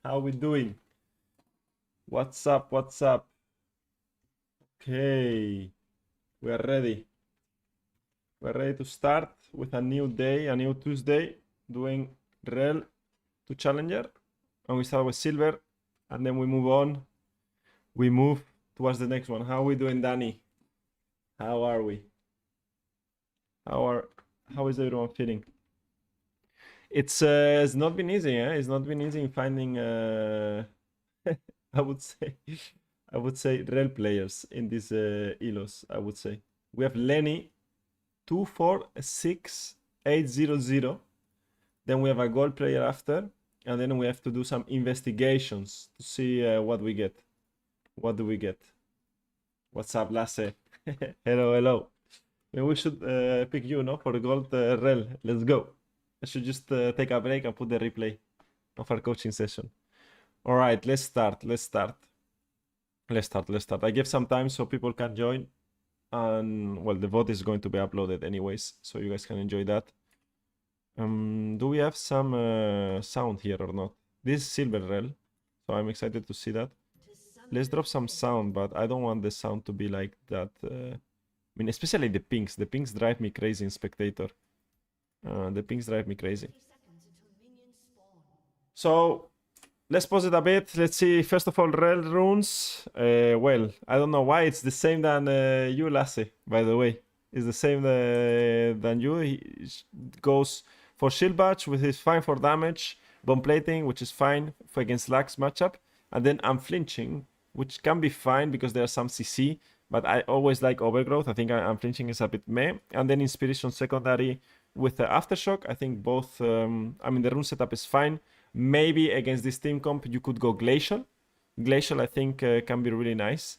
How we doing? What's up? What's up? Okay, we are ready. We're ready to start with a new day, a new Tuesday, doing Rell to Challenger. And we start with Silver, and then we move on. We move towards the next one. How are we doing, Danny? How are we? How is everyone feeling? It's not been easy, eh? It's not been easy in finding I would say Rell players in these elos, I would say. We have Lenny 246800. Then we have a gold player after, and then we have to do some investigations to see what we get. What do we get? What's up, Lasse? Hello, hello. Maybe we should pick you, no, for the gold Rell. Let's go. I should just take a break and put the replay of our coaching session. All right, let's start. I give some time so people can join. And, well, the vote is going to be uploaded anyways, so you guys can enjoy that. Do we have some sound here or not? This is Silver Rell, so I'm excited to see that. Let's drop some sound, but I don't want the sound to be like that. I mean, especially the pings. The pings drive me crazy in Spectator. The pings drive me crazy. So let's pause it a bit. Let's see. First of all, Rell runes. Well, I don't know why it's the same than you, Lasse. By the way, it's the same than you. He goes for shield batch, which is fine for damage. Bomb plating, which is fine for against lax matchup, and then unflinching, which can be fine because there's some CC. But I always like overgrowth. I think unflinching is a bit meh. And then inspiration secondary with the aftershock. I think both. I mean, the rune setup is fine. Maybe against this team comp, you could go Glacial. Glacial, I think, can be really nice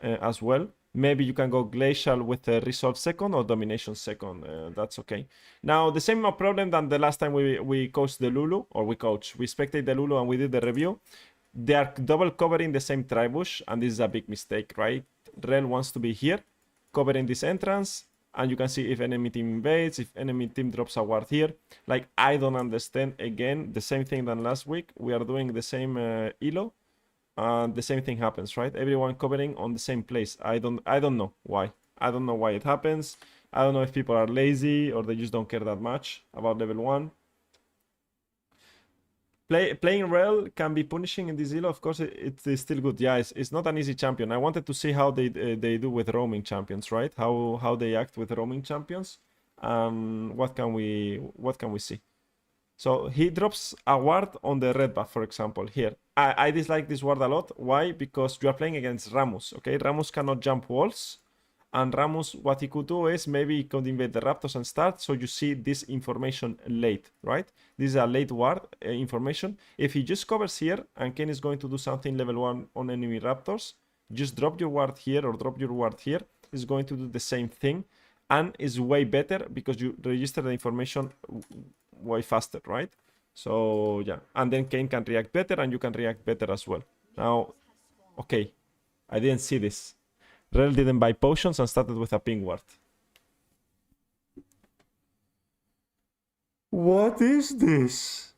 as well. Maybe you can go Glacial with a Resolve second or Domination second. That's okay. Now, the same problem than the last time we coached the Lulu, or we spectated the Lulu and we did the review. They are double covering the same tribush, and this is a big mistake, right? Rell wants to be here, covering this entrance. And you can see if enemy team invades, if enemy team drops a ward here. Like, I don't understand. Again, the same thing than last week. We are doing the same elo, and the same thing happens, right? Everyone covering on the same place. I don't know why. I don't know why it happens. I don't know if people are lazy or they just don't care that much about level 1. Playing Rell can be punishing in this elo. Of course, it is still good. Yeah, it's not an easy champion. I wanted to see how they do with roaming champions, right? How they act with roaming champions. What can we see? So he drops a ward on the red buff, for example, here. I dislike this ward a lot. Why? Because you are playing against Rammus, okay? Rammus cannot jump walls. And Rammus, what he could do is maybe he could invade the Raptors and start, so you see this information late, right? This is a late ward information. If he just covers here and Ken is going to do something level 1 on enemy Raptors, just drop your ward here or drop your ward here. It's going to do the same thing and is way better because you register the information way faster, right? So yeah, and then Kane can react better and you can react better as well. Now, okay, I didn't see this. Rell didn't buy potions and started with a ping ward. What is this?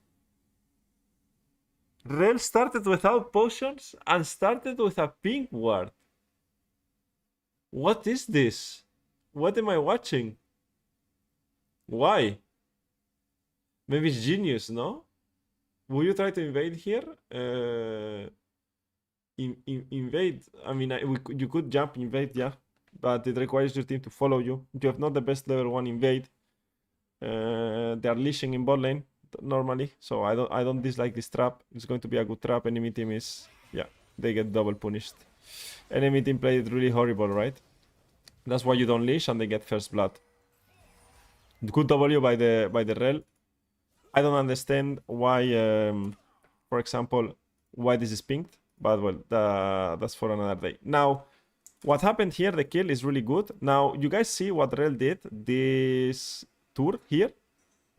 Rell started without potions and started with a ping ward. What is this? What am I watching? Why? Maybe it's genius, no? Will you try to invade here? Invade. I mean, you could jump invade, yeah, but it requires your team to follow you. You have not the best level 1 invade. They are leashing in bot lane normally, so I don't dislike this trap. It's going to be a good trap. Enemy team is, yeah, they get double punished. Enemy team played really horrible, right? That's why you don't leash and they get first blood. Good W by the Rell. I don't understand why, for example, why this is pinged. But well, that's for another day. Now, what happened here, the kill is really good. Now, you guys see what Rell did this tour here?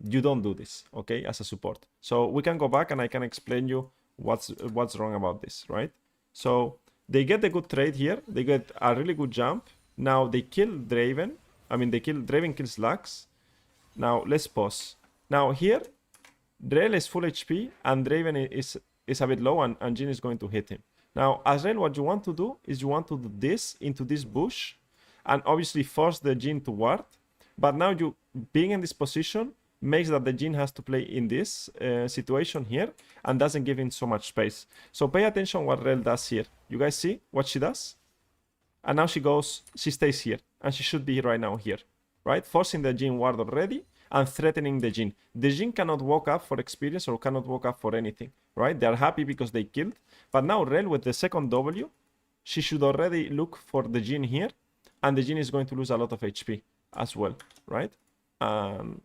You don't do this, okay, as a support. So we can go back and I can explain you what's wrong about this, right? So they get a good trade here. They get a really good jump. Now they kill Draven. I mean, Draven kills Lux. Now, let's pause. Now here, Rell is full HP and Draven is is a bit low, and Jin is going to hit him. Now, as Rell, what you want to do is you want to do this into this bush, and obviously force the Jin to ward. But now you being in this position makes that the Jin has to play in this situation here, and doesn't give him so much space. So pay attention what Rell does here. You guys see what she does? And now she stays here, and she should be right now here, right? Forcing the Jin ward already and threatening the Jin. The Jin cannot walk up for experience or cannot walk up for anything, right? They are happy because they killed. But now Rell with the second W, she should already look for the Jin here, and the Jin is going to lose a lot of HP as well, right? And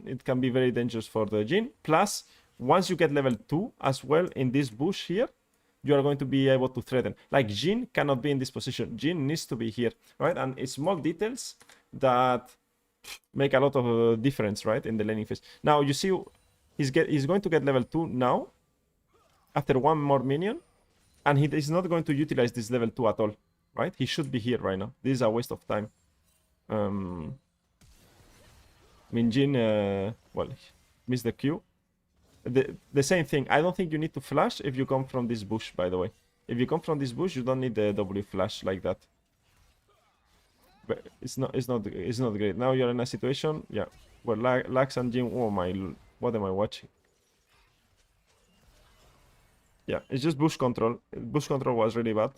it can be very dangerous for the Jin. Plus, once you get level 2 as well in this bush here, you are going to be able to threaten. Like, Jin cannot be in this position. Jin needs to be here, right? And it's small details that make a lot of difference, right, in the laning phase. Now, you see, he's going to get level 2 now, after one more minion, and he is not going to utilize this level 2 at all, right? He should be here right now. This is a waste of time. I mean, Jin, well, missed the Q. The same thing. I don't think you need to flash if you come from this bush, by the way. If you come from this bush, you don't need the W flash like that. But it's not great. Now you're in a situation, yeah, where Lax and Jin, oh my, what am I watching? Yeah, it's just bush control. Bush control was really bad.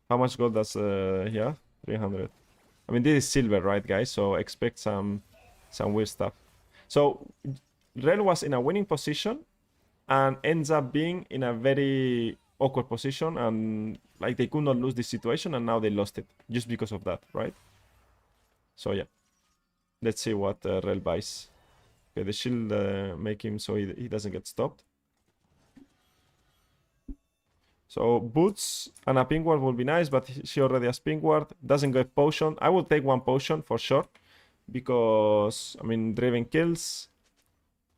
How much gold does yeah, 300. I mean, this is silver, right, guys? So expect some weird stuff. So Rell was in a winning position and ends up being in a very awkward position, and like they could not lose this situation, and now they lost it just because of that, right? So yeah, let's see what Rell buys. Okay, the shield make him so he doesn't get stopped. So boots and a pink ward will be nice, but she already has pink ward. Doesn't get potion. I will take one potion for sure, because I mean Draven kills.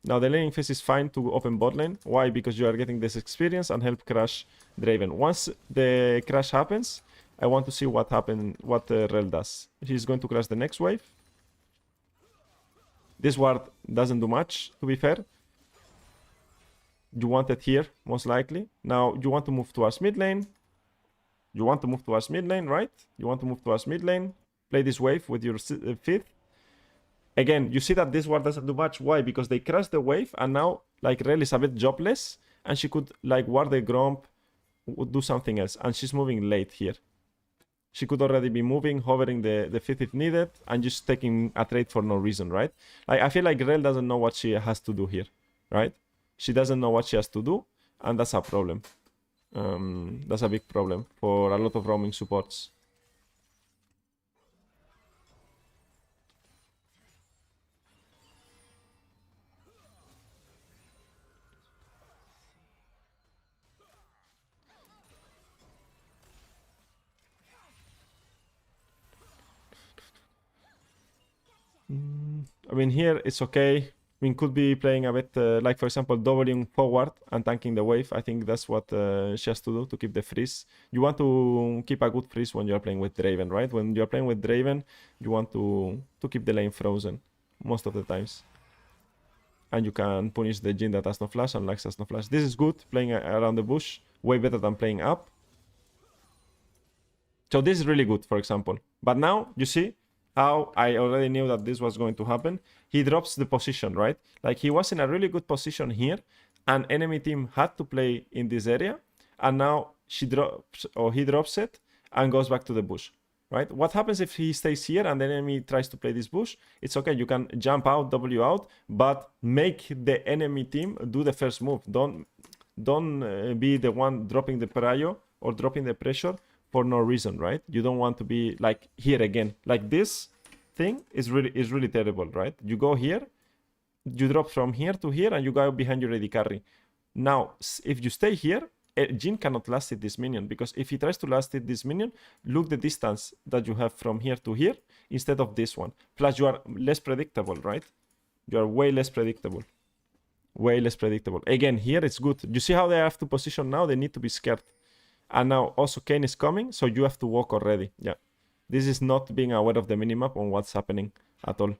Now the laning phase is fine to open bot lane. Why? Because you are getting this experience and help crash Draven. Once the crash happens, I want to see what Rell does. He's going to crash the next wave. This ward doesn't do much, to be fair. You want it here, most likely. Now you want to move towards mid lane. You want to move towards mid lane, right? You want to move towards mid lane. Play this wave with your 5th. Again, you see that this ward doesn't do much. Why? Because they crashed the wave, and now like Rell is a bit jobless, and she could like ward the Gromp, do something else, and she's moving late here. She could already be moving, hovering the 5th if needed, and just taking a trade for no reason, right? Like, I feel like Rell doesn't know what she has to do here, right? She doesn't know what she has to do, and that's a problem. That's a big problem for a lot of roaming supports. I mean, here it's okay. I mean, could be playing a bit like, for example, doubling forward and tanking the wave. I think that's what she has to do to keep the freeze. You want to keep a good freeze when you're playing with Draven, right? When you're playing with Draven, you want to keep the lane frozen most of the times. And you can punish the Jin that has no flash and Lax has no flash. This is good, playing around the bush. Way better than playing up. So this is really good, for example. But now, you see how I already knew that this was going to happen. He drops the position, right? Like, he was in a really good position here, and enemy team had to play in this area, and now she drops, or he drops it and goes back to the bush, right? What happens if he stays here and the enemy tries to play this bush? It's okay, you can jump out, W out, but make the enemy team do the first move. Don't be the one dropping the prio or dropping the pressure for no reason, right? You don't want to be like here again. Like, this thing is really terrible, right? You go here, you drop from here to here, and you go behind your AD carry. Now, if you stay here, Jin cannot last hit this minion, because if he tries to last hit this minion, look the distance that you have from here to here instead of this one. Plus, you are less predictable, right? You are way less predictable. Way less predictable. Again, here it's good. You see how they have to position now? They need to be scared. And now also Kayn is coming, so you have to walk already. Yeah. This is not being aware of the minimap on what's happening at all.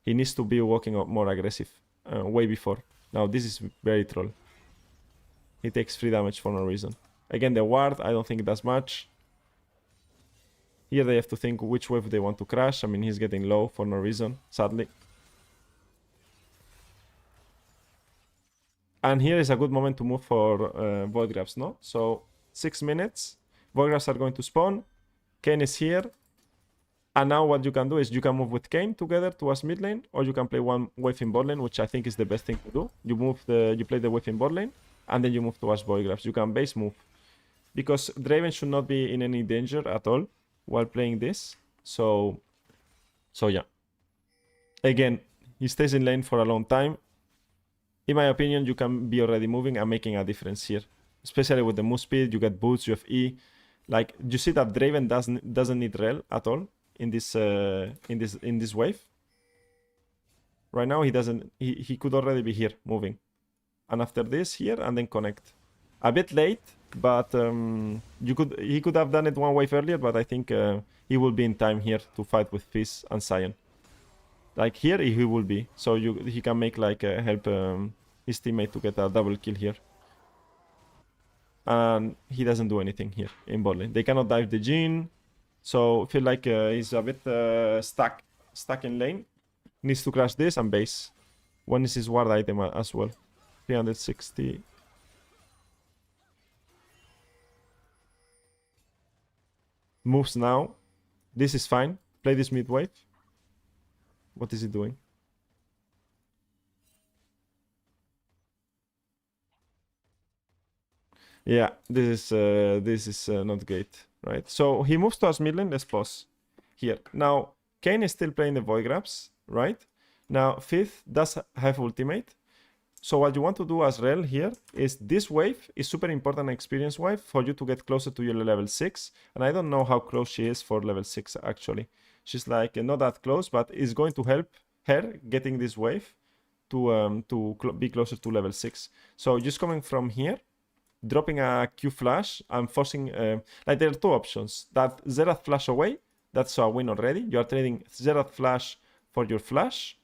He needs to be walking more aggressive way before. Now this is very troll. He takes 3 damage for no reason. Again, the ward, I don't think it does much. Here they have to think which wave they want to crash. I mean, he's getting low for no reason, sadly. And here is a good moment to move for Void Grabs, no? So, 6 minutes. Void Grabs are going to spawn. Kayn is here. And now what you can do is you can move with Kayn together towards mid lane, or you can play one wave in bot lane, which I think is the best thing to do. You play the wave in bot lane, and then you move towards Void Grabs. You can base move. Because Draven should not be in any danger at all while playing this. So yeah. Again, he stays in lane for a long time. In my opinion, you can be already moving and making a difference here. Especially with the move speed, you get boots, you have E. Like, you see that Draven doesn't need Rell at all in this wave. Right now he doesn't. He could already be here moving, and after this here and then connect. A bit late, but he could have done it one wave earlier. But I think he will be in time here to fight with Fizz and Sion. Like here he will be, so he can make like help his teammate to get a double kill here. And he doesn't do anything here in bot lane. They cannot dive the Jhin. So I feel like he's a bit stuck in lane. Needs to crash this and base. One is his ward item as well. 360. Moves now. This is fine. Play this mid wave. What is he doing? Yeah, this is not great, right? So he moves towards mid lane. Let's pause here. Now, Kayn is still playing the Void Grabs, right? Now, Fifth does have ultimate. So what you want to do as Rell here is this wave is super important experience wave for you to get closer to your level 6. And I don't know how close she is for level 6 actually. She's like not that close, but it's going to help her getting this wave to be closer to level 6. So just coming from here, dropping a Q flash and forcing like there are two options. That Xerath flash away, that's a win already. You are trading Xerath flash for your flash,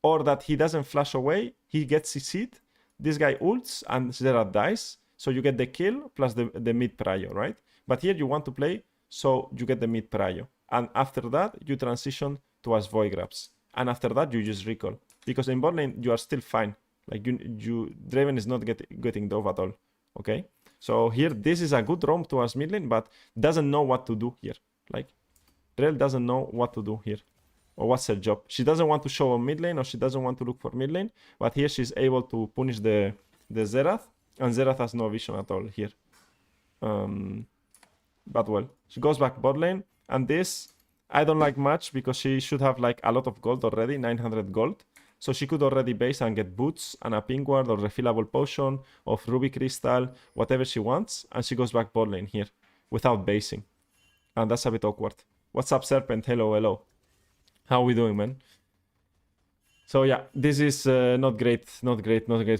or that he doesn't flash away, he gets CC'd, this guy ults and Xerath dies, so you get the kill plus the mid prio, right? But here you want to play so you get the mid prio, and after that you transition towards Void Grabs, and after that you just recall, because in bot lane you are still fine. Like Draven is not getting dove at all. Okay, so here this is a good roam towards mid lane, but doesn't know what to do here. Like Rell doesn't know what to do here, or what's her job. She doesn't want to show on mid lane, or she doesn't want to look for mid lane, but here she's able to punish the Xerath, and Xerath has no vision at all here. But well, she goes back bot lane, and this I don't like much because she should have like a lot of gold already, 900 gold. So she could already base and get boots and a pink ward or refillable potion of ruby crystal, whatever she wants, and she goes back bot lane here without basing. And that's a bit awkward. What's up, Serpent? Hello, hello. How are we doing, man? So yeah, this is not great.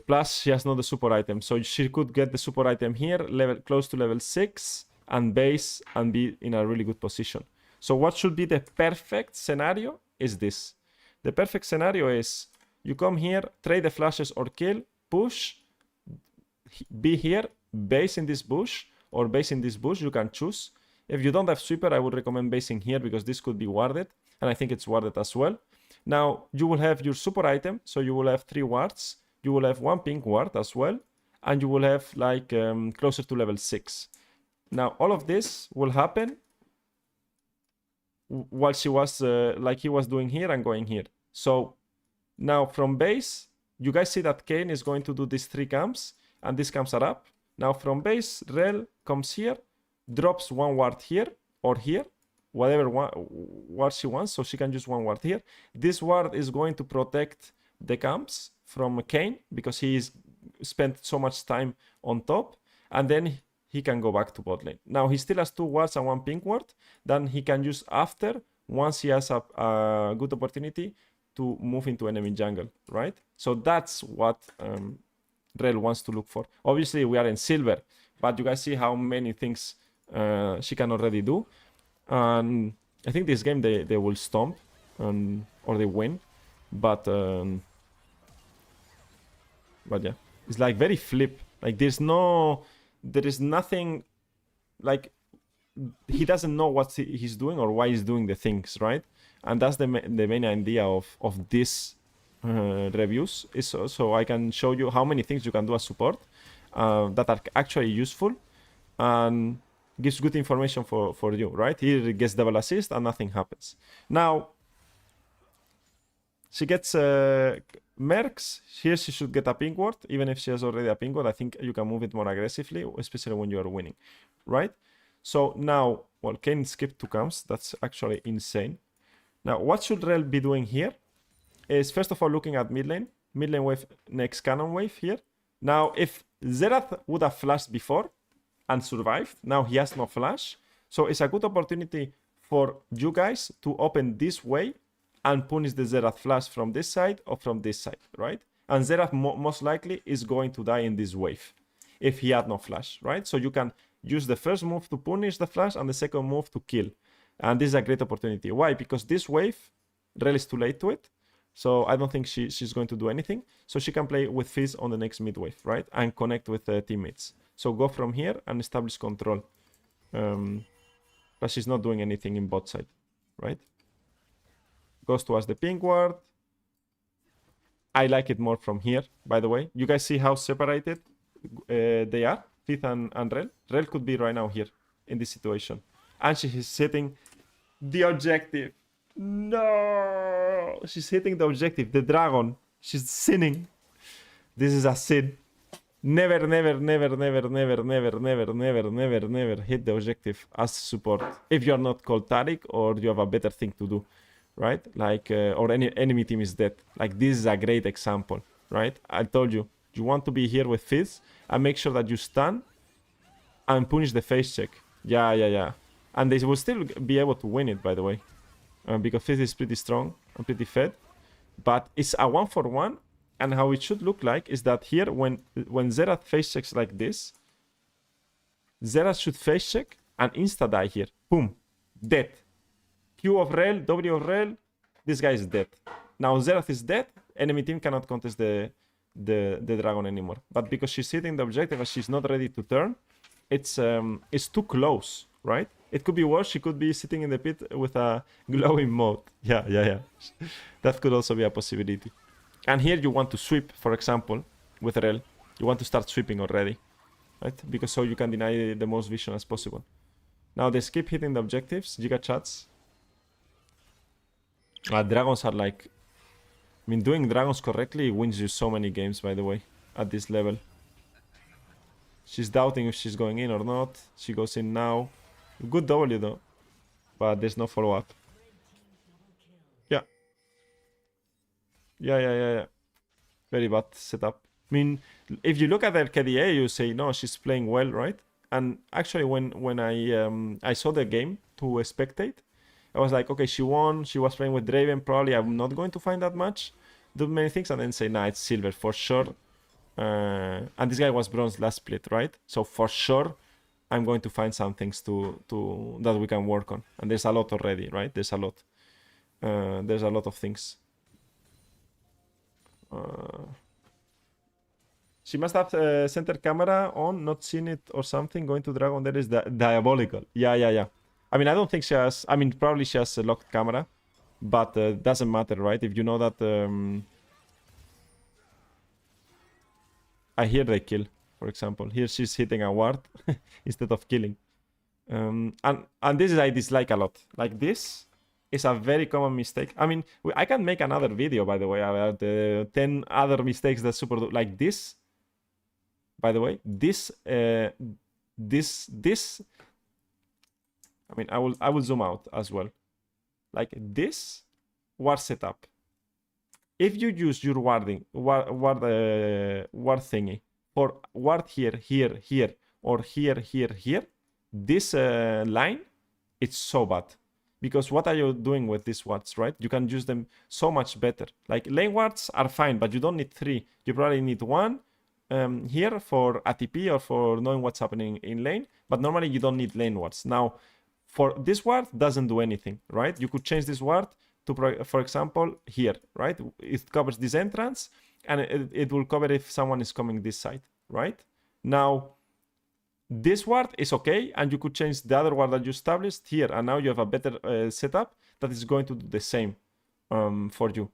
Plus, she has not the super item. So she could get the super item here, close to level 6, and base and be in a really good position. So what should be the perfect scenario is this. The perfect scenario is you come here, trade the flashes or kill, push, be here, base in this bush, or base in this bush, you can choose. If you don't have sweeper, I would recommend basing here because this could be warded, and I think it's warded as well. Now, you will have your super item, so you will have 3 wards, you will have 1 pink ward as well, and you will have like closer to level 6. Now, all of this will happen while she was like he was doing here and going here. So now from base, you guys see that Kayn is going to do these 3 camps, and these camps are up. Now from base, Rell comes here, drops 1 ward here or here, whatever ward she wants, so she can use 1 ward here. This ward is going to protect the camps from Kayn because he's spent so much time on top, and then he can go back to bot lane. Now he still has 2 wards and 1 pink ward, then he can use after, once he has a good opportunity to move into enemy jungle, right? So that's what Rell wants to look for. Obviously we are in silver, but you guys see how many things she can already do. And I think this game they will stomp or they win, but yeah, it's like very flip. Like there is nothing, like he doesn't know what he's doing or why he's doing the things, right? And that's the main idea of this reviews, is so I can show you how many things you can do as support that are actually useful and gives good information for you, right? Here it gets double assist and nothing happens. Now she gets mercs. Here she should get a pink ward. Even if she has already a pink ward, I think you can move it more aggressively, especially when you are winning, right? So now, well, Kane skipped 2 camps. That's actually insane. Now, what should Rell be doing here is, first of all, looking at mid lane wave, next cannon wave here. Now, if Xerath would have flashed before and survived, now he has no flash. So it's a good opportunity for you guys to open this way and punish the Xerath flash from this side or from this side, right? And Xerath most likely is going to die in this wave if he had no flash, right? So you can use the first move to punish the flash and the second move to kill. And this is a great opportunity. Why? Because this wave, Rell is too late to it. So I don't think she's going to do anything. So she can play with Fizz on the next mid wave, right? And connect with teammates. So go from here and establish control. But she's not doing anything in bot side, right? Goes towards the pink ward. I like it more from here, by the way. You guys see how separated they are, Fizz and Rell? Rell could be right now here in this situation. And she is hitting the objective. No! She's hitting the objective, the dragon. She's sinning. This is a sin. Never hit the objective as support. If you're not called Taric or you have a better thing to do, right? Like, or any enemy team is dead. Like, this is a great example, right? I told you, you want to be here with Fizz and make sure that you stun and punish the face check. Yeah. And they will still be able to win it, by the way. Because Fizz is pretty strong and pretty fed. But it's a 1-for-1. And how it should look like is that here, when Xerath face checks like this, Xerath should face check and insta-die here. Boom. Dead. Q of Rell, W of Rell. This guy is dead. Now Xerath is dead. Enemy team cannot contest the dragon anymore. But because she's hitting the objective and she's not ready to turn, it's too close, right? It could be worse. She could be sitting in the pit with a glowing mode. Yeah. That could also be a possibility. And here you want to sweep, for example, with Rell. You want to start sweeping already, right? Because so you can deny the most vision as possible. Now they skip hitting the objectives, Giga Chats. Dragons are like... I mean, doing dragons correctly wins you so many games, by the way, at this level. She's doubting if she's going in or not. She goes in now. Good W though, but there's no follow-up. Yeah. Very bad setup. I mean, if you look at their KDA, you say, no, she's playing well, right? And actually, when I saw the game to spectate, I was like, okay, she won. She was playing with Draven. Probably I'm not going to find that much. Do many things and then say, nah, it's silver for sure. And this guy was bronze last split, right? So for sure, I'm going to find some things to that we can work on. And there's a lot already, right? There's a lot. There's a lot of things. She must have center camera on, not seen it or something. Going to Dragon, that is diabolical. Yeah. I mean, I don't think she has... I mean, probably she has a locked camera. But doesn't matter, right? If you know that... I hear they kill, for example. Here she's hitting a ward instead of killing. And this is I dislike a lot. Like this is a very common mistake. I mean, I can make another video, by the way, about 10 other mistakes that super do. Like this, by the way, this. I mean, I will zoom out as well. Like this ward setup. If you use your ward thingy for ward here, or here, this line, it's so bad. Because what are you doing with these wards, right? You can use them so much better. Like lane wards are fine, but you don't need 3. You probably need 1 here for ATP or for knowing what's happening in lane. But normally you don't need lane wards. Now, for this ward, doesn't do anything, right? You could change this ward to, for example, here, right? It covers this entrance, and it will cover if someone is coming this side, right? Now, this ward is okay, and you could change the other ward that you established here, and now you have a better setup that is going to do the same for you,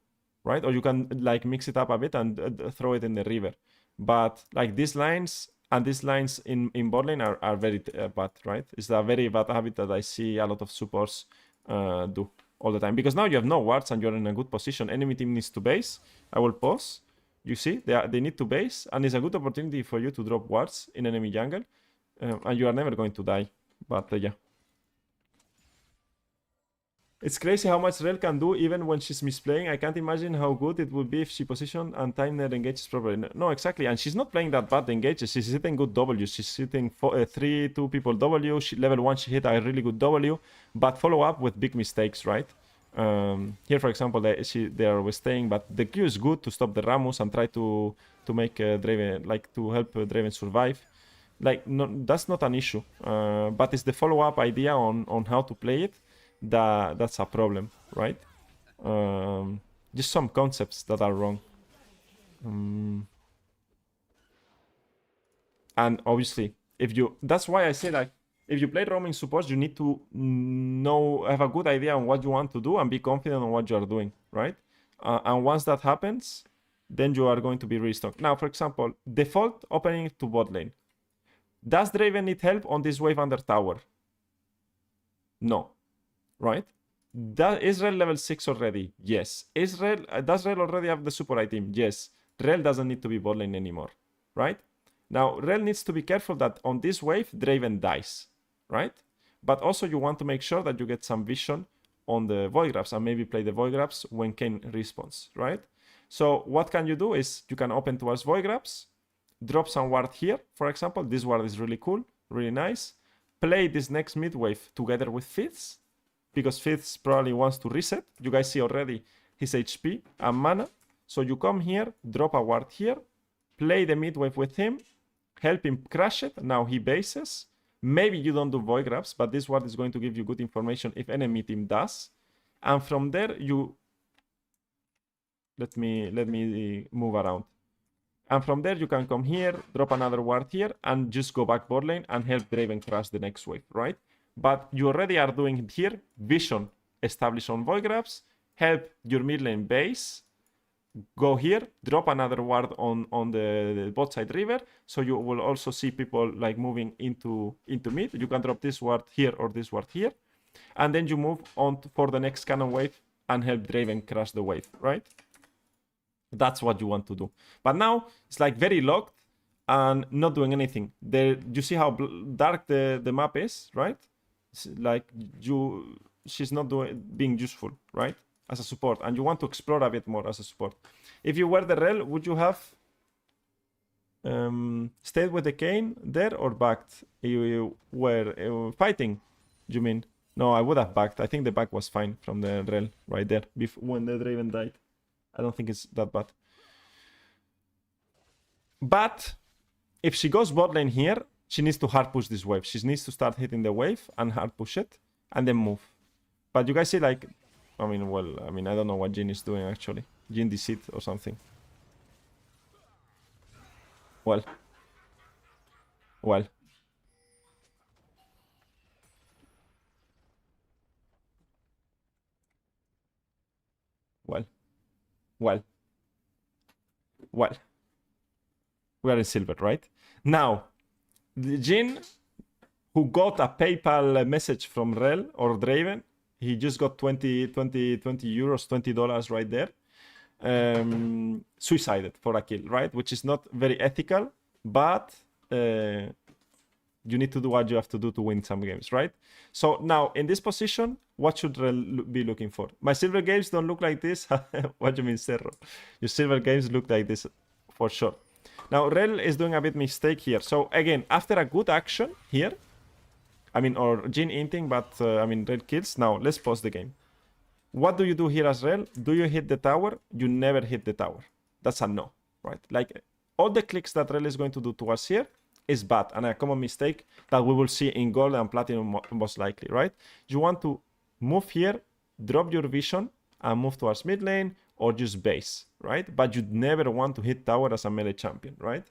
right? Or you can like mix it up a bit and throw it in the river. But like these lines and these lines in bot lane are very bad, right? It's a very bad habit that I see a lot of supports do all the time. Because now you have no wards and you're in a good position. Enemy team needs to base. I will pause. You see, they need to base, and it's a good opportunity for you to drop wards in enemy jungle. And you are never going to die. But yeah. It's crazy how much Rell can do even when she's misplaying. I can't imagine how good it would be if she positioned and timed her engages properly. No, exactly. And she's not playing that bad engages. She's hitting good Ws. She's hitting 3-2 people W. Level 1, she hit a really good W. But follow up with big mistakes, right? Here, for example, they are staying, but the Q is good to stop the Ramus and try to make Draven, like to help Draven survive. Like, no, that's not an issue. But it's the follow-up idea on how to play it that's a problem, right? Just some concepts that are wrong. And obviously, that's why I say like, if you play roaming supports, you need to have a good idea on what you want to do and be confident on what you are doing, right? And once that happens, then you are going to be really strong. Now, for example, default opening to bot lane. Does Draven need help on this wave under tower? No. Right? Is Rell level 6 already? Yes. Does Rell already have the support item? Yes. Rell doesn't need to be bot lane anymore. Right? Now, Rell needs to be careful that on this wave, Draven dies. Right? But also you want to make sure that you get some vision on the void grabs and maybe play the void grabs when Kayn respawns. Right? So what can you do is you can open towards void grabs, drop some ward here, for example. This ward is really cool, really nice. Play this next mid wave together with Fitz, because Fitz probably wants to reset. You guys see already his HP and mana. So you come here, drop a ward here, play the mid wave with him, help him crash it. Now he bases. Maybe you don't do void grabs, but this ward is going to give you good information if enemy team does. And from there, you... Let me move around. And from there, you can come here, drop another ward here, and just go back bot lane and help Draven crash the next wave, right? But you already are doing it here. Vision establish on void grabs, help your mid lane base, go here, drop another ward on the bot side river, so you will also see people like moving into mid. You can drop this ward here or this ward here, and then you move on for the next cannon wave and help Draven crash the wave, right? That's what you want to do. But now it's like very locked and not doing anything. You see how dark the map is, right? It's like she's not being useful, right? As a support, and you want to explore a bit more as a support. If you were the Rell, would you have stayed with the Kayn there or backed? You were fighting, you mean? No, I would have backed. I think the back was fine from the Rell right there when the Draven died. I don't think it's that bad. But if she goes bot lane here, she needs to hard push this wave. She needs to start hitting the wave and hard push it and then move. But you guys see, like, I don't know what Jhin is doing actually. Jhin deceit or something. Well. We are in silver, right? Now, the Jhin, who got a PayPal message from Rell or Draven, he just got 20 euros, $20 right there. Suicided for a kill, right? Which is not very ethical, but you need to do what you have to do to win some games, right? So now, in this position, what should Rell be looking for? My silver games don't look like this. What do you mean, Cerro? Your silver games look like this for sure. Now, Rell is doing a bit mistake here. So again, after a good action here, or Jhin inting, but Rell kills. Now, let's pause the game. What do you do here as Rell? Do you hit the tower? You never hit the tower. That's a no, right? Like, all the clicks that Rell is going to do to us here is bad, and a common mistake that we will see in gold and platinum most likely, right? You want to move here, drop your vision, and move towards mid lane, or just base, right? But you'd never want to hit tower as a melee champion, right?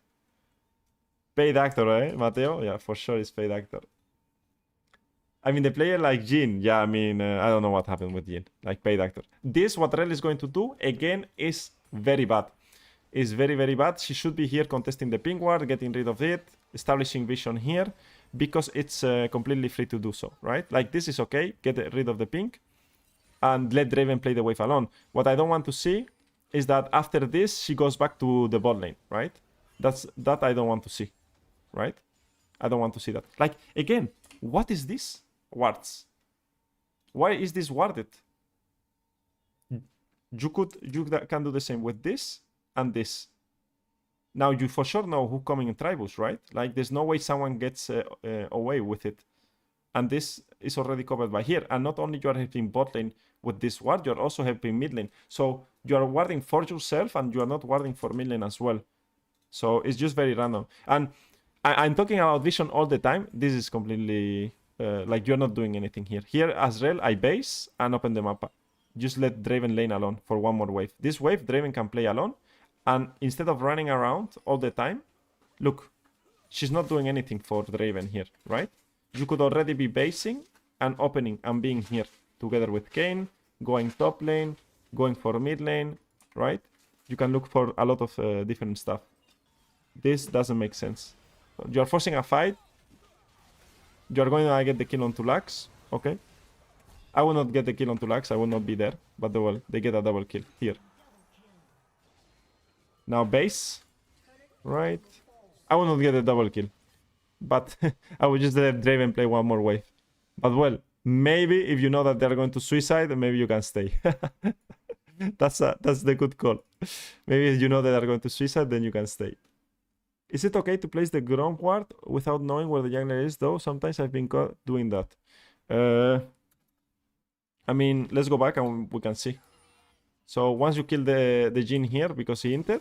Paid actor, eh, Mateo? Yeah, for sure it's paid actor. I mean, the player like Jin, yeah, I mean, I don't know what happened with Jin, like paid actor. This, what Rell is going to do, again, is very bad. Is very, very bad. She should be here contesting the pink ward, getting rid of it, establishing vision here, because it's completely free to do so, right? Like, this is okay, get rid of the pink, and let Draven play the wave alone. What I don't want to see is that after this, she goes back to the bot lane, right? That I don't want to see, right? I don't want to see that. Like, again, what is this? Wards. Why is this warded? You can do the same with this and this. Now you for sure know who coming in tribus, right? Like there's no way someone gets away with it. And this is already covered by here. And not only you are helping bot lane with this ward, you're also helping mid lane. So you are warding for yourself and you are not warding for mid lane as well. So it's just very random. And I'm talking about vision all the time. This is completely like you're not doing anything here. Here as Rell, I base and open the map. Just let Draven lane alone for one more wave. This wave, Draven can play alone. And instead of running around all the time, look, she's not doing anything for Draven here, right? You could already be basing and opening and being here together with Kayn, going top lane, going for mid lane, right? You can look for a lot of different stuff. This doesn't make sense. You're forcing a fight. You're going to get the kill on 2 lakhs. Okay. I will not get the kill on 2 lakhs. I will not be there. But they get a double kill here. Now base. Right. I will not get a double kill. But I will just let Draven play one more wave. But well, maybe if you know that they're going to suicide, maybe you can stay. That's the good call. Maybe if you know that they're going to suicide, then you can stay. Is it okay to place the Grom ward without knowing where the jungler is, though? Sometimes I've been caught doing that. I mean, let's go back and we can see. So once you kill the Jhin here because he hinted,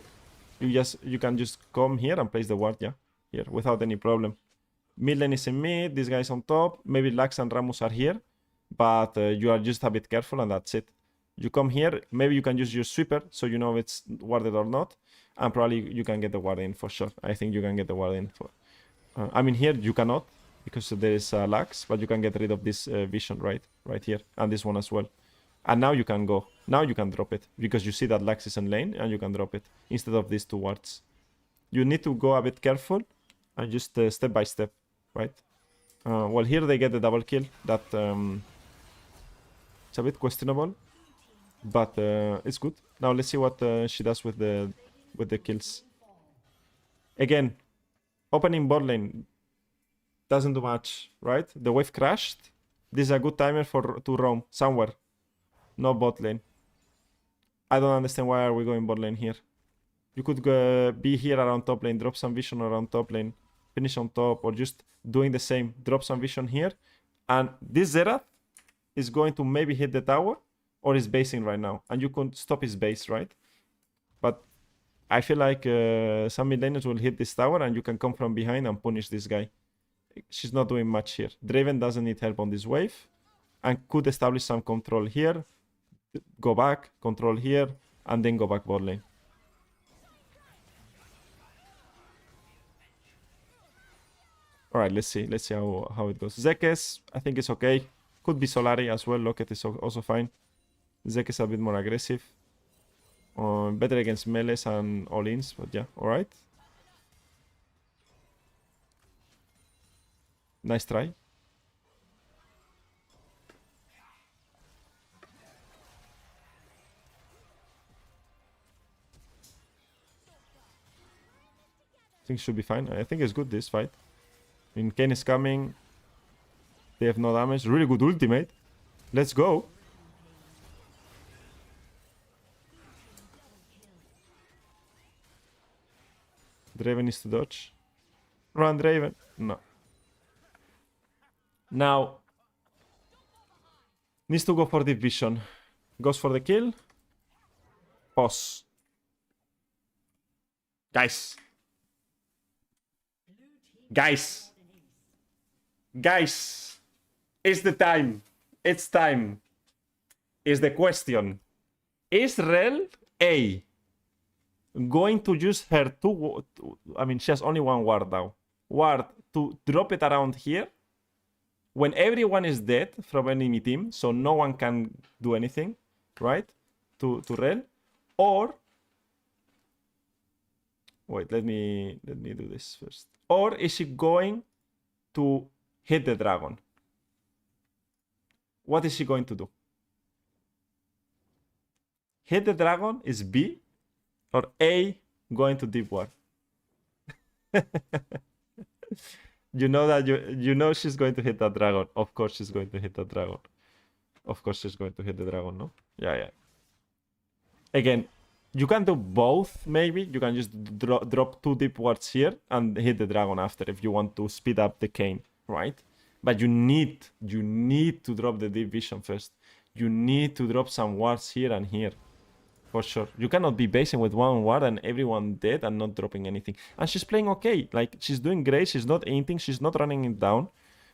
you can just come here and place the ward, yeah, here without any problem. Mid lane is in mid, this guy's on top. Maybe Lux and Rammus are here, but you are just a bit careful and that's it. You come here, maybe you can use your sweeper so you know if it's warded or not. And probably you can get the ward in for sure. I think you can get the ward in. I mean, here you cannot because there is Lux, but you can get rid of this vision right here. And this one as well. And now you can go. Now you can drop it because you see that Lux is in lane and you can drop it instead of these 2 wards. You need to go a bit careful and just step by step, right? Well, here they get the double kill. That it's a bit questionable, but it's good. Now let's see what she does with the kills. Again, opening bot lane doesn't do much, right? The wave crashed. This is a good timer to roam somewhere. No bot lane. I don't understand why are we going bot lane here. You could be here around top lane, drop some vision around top lane, finish on top, or just doing the same. Drop some vision here. And this Xerath is going to maybe hit the tower or is basing right now. And you can stop his base, right? But I feel like some mid laners will hit this tower and you can come from behind and punish this guy. She's not doing much here. Draven doesn't need help on this wave and could establish some control here. Go back, control here, and then go back bot lane. Alright, let's see how it goes. Zekes, I think it's okay. Could be Solari as well. Locket is also fine. Zekes a bit more aggressive. Better against melees and all-ins, but yeah, alright. Nice try. I think it should be fine. I think it's good, this fight. I mean, Kayn is coming. They have no damage. Really good ultimate. Let's go. Draven needs to dodge. Run, Draven. No. Now. Needs to go for deep vision. Goes for the kill. Pause. Guys. Guys. It's the time. It's time. Is the question. Is Rell A going to use her I mean, she has only 1 ward now. ward to drop it around here when everyone is dead from enemy team, so no one can do anything, right? To Rell, or wait, let me do this first. Or is she going to hit the dragon? What is she going to do? Hit the dragon is B, or A, going to deep ward? You know that you know she's going to hit that dragon. Of course she's going to hit that dragon. Of course she's going to hit the dragon, no? Yeah. Again, you can do both, maybe. You can just drop 2 deep wards here and hit the dragon after if you want to speed up the cane, right? But you need to drop the deep vision first. You need to drop some wards here and here. For sure. You cannot be basing with 1 ward and everyone dead and not dropping anything. And she's playing okay. Like, she's doing great. She's not anything. She's not running it down.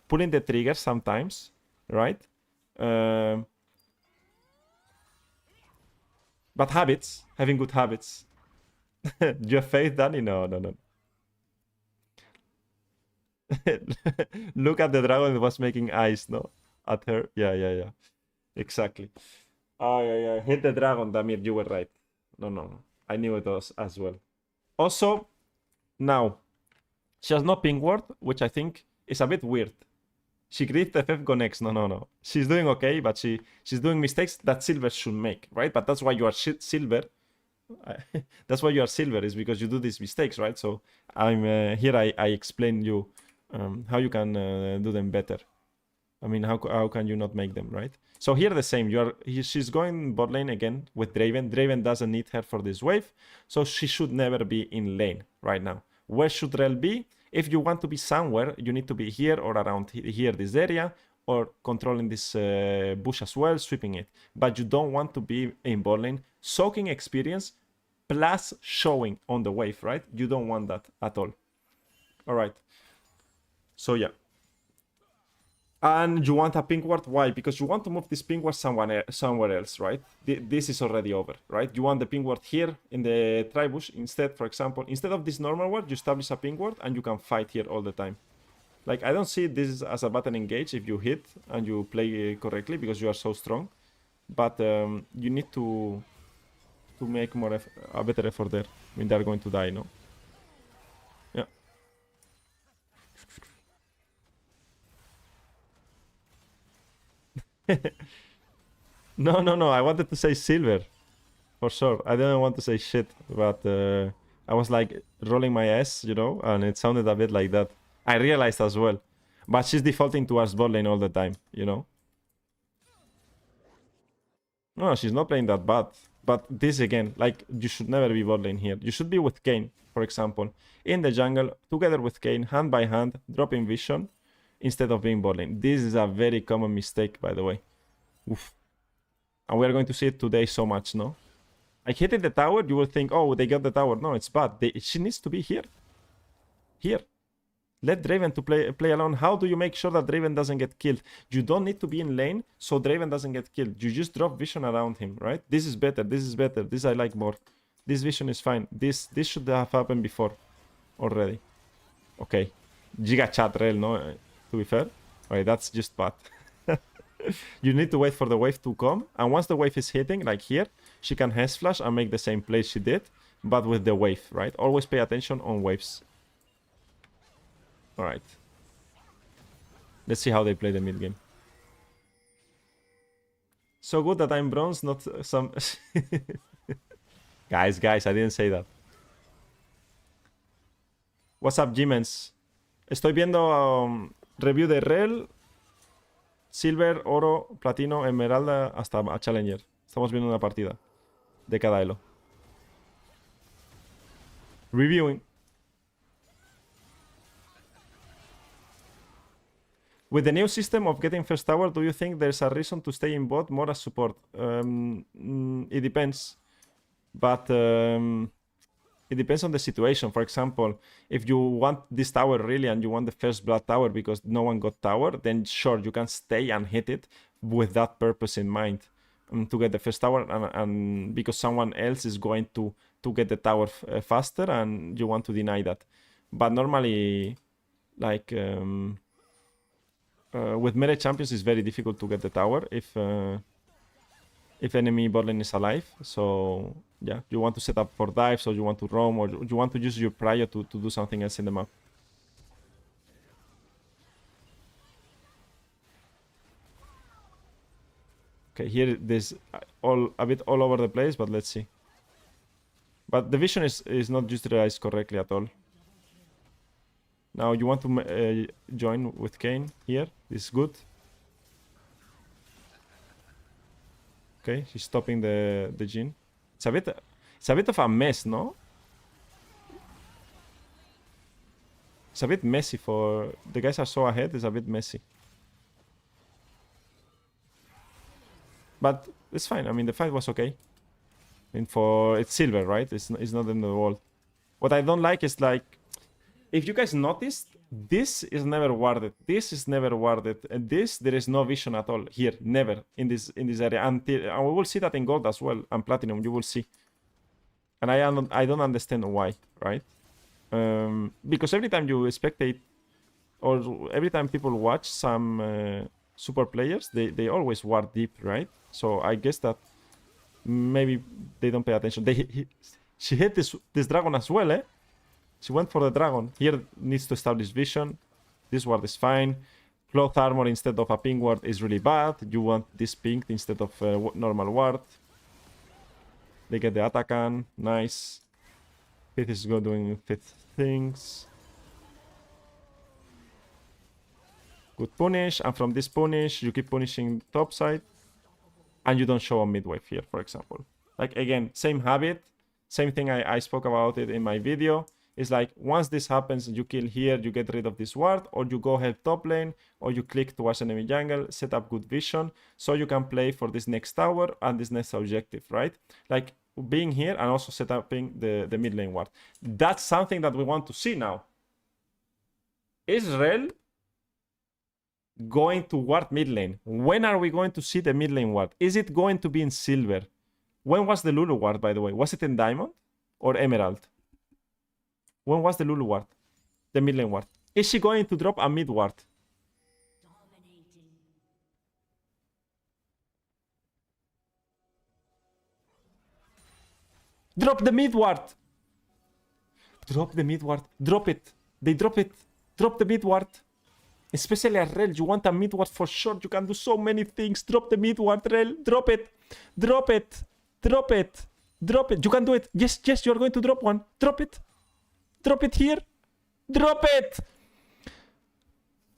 Pulling the trigger sometimes, right? But habits. Having good habits. Do you have faith, Danny? No. Look at the dragon that was making eyes, no? At her. Yeah. Exactly. Oh, yeah. Hit the dragon, Damir. You were right. No. I knew it was as well. Also, now, she has no ping ward, which I think is a bit weird. She griefed FF go next. No. She's doing okay, but she's doing mistakes that silver should make, right? But that's why you are silver. That's why you are silver, is because you do these mistakes, right? So I'm here. I explain you how you can do them better. I mean, how can you not make them, right? So here the same. She's going bot lane again with Draven. Draven doesn't need her for this wave, so she should never be in lane right now. Where should Rell be? If you want to be somewhere, you need to be here or around here, this area, or controlling this bush as well, sweeping it. But you don't want to be in bot lane, soaking experience plus showing on the wave, right? You don't want that at all. All right. So yeah. And you want a pink ward. Why? Because you want to move this pink ward somewhere else, right? This is already over, right? You want the pink ward here in the tribush instead, for example. Instead of this normal ward, you establish a pink ward and you can fight here all the time. Like, I don't see this as a button engage if you hit and you play correctly because you are so strong. But you need to make a better effort there. I mean, they're going to die, no? Yeah. No. I wanted to say silver. For sure. I didn't want to say shit. But I was like rolling my ass, you know? And it sounded a bit like that. I realized as well. But she's defaulting towards bot lane all the time, you know? No, she's not playing that bad. But this again, like, you should never be bot lane here. You should be with Kayn, for example. In the jungle, together with Kayn, hand by hand, dropping vision. Instead of being bot lane. This is a very common mistake, by the way. Oof. And we are going to see it today so much, no? I hitting the tower, you will think, oh, they got the tower. No, it's bad. She needs to be here. Here. Let Draven to play alone. How do you make sure that Draven doesn't get killed? You don't need to be in lane, so Draven doesn't get killed. You just drop vision around him, right? This is better. This I like more. This vision is fine. This should have happened before already. Okay. Giga chat Rell, no? To be fair. Alright, that's just bad. You need to wait for the wave to come. And once the wave is hitting, like here, she can Hess flash and make the same play she did, but with the wave, right? Always pay attention on waves. Alright. Let's see how they play the mid game. So good that I'm bronze, not some... Guys, I didn't say that. What's up, Jimens? Estoy viendo review de Rell, Silver, Oro, Platino, Esmeralda, hasta a Challenger. Estamos viendo una partida de cada elo. Reviewing. With the new system of getting first tower, do you think there's a reason to stay in bot more as support? It depends. But it depends on the situation. For example, if you want this tower really and you want the first blood tower because no one got tower, then sure, you can stay and hit it with that purpose in mind. To get the first tower and because someone else is going to get the tower faster and you want to deny that. But normally Like with melee champions, it's very difficult to get the tower if enemy bot lane is alive. So yeah, you want to set up for dives, or you want to roam, or you want to use your prio to do something else in the map. Okay, here there's a bit all over the place, but let's see. But the vision is not utilized correctly at all. Now you want to join with Kayn here. This is good. Okay, he's stopping the Jhin. It's a bit of a mess, no? It's a bit messy for the guys are so ahead. It's a bit messy, but it's fine. I mean, the fight was okay. I mean, it's silver, right? It's not in the world. What I don't like is, like, if you guys noticed, this is never warded. This is never warded. And this, there is no vision at all here. Never in this area. And we will see that in gold as well, and platinum. You will see. And I don't understand why, right? Because every time you spectate, or every time people watch some super players, they always ward deep, right? So I guess that maybe they don't pay attention. She hit this dragon as well, eh? She went for the dragon. Here needs to establish vision. This ward is fine. Cloth armor instead of a pink ward is really bad. You want this pink instead of normal ward. They get the attack on. Nice. Fifth is good doing fifth things. Good punish. And from this punish, you keep punishing top side. And you don't show a midwave here, for example. Like, again, same habit. Same thing I spoke about it in my video. It's like, once this happens, you kill here, you get rid of this ward, or you go help top lane, or you click towards enemy jungle, set up good vision, so you can play for this next tower and this next objective, right? Like, being here and also setting the mid lane ward. That's something that we want to see now. Is Rell going to ward mid lane? When are we going to see the mid lane ward? Is it going to be in silver? When was the Lulu ward, by the way? Was it in diamond or emerald? When was the Lulu ward? The mid lane ward. Is she going to drop a mid ward? Drop the mid ward! Drop the mid ward. Drop it. They drop it. Drop the mid ward. Especially at Rell, you want a mid ward for sure. You can do so many things. Drop the mid ward, Rell. Drop it. Drop it. Drop it. Drop it. You can do it. Yes, yes, you're going to drop one. Drop it. Drop it here. Drop it.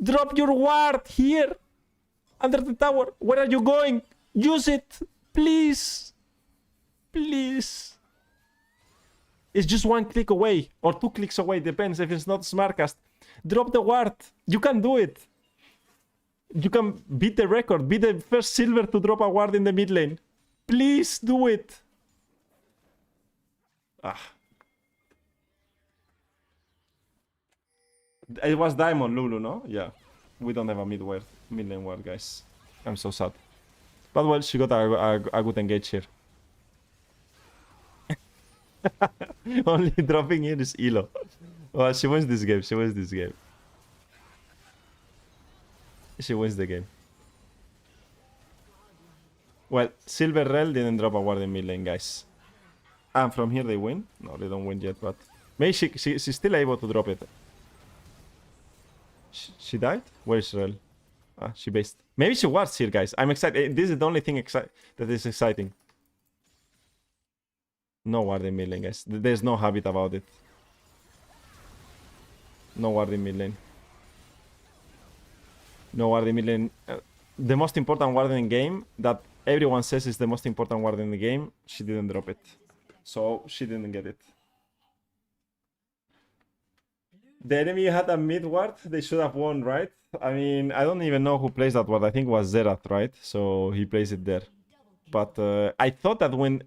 Drop your ward here. Under the tower. Where are you going? Use it. Please. Please. It's just one click away. Or 2 clicks away. Depends if it's not smartcast. Drop the ward. You can do it. You can beat the record. Be the first silver to drop a ward in the mid lane. Please do it. Ah. It was diamond Lulu, no? Yeah. We don't have a mid lane ward, guys. I'm so sad. But well, she got a good engage here. Only dropping in is Elo. Well, she wins this game. She wins this game. She wins the game. Well, Silver Rell didn't drop a ward in mid lane, guys. And from here they win? No, they don't win yet, but... Maybe she's still able to drop it. She died? Where's Rell? Ah, she based. Maybe she wards here, guys. I'm excited. This is the only thing that is exciting. No ward in mid lane, guys. There's no habit about it. No ward in mid lane. No ward in mid lane. The most important ward in the game that everyone says is the most important ward in the game. She didn't drop it. So she didn't get it. The enemy had a mid ward. They should have won, right? I mean, I don't even know who plays that ward. I think it was Zerath, right? So he plays it there. But I thought that when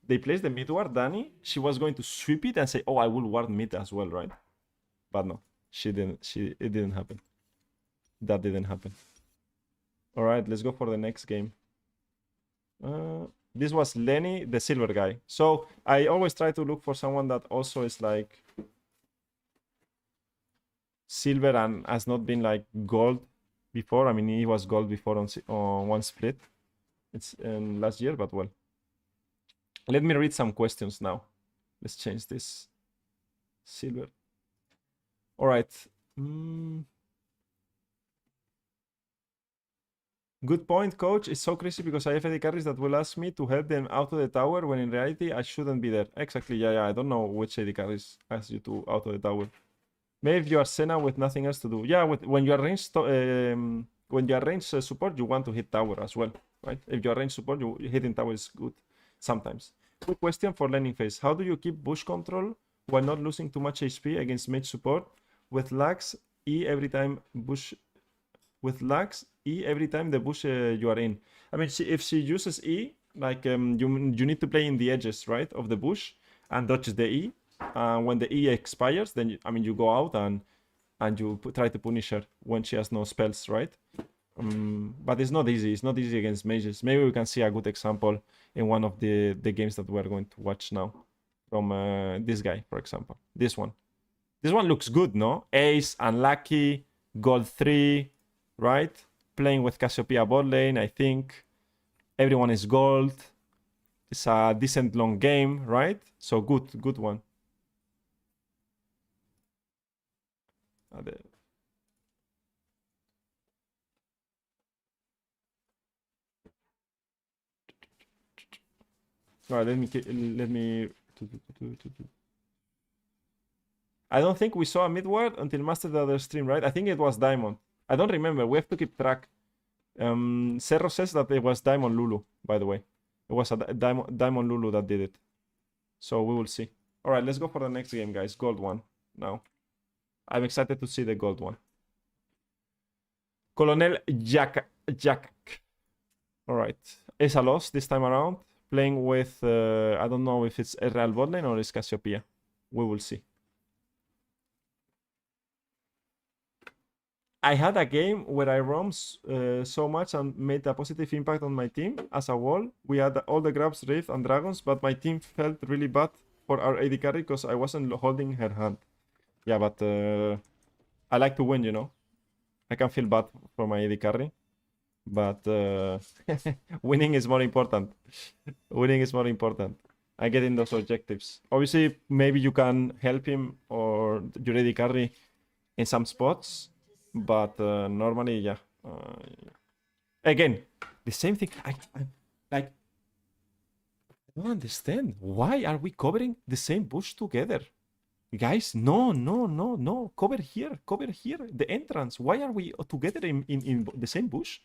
they placed the mid ward, Dani, she was going to sweep it and say, oh, I will ward mid as well, right? But no, she didn't. It didn't happen. That didn't happen. All right, let's go for the next game. This was Lenny, the silver guy. So I always try to look for someone that also is like silver and has not been like gold before. I mean, he was gold before on one split. It's last year, but well. Let me read some questions now. Let's change this. Silver. All right. Good point, coach. It's so crazy because I have AD carries that will ask me to help them out of the tower when in reality I shouldn't be there. Exactly. Yeah. I don't know which AD carries ask you to out of the tower. Maybe if you are Senna with nothing else to do. Yeah, when you are range support, you want to hit tower as well, right? If you are range support, hitting tower is good sometimes. Quick question for laning phase. How do you keep bush control while not losing too much HP against mage support with lags E every time bush the bush you are in? I mean, if she uses E, like you need to play in the edges, right, of the bush and dodge the E. When the E expires, then you go out and you try to punish her when she has no spells, right? But it's not easy. It's not easy against mages. Maybe we can see a good example in one of the games that we're going to watch now from this guy, for example. This one looks good, no? Ace, unlucky, gold 3, right? Playing with Cassiopeia bot lane, I think. Everyone is gold. It's a decent long game, right? So good one. All right, let me. I don't think we saw a mid-ward until Master the other stream, right? I think it was Diamond. I don't remember. We have to keep track. Cerro says that it was Diamond Lulu, by the way. It was a Diamond Lulu that did it. So we will see. All right, let's go for the next game, guys. Gold one now. I'm excited to see the gold one. Colonel Jack. All right. It's a loss this time around. Playing with, I don't know if it's a Rell bot lane or it's Cassiopeia. We will see. I had a game where I roamed so much and made a positive impact on my team as a whole. We had all the grabs, Rift, and Dragons, but my team felt really bad for our AD carry because I wasn't holding her hand. Yeah, but I like to win, you know. I can feel bad for my AD carry, but winning is more important. Winning is more important. I get in those objectives. Obviously, maybe you can help him or your AD carry in some spots. But normally, yeah. Again, the same thing. I don't understand. Why are we covering the same bush together? Guys, no. Cover here. The entrance. Why are we together in the same bush?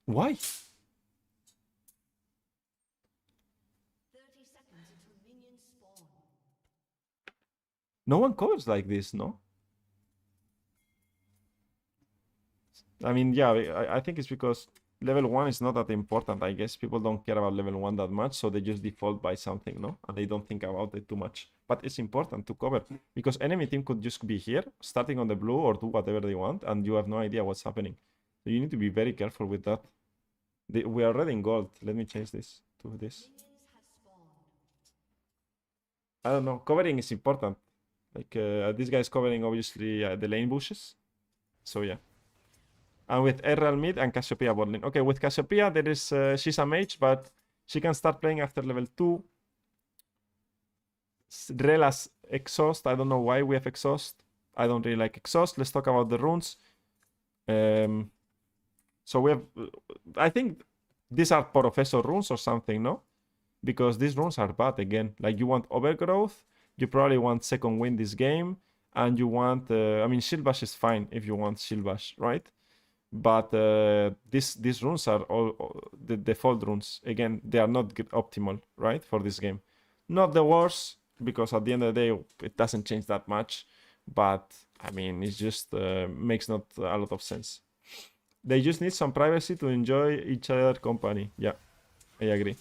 Why? 30 seconds until minions spawn. No one covers like this, no? I mean, yeah, I think it's because level 1 is not that important. I guess people don't care about level 1 that much, so they just default by something, no? And they don't think about it too much. But it's important to cover, because enemy team could just be here, starting on the blue or do whatever they want, and you have no idea what's happening. So you need to be very careful with that. We are already in gold. Let me change this to this. I don't know. Covering is important. Like, this guy is covering, obviously, the lane bushes. So, yeah. And with Rell mid and Cassiopeia bot lane. Okay, with Cassiopeia, there is she's a mage, but she can start playing after level 2. Rell has exhaust. I don't know why we have exhaust. I don't really like exhaust. Let's talk about the runes. So we have, I think these are Professor runes or something, no? Because these runes are bad again. Like, you want Overgrowth, you probably want Second Wind this game, and you want, I mean, Shield Bash is fine if you want Shield Bash, right? But these runes are all the default runes. Again, they are not optimal, right, for this game. Not the worst, because at the end of the day, it doesn't change that much. But, I mean, it just makes not a lot of sense. They just need some privacy to enjoy each other's company. Yeah, I agree.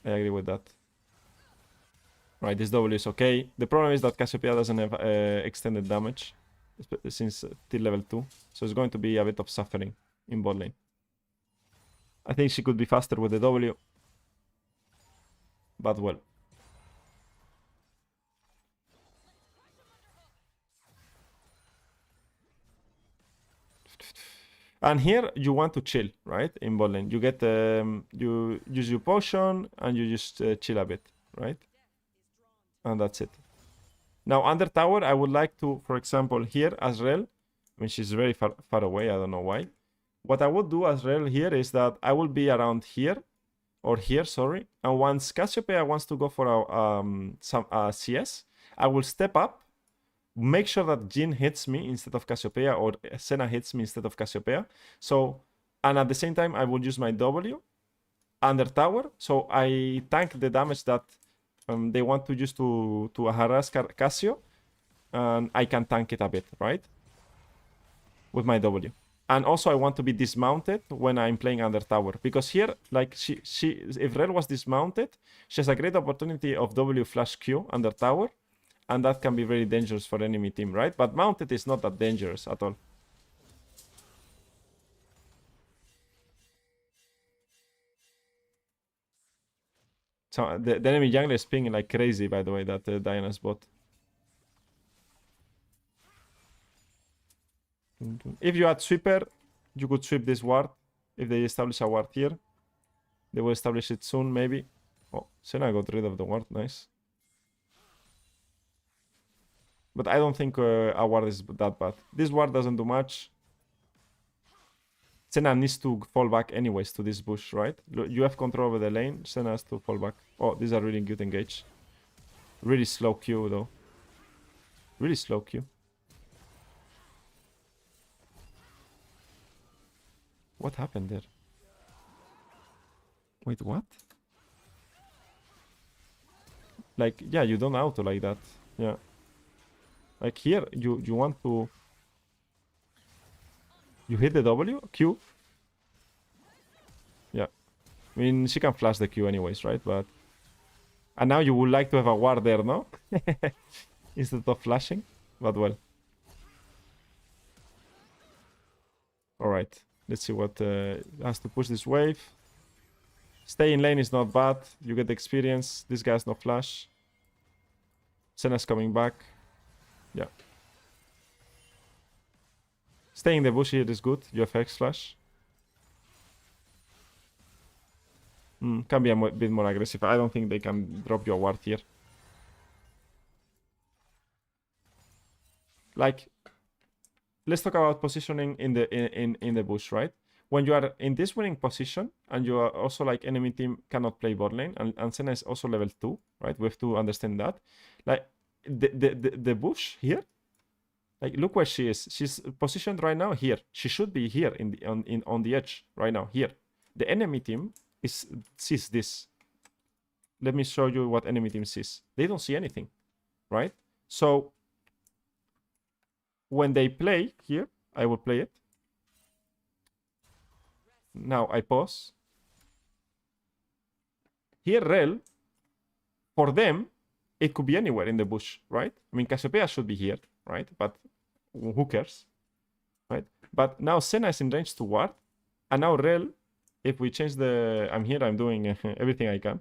I agree with that. Right, this W is okay. The problem is that Cassiopeia doesn't have extended damage since till level 2. So it's going to be a bit of suffering in bot lane. I think she could be faster with the W. But well. And here you want to chill, right? In bot lane, you get you use your potion and you just chill a bit, right? And that's it. Now under tower, I would like to, for example, here as Rell, I mean she's very far away. I don't know why. What I would do as Rell here is that I will be around here, or here, sorry. And once Cassiopeia wants to go for some CS, I will step up, make sure that Jhin hits me instead of Cassiopeia, or Senna hits me instead of Cassiopeia. So, and at the same time, I will use my W under tower. So I tank the damage that they want to use to harass Cassio. And I can tank it a bit, right? With my W. And also I want to be dismounted when I'm playing under tower. Because here, like, if Rell was dismounted, she has a great opportunity of W flash Q under tower. And that can be very dangerous for enemy team, right? But mounted is not that dangerous at all. So the enemy jungler is pinging like crazy, by the way, that Diana's bot. If you add sweeper, you could sweep this ward. If they establish a ward here, they will establish it soon, maybe. Oh, Senna got rid of the ward, nice. But I don't think a ward is that bad. This ward doesn't do much. Senna needs to fall back anyways to this bush, right? You have control over the lane. Senna has to fall back. Oh, these are really good engage. Really slow Q, though. Really slow Q. What happened there? Wait, what? Like, yeah, you don't auto like that. Yeah. Like here, you want to... You hit the W? Q? Yeah. I mean, she can flash the Q anyways, right? But... And now you would like to have a ward there, no? Instead of flashing. But well. Alright. Let's see what has to push this wave. Stay in lane is not bad. You get the experience. This guy's no flash. Senna's coming back. Yeah. Staying in the bush here is good. You have X flash. Can be a bit more aggressive. I don't think they can drop your ward here. Like, let's talk about positioning in the bush, right? When you are in this winning position and you are also like enemy team cannot play bot lane and Senna is also level 2, right? We have to understand that. Like the bush here, like look where she is. She's positioned right now here. She should be here on the edge right now here. The enemy team sees this. Let me show you what enemy team sees. They don't see anything, right? So when they play here, I will play it. Now I pause. Here, Rell, for them, it could be anywhere in the bush, right? I mean, Cassiopeia should be here, right? But who cares, right? But now Senna is in range to ward. And now Rell, if we change the... I'm here, I'm doing everything I can.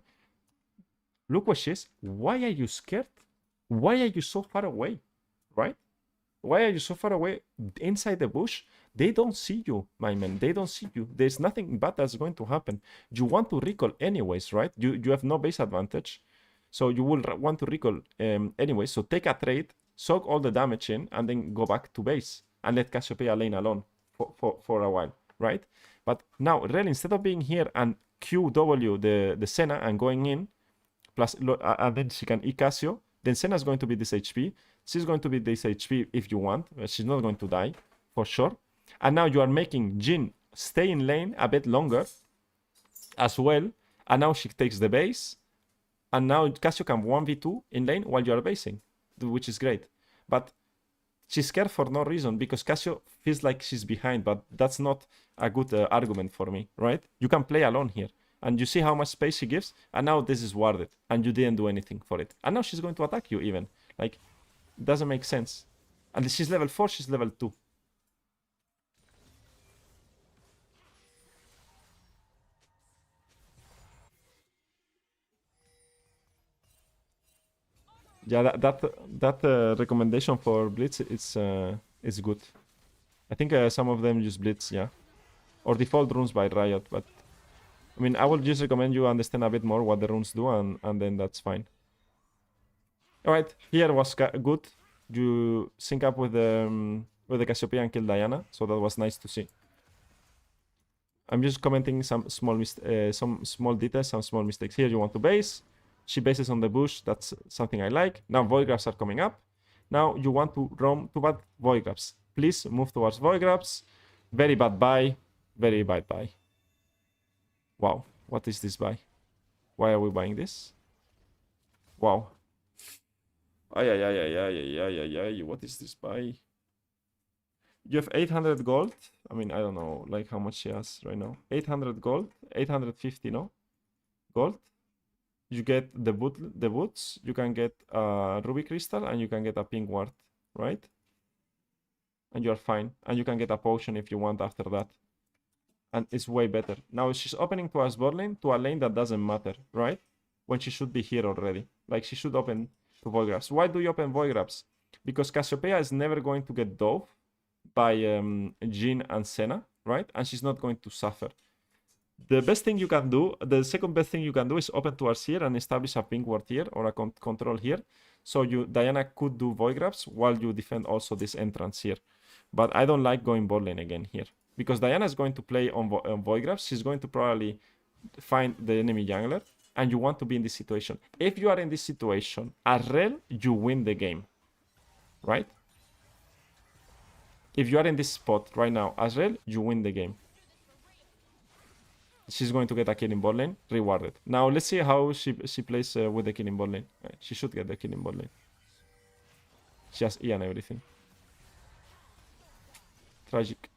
Look what she is. Why are you scared? Why are you so far away, right? Why are you so far away inside the bush? They don't see you, my man. They don't see you. There's nothing bad that's going to happen. You want to recall anyways, right? You have no base advantage. So you will want to recall anyway. So take a trade, soak all the damage in, and then go back to base. And let Cassiopeia lane alone for a while, right? But now, Rell, instead of being here and QW the Senna and going in, plus and then she can E Cassio, then Senna's going to be this HP. She's going to be this HP if you want. She's not going to die, for sure. And now you are making Jhin stay in lane a bit longer as well. And now she takes the base. And now Cassio can 1v2 in lane while you are basing, which is great. But she's scared for no reason because Cassio feels like she's behind. But that's not a good argument for me, right? You can play alone here. And you see how much space she gives. And now this is warded. And you didn't do anything for it. And now she's going to attack you even. Like, doesn't make sense. And she's level 4, she's level 2. Yeah, that recommendation for Blitz is good. I think some of them use Blitz, yeah. Or default runes by Riot, but... I mean, I will just recommend you understand a bit more what the runes do, and then that's fine. Alright, here was good. You sync up with the Cassiopeia and kill Diana, so that was nice to see. I'm just commenting some small details, some small mistakes. Here you want to base. She bases on the bush. That's something I like. Now Void Grabs are coming up. Now you want to roam to bad Void Grabs. Please move towards Void Grabs. Very bad buy. Very bad buy. Wow. What is this buy? Why are we buying this? Wow. Ay. What is this buy? You have 800 gold. I mean, I don't know, like how much she has right now. 800 gold, 850, no? Gold. You get the boots. You can get a ruby crystal, and you can get a pink ward, right? And you are fine. And you can get a potion if you want after that. And it's way better. Now she's opening to us bot lane, to a lane that doesn't matter, right? When she should be here already. Like, she should open to Void Grabs. Why do you open Void Grabs? Because Cassiopeia is never going to get dove by Jhin and Senna, right? And she's not going to suffer. The best thing you can do, the second best thing you can do is open towards here and establish a pink ward here or a control here. So Diana could do Void Grabs while you defend also this entrance here. But I don't like going bot lane again here. Because Diana is going to play on Void Grabs. She's going to probably find the enemy jungler. And you want to be in this situation. If you are in this situation, as Rell, you win the game. Right? If you are in this spot right now as Rell, you win the game. She's going to get a kill in bot lane, rewarded. Now let's see how she plays with the kill in bot lane. She should get the kill in bot lane. She has E and everything. Tragic.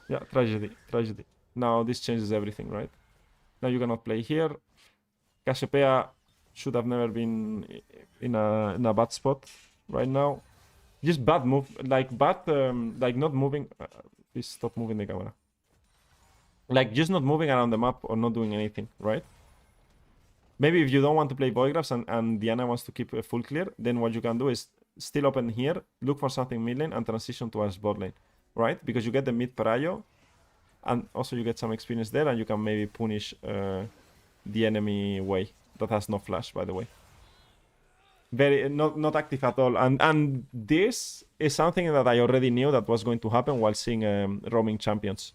Yeah, tragedy. Now this changes everything, right? Now you cannot play here. Cassiopeia should have never been in a bad spot right now. Just bad move, like not moving. Please stop moving the camera. Like just not moving around the map or not doing anything, right? Maybe if you don't want to play Void Grabs and Diana wants to keep a full clear, then what you can do is still open here, look for something mid lane, and transition towards bot lane, right? Because you get the mid Parayo, and also you get some experience there, and you can maybe punish the enemy way that has no flash, by the way. Very not active at all, and this is something that I already knew that was going to happen while seeing roaming champions.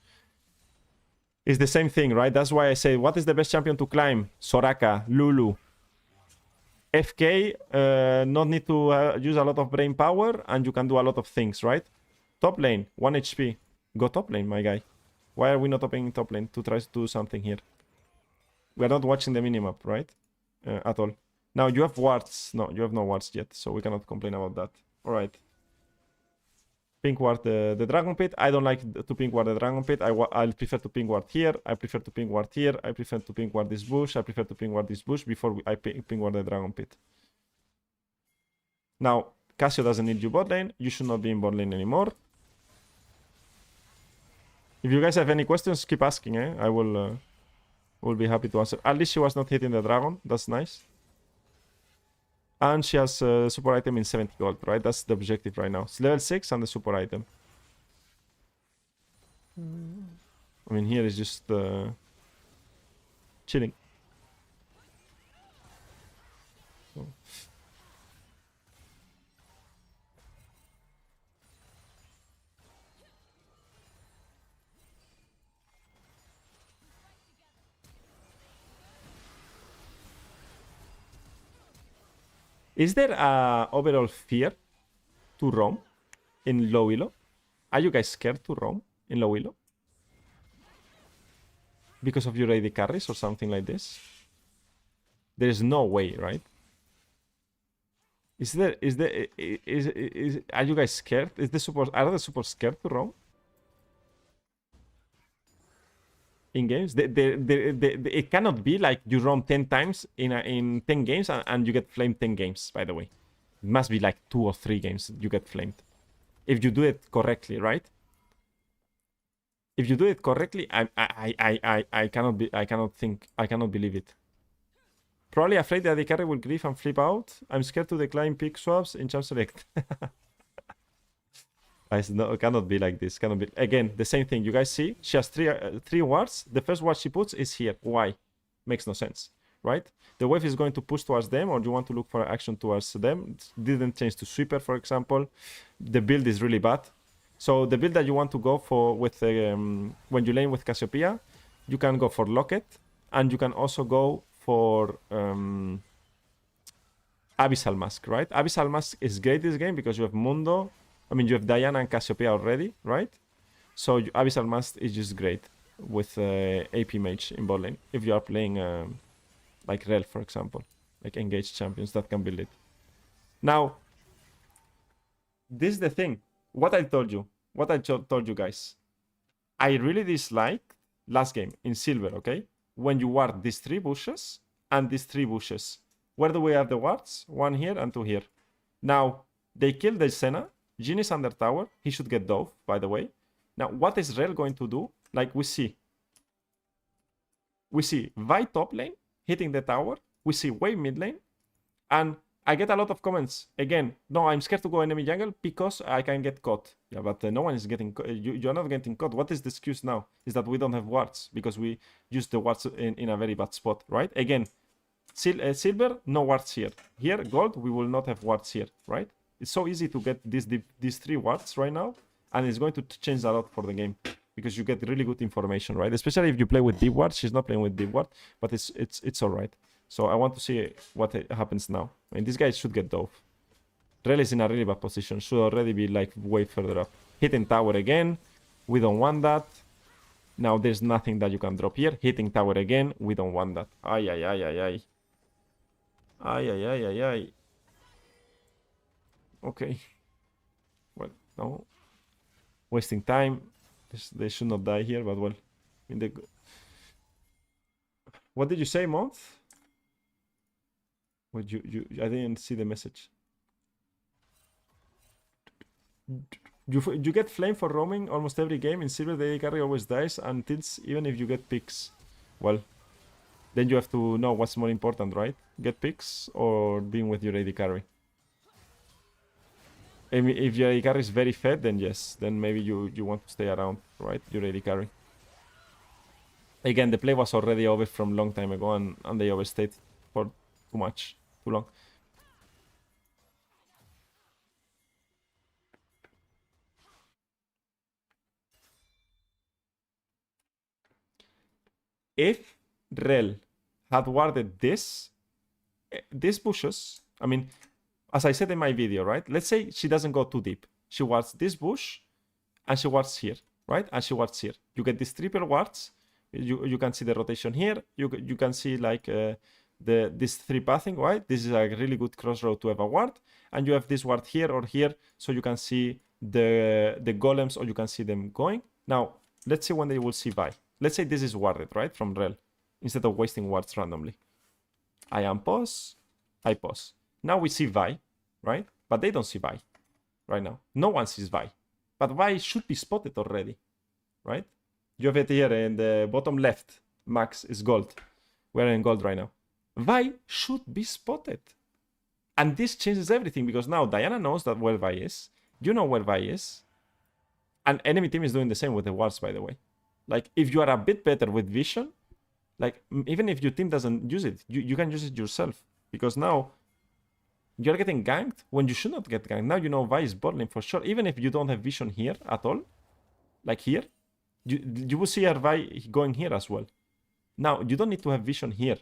It's the same thing, right? That's why I say, what is the best champion to climb? Soraka, Lulu. FK, not need to use a lot of brain power, and you can do a lot of things, right? Top lane, 1 HP. Go top lane, my guy. Why are we not opening top lane to try to do something here? We are not watching the minimap, right? At all. Now, you have wards. No, you have no wards yet, so we cannot complain about that. Alright. Pink ward the Dragon Pit. I don't like to pink ward the Dragon Pit. I prefer to pink ward here. I prefer to pink ward here. I prefer to pink ward this bush. I prefer to pink ward this bush before I pink ward the Dragon Pit. Now, Cassio doesn't need you bot lane. You should not be in bot lane anymore. If you guys have any questions, keep asking, eh? I will be happy to answer. At least she was not hitting the dragon. That's nice. And she has a super item in 70 gold, right? That's the objective right now. It's level 6 and the super item. I mean, here is just chilling. Oh. Is there a overall fear to roam in low elo? Are you guys scared to roam in low elo? Because of your AD carries or something like this? There's no way, right? Are you guys scared? Are the support scared to roam? In games? It cannot be like you roam 10 times in 10 games and you get flamed 10 games, by the way. It must be like 2 or 3 games you get flamed. If you do it correctly, right? If you do it correctly, I cannot believe it. Probably afraid that the carry will grief and flip out. I'm scared to decline pick swaps in champ select. Guys, no, it cannot be like this. Cannot be. Again, the same thing. You guys see, she has three wards. The first ward she puts is here. Why? Makes no sense, right? The wave is going to push towards them, or you want to look for action towards them. It didn't change to sweeper, for example. The build is really bad. So the build that you want to go for with when you lane with Cassiopeia, you can go for Locket, and you can also go for Abyssal Mask, right? Abyssal Mask is great this game because you have Mundo. I mean, you have Diana and Cassiopeia already, right? So Abyssal Mask is just great with AP Mage in bot lane. If you are playing like Rell, for example, like engaged champions that can build it. Now, this is the thing. What I told you, told you guys. I really dislike last game in silver, okay? When you ward these 3 bushes and these 3 bushes. Where do we have the wards? 1 here and 2 here. Now, they killed the Senna. Jhin is under tower. He should get dove, by the way. Now, what is Rell going to do? Like we see Vi top lane hitting the tower. We see Wave mid lane. And I get a lot of comments. Again, no, I'm scared to go enemy jungle because I can get caught. Yeah, but no one is getting caught. You're not getting caught. What is the excuse now? Is that we don't have wards because we use the wards in a very bad spot, right? Again, silver, no wards here. Here, gold, we will not have wards here, right? It's so easy to get these 3 wards right now, and it's going to change a lot for the game because you get really good information, right? Especially if you play with deep ward. She's not playing with deep ward, but it's all right. So I want to see what happens now. I mean, this guy should get dove. Rell is in a really bad position. Should already be like way further up. Hitting tower again. We don't want that. Now there's nothing that you can drop here. Hitting tower again. We don't want that. Ay, ay, ay, ay, ay. Ay, ay, ay, ay, ay. Okay. Well, no. Wasting time. They should not die here, but well. What did you say, Month? What I didn't see the message. You get flame for roaming almost every game. In silver, the AD carry always dies and tilts even if you get picks. Well, then you have to know what's more important, right? Get picks or being with your AD carry. If your AD carry is very fed, then yes. Then maybe you want to stay around, right? Your AD carry. Again, the play was already over from long time ago and they overstayed for too much. Too long. If Rell had warded these bushes, I mean, as I said in my video, right? Let's say she doesn't go too deep. She wards this bush and she wards here, right? And she wards here. You get these triple wards. You can see the rotation here. You can see like this 3 pathing, right? This is a really good crossroad to have a ward. And you have this ward here or here, so you can see the golems or you can see them going. Now, let's see when they will see Vi. Let's say this is warded, right? From Rell, instead of wasting wards randomly. I am pause. I pause. Now we see Vi, right? But they don't see Vi right now. No one sees Vi. But Vi should be spotted already, right? You have it here in the bottom left. Max is gold. We're in gold right now. Vi should be spotted. And this changes everything because now Diana knows that where Vi is. You know where Vi is. And enemy team is doing the same with the wards, by the way. Like, if you are a bit better with vision, like, even if your team doesn't use it, you can use it yourself. Because now, you're getting ganked when you should not get ganked. Now you know Vi is bot lane for sure. Even if you don't have vision here at all, like here, you will see her Vi going here as well. Now, you don't need to have vision here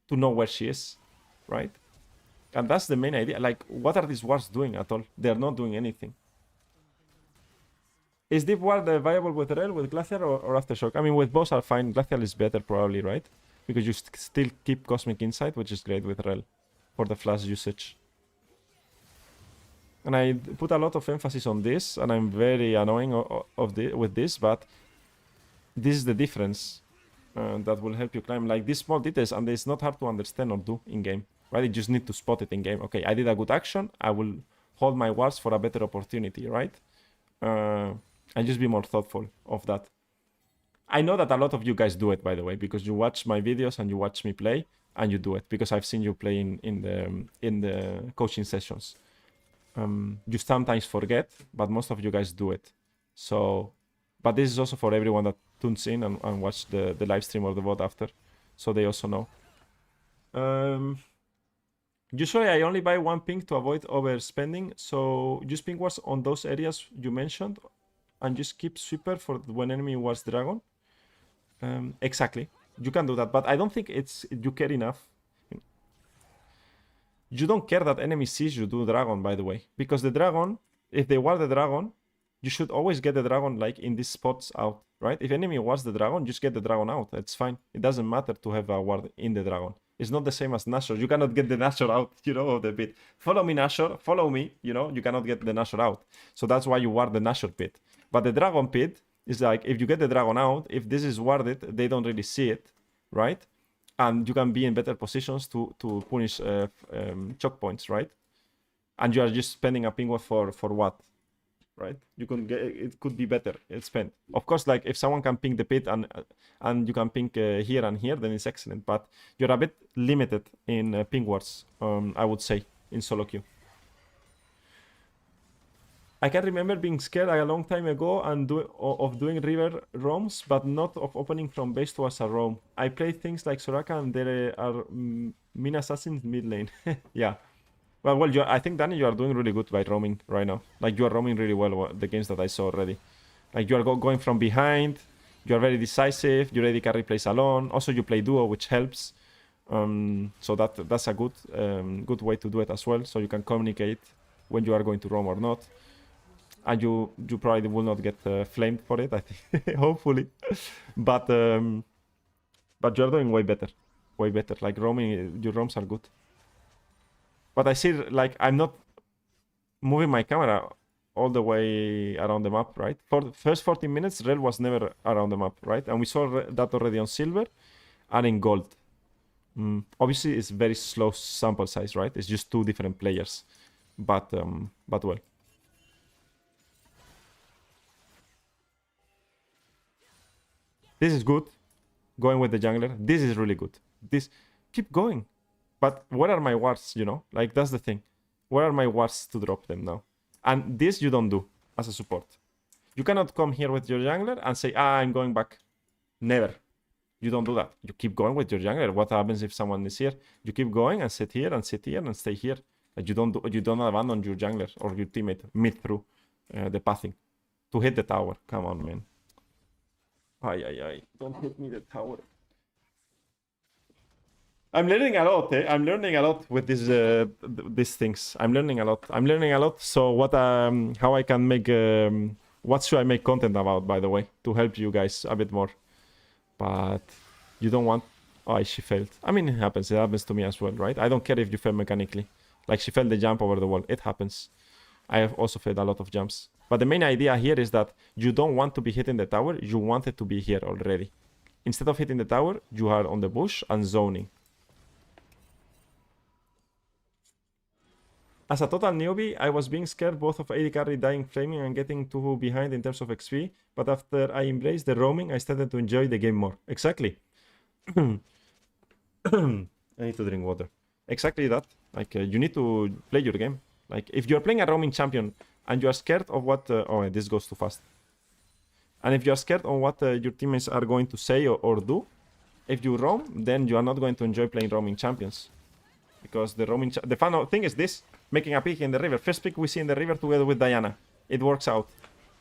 to know where she is, right? And that's the main idea. Like, what are these wards doing at all? They're not doing anything. Is Deep Ward viable with Rell, with Glacial, or Aftershock? I mean, with both are fine. Glacial is better probably, right? Because you still keep Cosmic Insight, which is great with Rell for the flash usage. And I put a lot of emphasis on this, and I'm very annoying with this, but this is the difference that will help you climb. Like, these small details, and it's not hard to understand or do in-game, right? You just need to spot it in-game. Okay, I did a good action. I will hold my wards for a better opportunity, right? And just be more thoughtful of that. I know that a lot of you guys do it, by the way, because you watch my videos and you watch me play, and you do it, because I've seen you play in the coaching sessions. You sometimes forget, but most of you guys do it. So, but this is also for everyone that tunes in and watch the live stream or the VOD after, so they also know. Usually I only buy one ping to avoid overspending, so use ping wards on those areas you mentioned, and just keep sweeper for when enemy wards dragon. Exactly, you can do that, but I don't think you care enough. You don't care that enemy sees you do dragon, by the way, because the dragon, if they ward the dragon, you should always get the dragon like in these spots out, right? If enemy wards the dragon, just get the dragon out. It's fine. It doesn't matter to have a ward in the dragon. It's not the same as Nashor. You cannot get the Nashor out, of the pit. Follow me, Nashor. Follow me, you cannot get the Nashor out. So that's why you ward the Nashor pit. But the dragon pit is like, if you get the dragon out, if this is warded, they don't really see it, right? And you can be in better positions to punish choke points, right? And you are just spending a ping ward for what? Right? You can get it could be better. It's spent. Of course, like if someone can ping the pit and you can ping here and here, then it's excellent. But you're a bit limited in ping wards, I would say, in solo queue. I can remember being scared a long time ago and of doing river roams, but not of opening from base towards a roam. I play things like Soraka and there are mean assassins mid lane. Yeah. Well, I think, Danny, you are doing really good by roaming right now. Like, you are roaming really well the games that I saw already. Like, you are going from behind. You are very decisive. You already carry plays alone. Also, you play duo, which helps. So that's a good way to do it as well. So you can communicate when you are going to roam or not. And you probably will not get flamed for it, I think. Hopefully. But you're doing way better. Way better. Like, roaming, your roams are good. But I see, like, I'm not moving my camera all the way around the map, right? For the first 14 minutes, Rell was never around the map, right? And we saw that already on silver and in gold. Obviously, it's very slow sample size, right? It's just two different players. But well. This is good. Going with the jungler. This is really good. Keep going. But where are my wards, Like, that's the thing. Where are my wards to drop them now? And this you don't do as a support. You cannot come here with your jungler and say, I'm going back. Never. You don't do that. You keep going with your jungler. What happens if someone is here? You keep going and sit here and sit here and stay here. Like, you don't abandon your jungler or your teammate mid through the pathing to hit the tower. Come on, man. Ay. Don't hit me the tower. I'm learning a lot, I'm learning a lot with these things. I'm learning a lot. So how I can make, what should I make content about, by the way, to help you guys a bit more. But you don't want, she failed. I mean, it happens to me as well, right? I don't care if you fail mechanically. Like, she failed the jump over the wall, it happens. I have also failed a lot of jumps. But the main idea here is that you don't want to be hitting the tower, you want it to be here already. Instead of hitting the tower, you are on the bush and zoning. As a total newbie, I was being scared both of AD carry dying flaming and getting too behind in terms of XP, but after I embraced the roaming, I started to enjoy the game more. Exactly. I need to drink water. Exactly that. Like, you need to play your game. Like, if you're playing a roaming champion and you are scared of what... this goes too fast. And if you are scared of what your teammates are going to say or do, if you roam, then you are not going to enjoy playing roaming champions. Because the roaming... the fun thing is this. Making a pick in the river. First pick we see in the river together with Diana. It works out.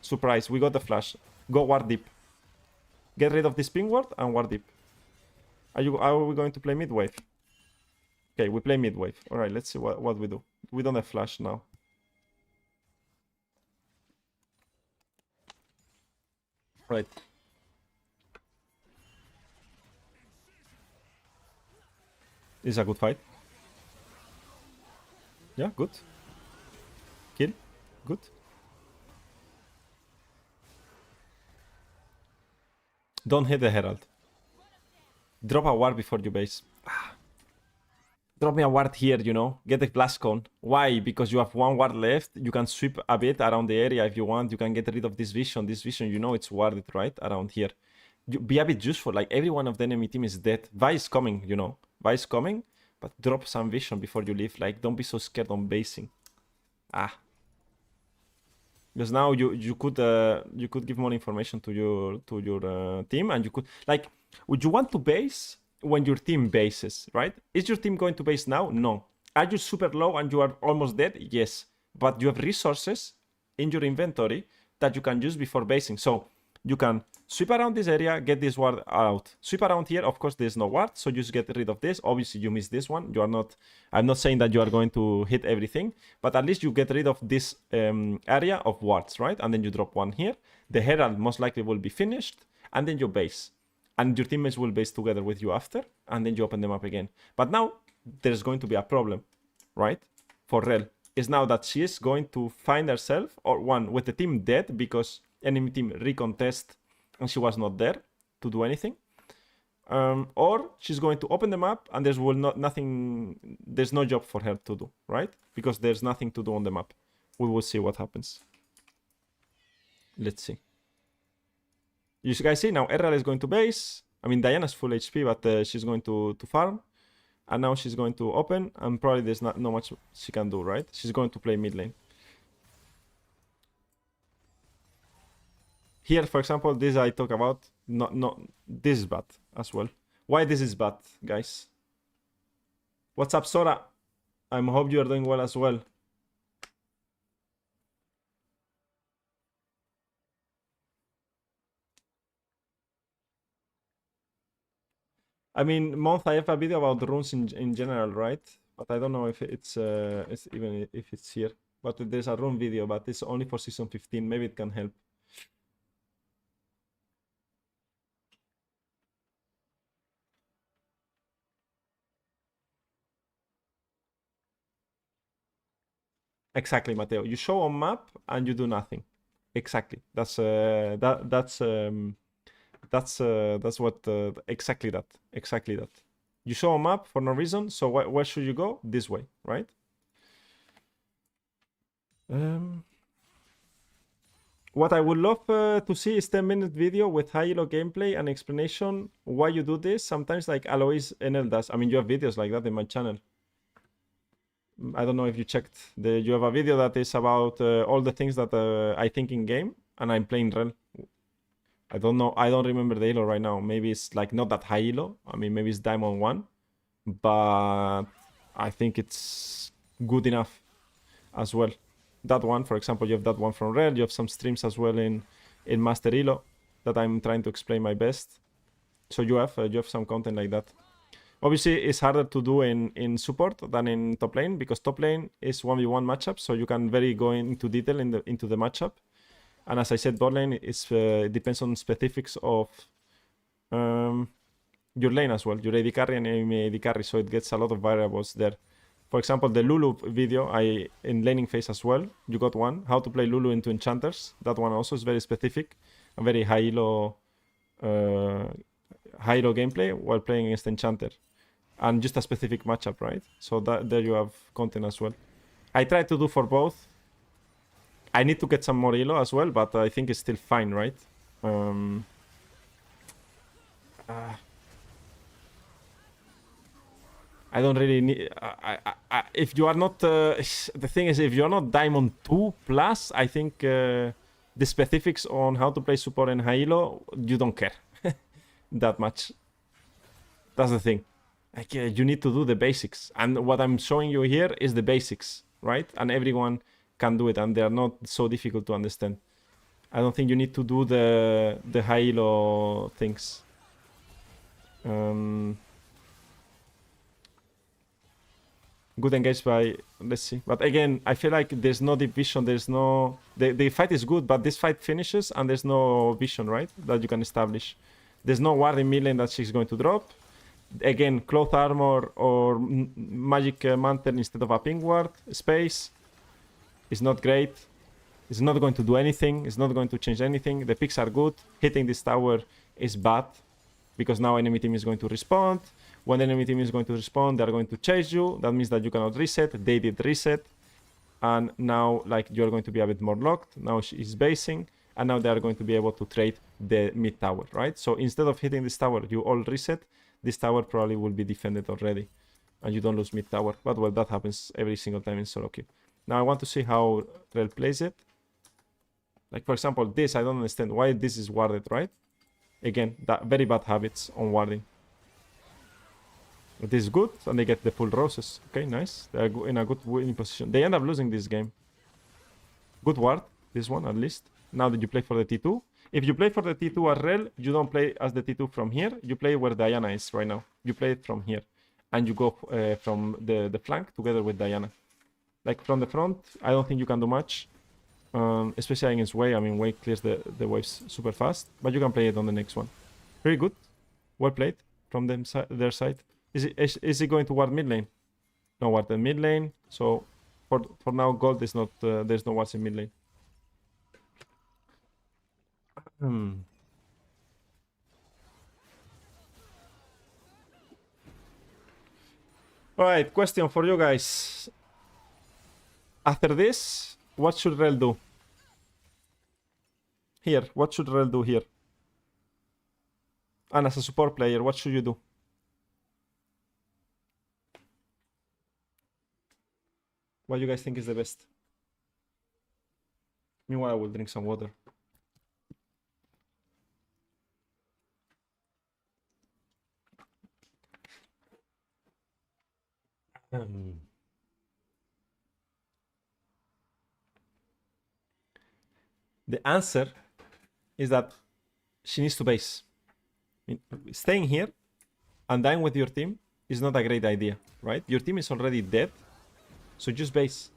Surprise. We got the flash. Go ward deep. Get rid of this ping ward and ward deep. Are we going to play mid wave? Okay, we play mid wave. Alright, let's see what we do. We don't have flash now. Right. This is a good fight. Yeah, good. Kill. Good. Don't hit the Herald. Drop a ward before you base. Drop me a ward here, Get the blast cone. Why? Because you have one ward left. You can sweep a bit around the area if you want. You can get rid of this vision. This vision, it's warded, right? Around here. Be a bit useful. Like, every one of the enemy team is dead. Vi is coming, Vi is coming. But drop some vision before you leave. Like, don't be so scared on basing. Ah. Because now you could give more information to your team, and you could, like, would you want to base when your team bases, right? Is your team going to base now? No. Are you super low and you are almost dead? Yes. But you have resources in your inventory that you can use before basing. So you can sweep around this area, get this ward out. Sweep around here, of course there's no ward, so just get rid of this. Obviously you miss this one. You are not, I'm not saying that you are going to hit everything, but at least you get rid of this area of wards, right? And then you drop one here. The herald most likely will be finished, and then you base. And your teammates will base together with you after, and then you open them up again. But now there's going to be a problem, right? For Rell, is now that she is going to find herself, or one, with the team dead because enemy team recontest and she was not there to do anything, or she's going to open them up and there's no job for her to do, right? Because there's nothing to do on the map. We will see what happens. Let's see. You guys see now Errol is going to base. I mean, Diana's full HP, but she's going to farm. And now she's going to open, and probably there's not much she can do, right? She's going to play mid lane. Here, for example, this I talk about. This is bad as well. Why this is bad, guys? What's up, Sora? I hope you are doing well as well. I mean, Month, I have a video about runes in general, right? But I don't know if it's even if it's here. But there's a rune video, but it's only for season 15. Maybe it can help. Exactly, Mateo. You show a map and you do nothing. Exactly. That's what exactly that. You show a map for no reason. So where should you go? This way, right? What I would love to see is 10-minute video with high elo gameplay and explanation why you do this. Sometimes like Alois NL does. I mean, you have videos like that in my channel. I don't know if you checked. You have a video that is about all the things that I think in game, and I'm playing Rell. I don't know. I don't remember the elo right now. Maybe it's like not that high elo. I mean, maybe it's Diamond 1, but I think it's good enough as well. That one, for example, you have that one from Rell. You have some streams as well in Master Elo that I'm trying to explain my best. So you have some content like that. Obviously, it's harder to do in support than in top lane, because top lane is 1v1 matchup, so you can very go into detail into the matchup. And as I said, bot lane is depends on specifics of your lane as well, your AD carry and enemy AD carry, so it gets a lot of variables there. For example, the Lulu video, in laning phase as well, you got one, how to play Lulu into enchanters. That one also is very specific and very high elo gameplay while playing against enchanter. And just a specific matchup, right? So there you have content as well. I try to do for both. I need to get some more elo as well, but I think it's still fine, right? I don't really need... if you are not... the thing is, if you're not Diamond 2 plus, I think the specifics on how to play support and high elo, you don't care that much. That's the thing. Like, you need to do the basics. And what I'm showing you here is the basics, right? And everyone can do it, and they are not so difficult to understand. I don't think you need to do the high elo things. Good engaged by... Let's see. But again, I feel like there's no division. There's no... The fight is good, but this fight finishes and there's no vision, right? That you can establish. There's no ward in mid lane that she's going to drop. Again, cloth armor or magic mantle instead of a ping ward. Space is not great. It's not going to do anything. It's not going to change anything. The picks are good. Hitting this tower is bad, because now enemy team is going to respond. When enemy team is going to respond, they're going to chase you. That means that you cannot reset. They did reset. And now, like, you're going to be a bit more locked. Now she's basing. And now they're going to be able to trade the mid tower, right? So instead of hitting this tower, you all reset. This tower probably will be defended already, and you don't lose mid tower. But well, that happens every single time in solo queue. Now I want to see how Rell plays it. Like, for example, this, I don't understand why this is warded, right? Again, that very bad habits on warding. This is good, and they get the full roses. Okay, nice. They're in a good winning position. They end up losing this game. Good ward, this one at least. Now that you play for the T2. If you play for the T2 as Rell, you don't play as the T2 from here. You play where Diana is right now. You play it from here. And you go from the flank together with Diana. Like, from the front, I don't think you can do much. Especially against Wei. I mean, Wei clears the waves super fast. But you can play it on the next one. Very good. Well played from their side. Is he going to ward mid lane? No ward in mid lane. So for now, gold is not. There's no wards in mid lane. All right. Question for you guys. After this, what should Rell do? Here, what should Rell do here? And as a support player, what should you do? What do you guys think is the best? Meanwhile, I will drink some water. The answer is that she needs to base. I mean, staying here and dying with your team is not a great idea, right? Your team is already dead, so just base.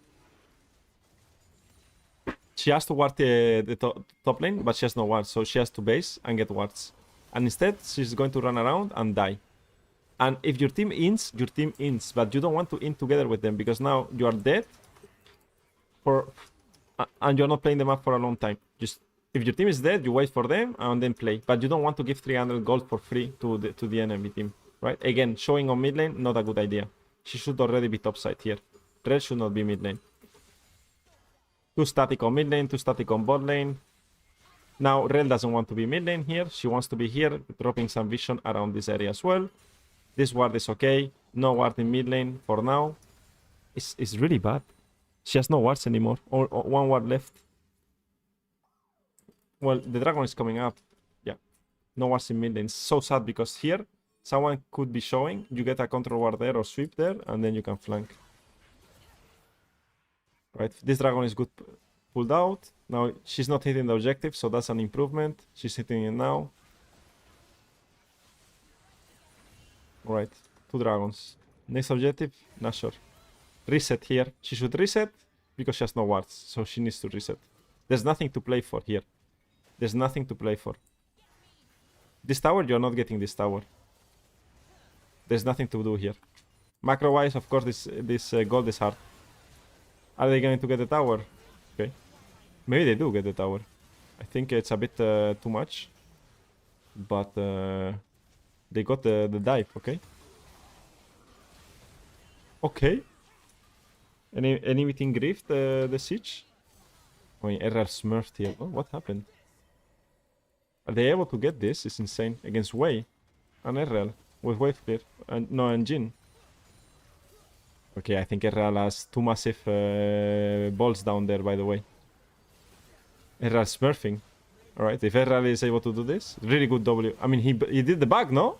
She has to ward the top lane, but she has no wards, so she has to base and get wards. And instead, she's going to run around and die. And if your team ints, your team ints, but you don't want to int together with them because now you are dead and you're not playing them up for a long time. Just if your team is dead, you wait for them and then play. But you don't want to give 300 gold for free to the enemy team, right? Again, showing on mid lane, not a good idea. She should already be topside here. Rell should not be mid lane. Too static on mid lane, too static on bot lane. Now, Rell doesn't want to be mid lane here. She wants to be here, dropping some vision around this area as well. This ward is okay. No ward in mid lane for now. It's really bad. She has no wards anymore. Or one ward left. Well, the dragon is coming up. Yeah. No wards in mid lane. It's so sad because here, someone could be showing. You get a control ward there or sweep there, and then you can flank. Right, this dragon is good pulled out. Now she's not hitting the objective, so that's an improvement. She's hitting it now. Alright, 2 dragons. Next objective, Nashor. Reset here. She should reset because she has no wards, so she needs to reset. There's nothing to play for here. There's nothing to play for. This tower, you're not getting this tower. There's nothing to do here. Macro-wise, of course, this gold is hard. Are they going to get the tower? Okay. Maybe they do get the tower. I think it's a bit too much. But they got the dive, okay? Okay. Anything griefed the siege? I mean, RR smurfed here. Oh, what happened? Are they able to get this? It's insane. Against Wei and RL with wave clear. And no, and Jin. Okay, I think RL has 2 massive balls down there, by the way. RL smurfing. Alright, if RL is able to do this, really good W. I mean, he did the bug, no?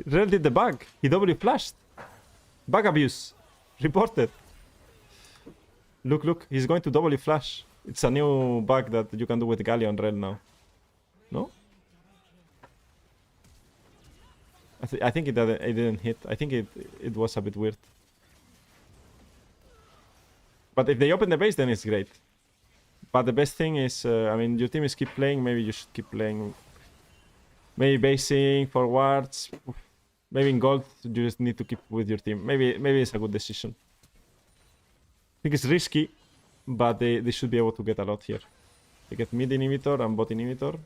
RL did the bug. He W flashed. Bug abuse. Reported. Look, he's going to W flash. It's a new bug that you can do with Galio on Rell now. No? I think it didn't hit. I think it was a bit weird. But if they open the base, then it's great. But the best thing is, I mean, your team is keep playing. Maybe you should keep playing. Maybe basing forwards. Maybe in gold, you just need to keep with your team. Maybe it's a good decision. I think it's risky, but they should be able to get a lot here. They get mid inhibitor and bot inhibitor.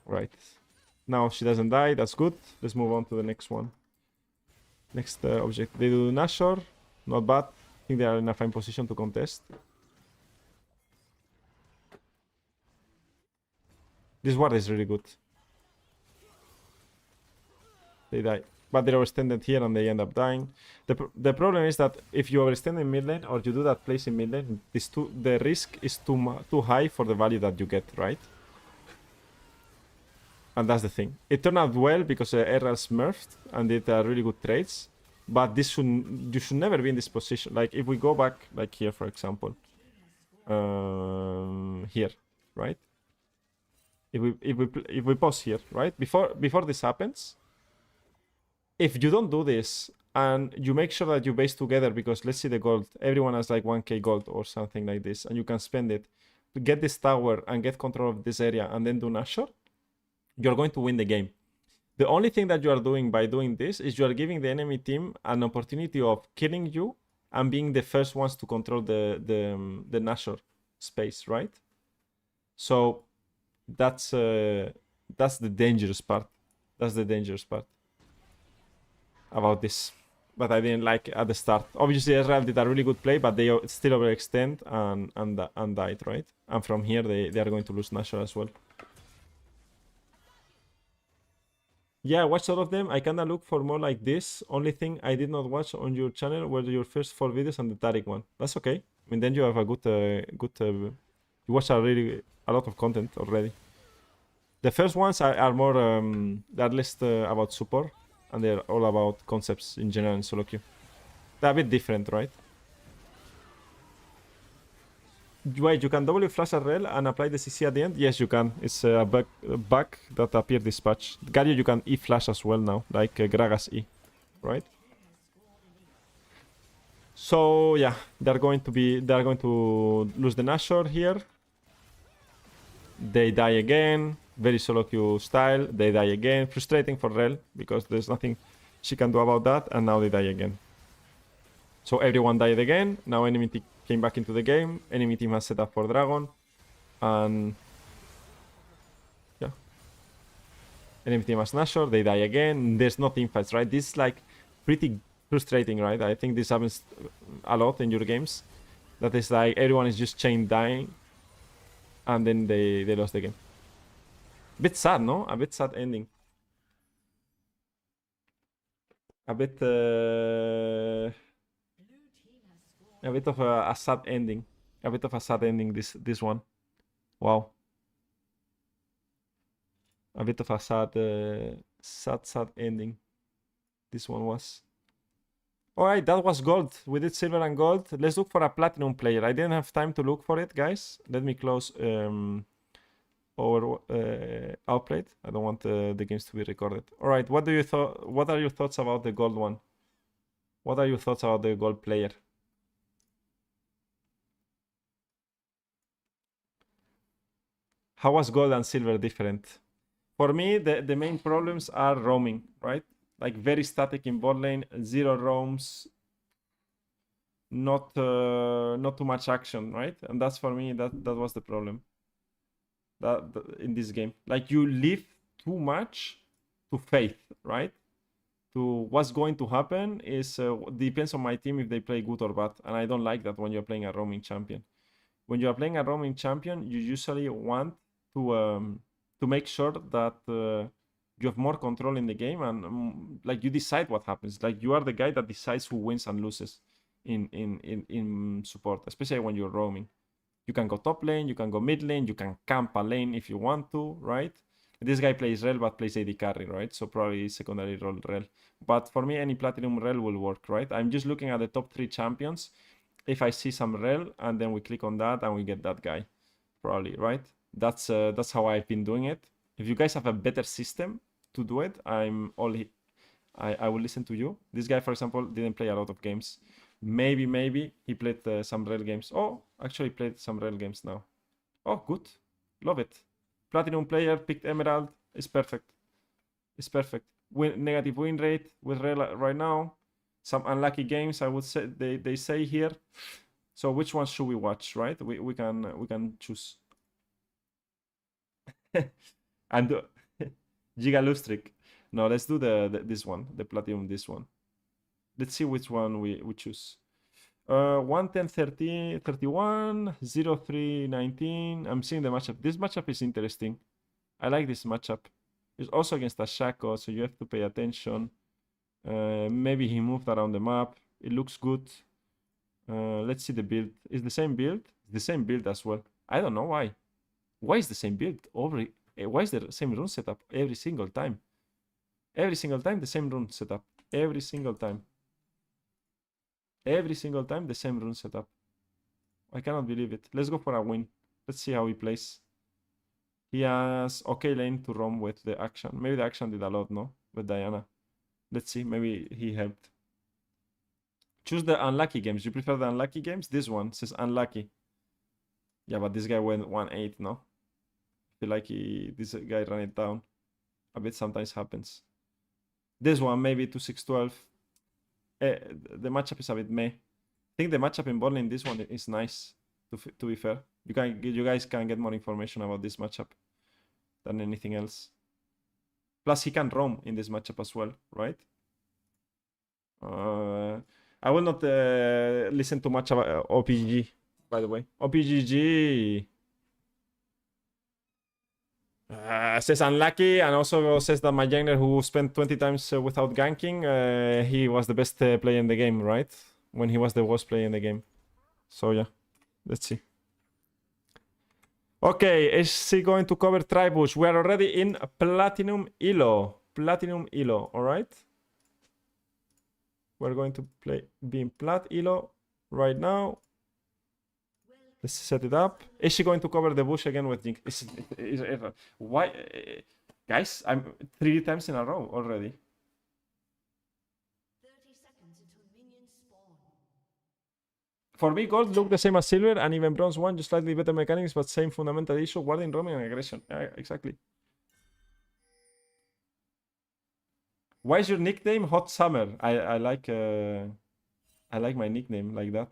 Right. Now she doesn't die, that's good. Let's move on to the next one. Next object. They do Nashor. Not bad. I think they are in a fine position to contest. This ward is really good. They die. But they're overextended here and they end up dying. The problem is that if you overextend in mid lane or you do that place in mid lane, the risk is too high for the value that you get, right? And that's the thing. It turned out well because Rell smurfed and did really good trades. But you should never be in this position. Like if we go back, like here for example, here, right? If we pause here, right? Before this happens, if you don't do this and you make sure that you base together, because let's see the gold, everyone has like 1k gold or something like this, and you can spend it to get this tower and get control of this area and then do Nashor, you're going to win the game. The only thing that you are doing by doing this is you are giving the enemy team an opportunity of killing you and being the first ones to control the Nashor space, right? So that's the dangerous part. That's the dangerous part about this. But I didn't like at the start. Obviously, Israel did a really good play, but they still overextend and died, right? And from here, they are going to lose Nashor as well. Yeah, I watched all of them. I kinda look for more like this. Only thing I did not watch on your channel were your first 4 videos and the Tariq one. That's okay. I mean, then you have a you watch a lot of content already. The first ones are more, they're less about support, and they're all about concepts in general in solo queue. They're a bit different, right? Wait, you can W flash a Rell and apply the CC at the end? Yes, you can. It's a bug that appeared this patch. Galio, you can E flash as well now, like Gragas E, right? So yeah, they're going to lose the Nashor here. They die again. Very solo queue style. They die again. Frustrating for Rell because there's nothing she can do about that. And now they die again. So everyone died again. Now enemy team came back into the game. Enemy team has set up for Dragon. And yeah. Enemy team has Nashor. They die again. There's no team fights, right? This is like pretty frustrating, right? I think this happens a lot in your games. That is like everyone is just chain dying. And then they lost the game. A bit sad, no? A bit sad ending. A bit of a sad ending. A bit of a sad ending, this one. Wow. A bit of a sad ending. This one was. Alright, that was gold. We did silver and gold. Let's look for a platinum player. I didn't have time to look for it, guys. Let me close our outplayed. I don't want the games to be recorded. Alright, what are your thoughts about the gold one? What are your thoughts about the gold player? How was gold and silver different? For me, the main problems are roaming, right? Like very static in bot lane, 0 roams, not too much action, right? And that's for me, that was the problem. That in this game, like you leave too much to faith, right? To what's going to happen is depends on my team if they play good or bad, and I don't like that when you're playing a roaming champion. When you are playing a roaming champion, you usually want to make sure that you have more control in the game and like you decide what happens. Like you are the guy that decides who wins and loses in support, especially when you're roaming. You can go top lane, you can go mid lane, you can camp a lane if you want to, right? This guy plays Rell but plays AD carry, right? So probably secondary role Rell. But for me, any platinum Rell will work, right? I'm just looking at the top 3 champions. If I see some Rell and then we click on that and we get that guy, probably, right? That's how I've been doing it. If you guys have a better system to do it, I will listen to you. This guy, for example, didn't play a lot of games. Maybe he played some Rell games. Oh, actually played some Rell games now. Oh, good. Love it. Platinum player, picked Emerald. It's perfect. It's perfect. Negative win rate with Rell right now. Some unlucky games, I would say they say here. So which one should we watch, right? We can choose. And Giga Lustric. No, let's do this one, the platinum, this one. Let's see which one we choose. 110 30 31 03 19. I'm seeing the matchup. This matchup is interesting. I like this matchup. He's also against a Shaco, so you have to pay attention. Maybe he moved around the map. It looks good. Let's see the build. Is the same build? The same build as well. I don't know why. Why is the same build? Why is the same rune setup every single time? Every single time the same rune setup. Every single time. Every single time the same rune setup. I cannot believe it. Let's go for a win. Let's see how he plays. He has okay lane to roam with the action. Maybe the action did a lot, no? With Diana. Let's see. Maybe he helped. Choose the unlucky games. You prefer the unlucky games? This one says unlucky. Yeah, but this guy went 1-8, no? I feel like this guy ran it down. A bit sometimes happens. This one, maybe 2-6-12. The matchup is a bit meh. I think the matchup in bot lane, this one is nice, to be fair. You guys can get more information about this matchup than anything else. Plus, he can roam in this matchup as well, right? I will not listen too much about OPGG, by the way. OPGG says unlucky, and also says that my jungler who spent 20 times without ganking, he was the best player in the game, right? When he was the worst player in the game. So yeah, let's see. Okay, is he going to cover Tribush? We are already in Platinum Elo. Platinum Elo, alright? We're going to be in Plat Elo right now. Let's set it up. Is she going to cover the bush again with Jink? Why? Guys, I'm 3 times in a row already. 30 seconds until minions spawn. For me, gold look the same as silver, and even bronze one, just slightly better mechanics, but same fundamental issue, warding, roaming, and aggression. Yeah, exactly. Why is your nickname Hot Summer? I like my nickname like that.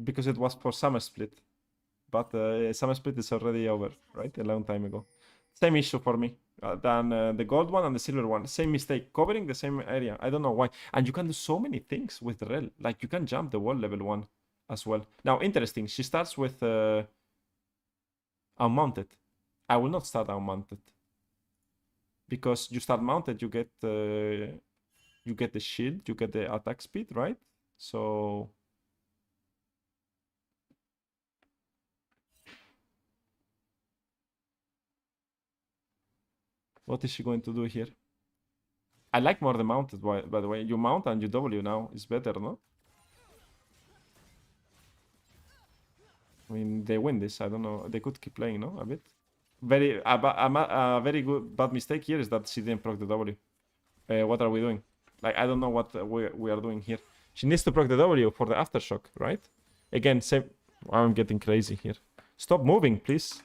Because it was for Summer Split. But Summer Split is already over, right? A long time ago. Same issue for me than the gold one and the silver one. Same mistake. Covering the same area. I don't know why. And you can do so many things with Rell. Like, you can jump the wall level 1 as well. Now, interesting. She starts with unmounted. I will not start unmounted. Because you start mounted, you get the shield, you get the attack speed, right? So... what is she going to do here? I like more the mounted, by the way. You mount and you W now. It's better, no? I mean, they win this. I don't know. They could keep playing, no? A bit. A very good bad mistake here is that she didn't proc the W. What are we doing? Like, I don't know what we are doing here. She needs to proc the W for the aftershock, right? Again, same... I'm getting crazy here. Stop moving, please.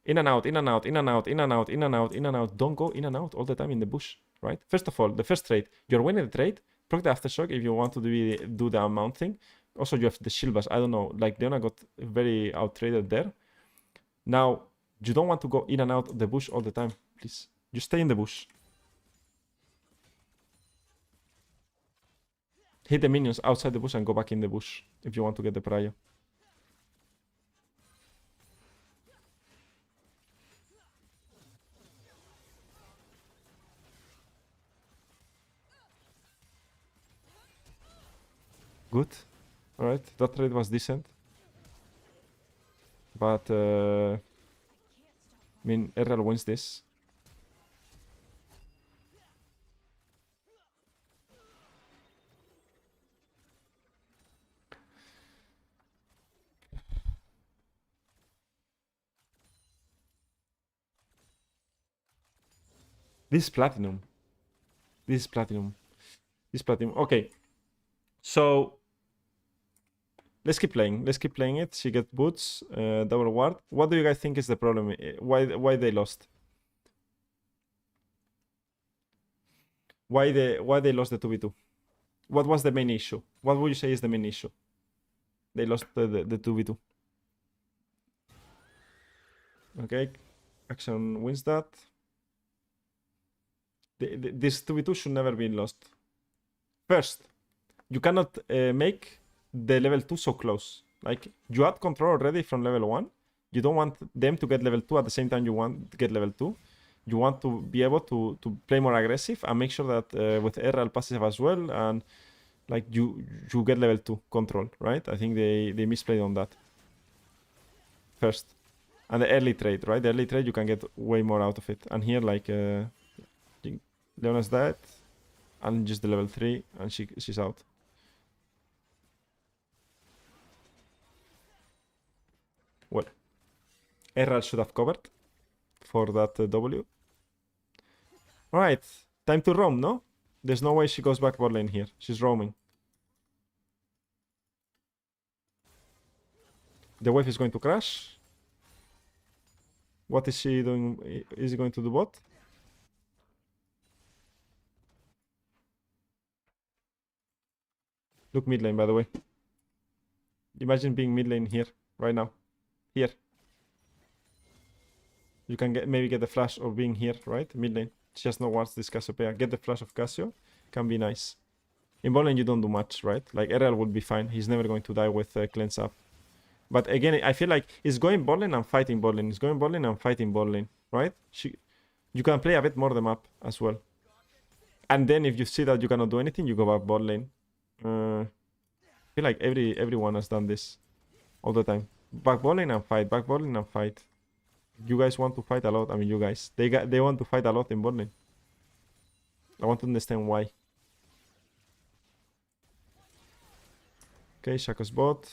In and out, in and out, in and out, in and out, in and out, in and out. Don't go in and out all the time in the bush, right? First of all, the first trade. You're winning the trade. Proc the aftershock if you want to do the unmount thing. Also, you have the shield bash. I don't know. Like, Leona got very out-traded there. Now, you don't want to go in and out of the bush all the time, please. You stay in the bush. Hit the minions outside the bush and go back in the bush if you want to get the prio. Good. Alright, that trade was decent. But, I mean, Rell wins this. This is platinum. This is platinum. This is platinum. Okay. So, let's keep playing. Let's keep playing it. She gets boots, double ward. What do you guys think is the problem? Why they lost? Why they lost the 2v2? What was the main issue? What would you say is the main issue? They lost the 2v2. Okay, action wins that. This 2v2 should never be lost. First, you cannot make the level 2 so close. Like, you had control already from level 1. You don't want them to get level 2 at the same time you want to get level 2. You want to be able to play more aggressive and make sure that with Rell passive as well, and like you get level 2 control, right? I think they misplayed on that first. And the early trade, right? The early trade, you can get way more out of it. And here, like, Leona's dead, and just the level 3, and she's out. Well, Rell should have covered for that W. Alright, time to roam, no? There's no way she goes back bot lane here. She's roaming. The wave is going to crash. What is she doing? Is he going to do bot? Look mid lane, by the way. Imagine being mid lane here, right now. Here. You can maybe get the flash of being here, right? Mid lane. Just not once this Cassiopeia. Get the flash of Cassio. Can be nice. In bot lane, you don't do much, right? Like, Rell would be fine. He's never going to die with cleanse up. But again, I feel like he's going bot lane and fighting bot lane. He's going bot lane and fighting bot lane, right? You can play a bit more the map as well. And then if you see that you cannot do anything, you go back bot lane. I feel like everyone has done this all the time. Back bot lane and fight. Back bot lane and fight. You guys want to fight a lot. I mean, you guys. They want to fight a lot in bot lane. I want to understand why. Okay, Shaco's bot.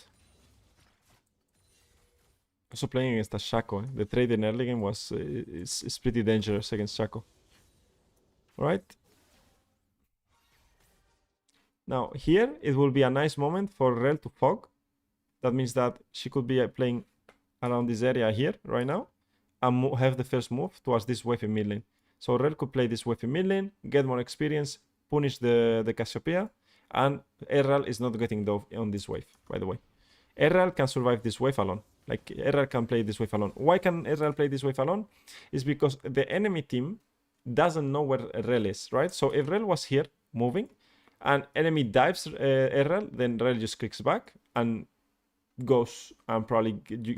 Also playing against a Shaco. The trade in early game was is pretty dangerous against Shaco. Alright. Now here it will be a nice moment for Rell to fog. That means that she could be playing around this area here right now and have the first move towards this wave in mid lane. So Rell could play this wave in mid lane, get more experience, punish the Cassiopeia, and Rell is not getting dove on this wave, by the way. Rell can survive this wave alone. Like, Rell can play this wave alone. Why can Rell play this wave alone? Is because the enemy team doesn't know where Rell is, right? So if Rell was here moving and enemy dives Rell, then Rell just clicks back and goes, and probably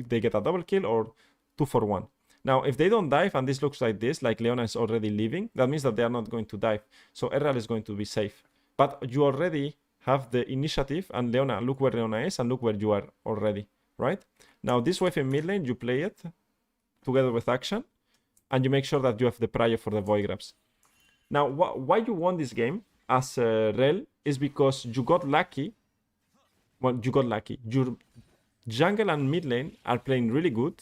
they get a double kill or 2 for 1. Now, if they don't dive and this looks like this, like Leona is already leaving, that means that they are not going to dive. So Rell is going to be safe. But you already have the initiative, and Leona, look where Leona is and look where you are already, right? Now, this wave in mid lane, you play it together with action, and you make sure that you have the prio for the void grabs. Now, why you won this game as Rell is because you got lucky. Well, you got lucky. Your jungle and mid lane are playing really good,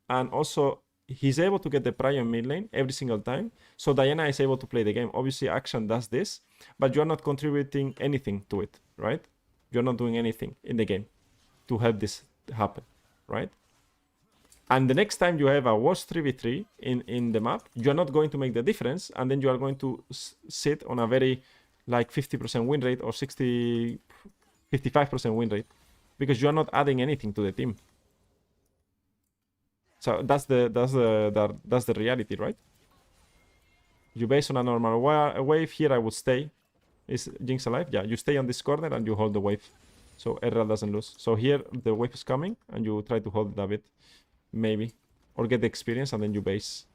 and also he's able to get the prio in mid lane every single time. So Diana is able to play the game. Obviously, action does this, but you are not contributing anything to it, right? You're not doing anything in the game to help this happen, right? And the next time you have a worse 3v3 in the map, you're not going to make the difference, and then you are going to sit on a very like 50% win rate or 55% win rate because you are not adding anything to the team. So that's the reality, right? You base on a normal wave. Here I would stay. Is Jinx alive? Yeah, you stay on this corner and you hold the wave. So Rell doesn't lose. So here the wave is coming and you try to hold it a bit. Maybe. Or get the experience and then you base.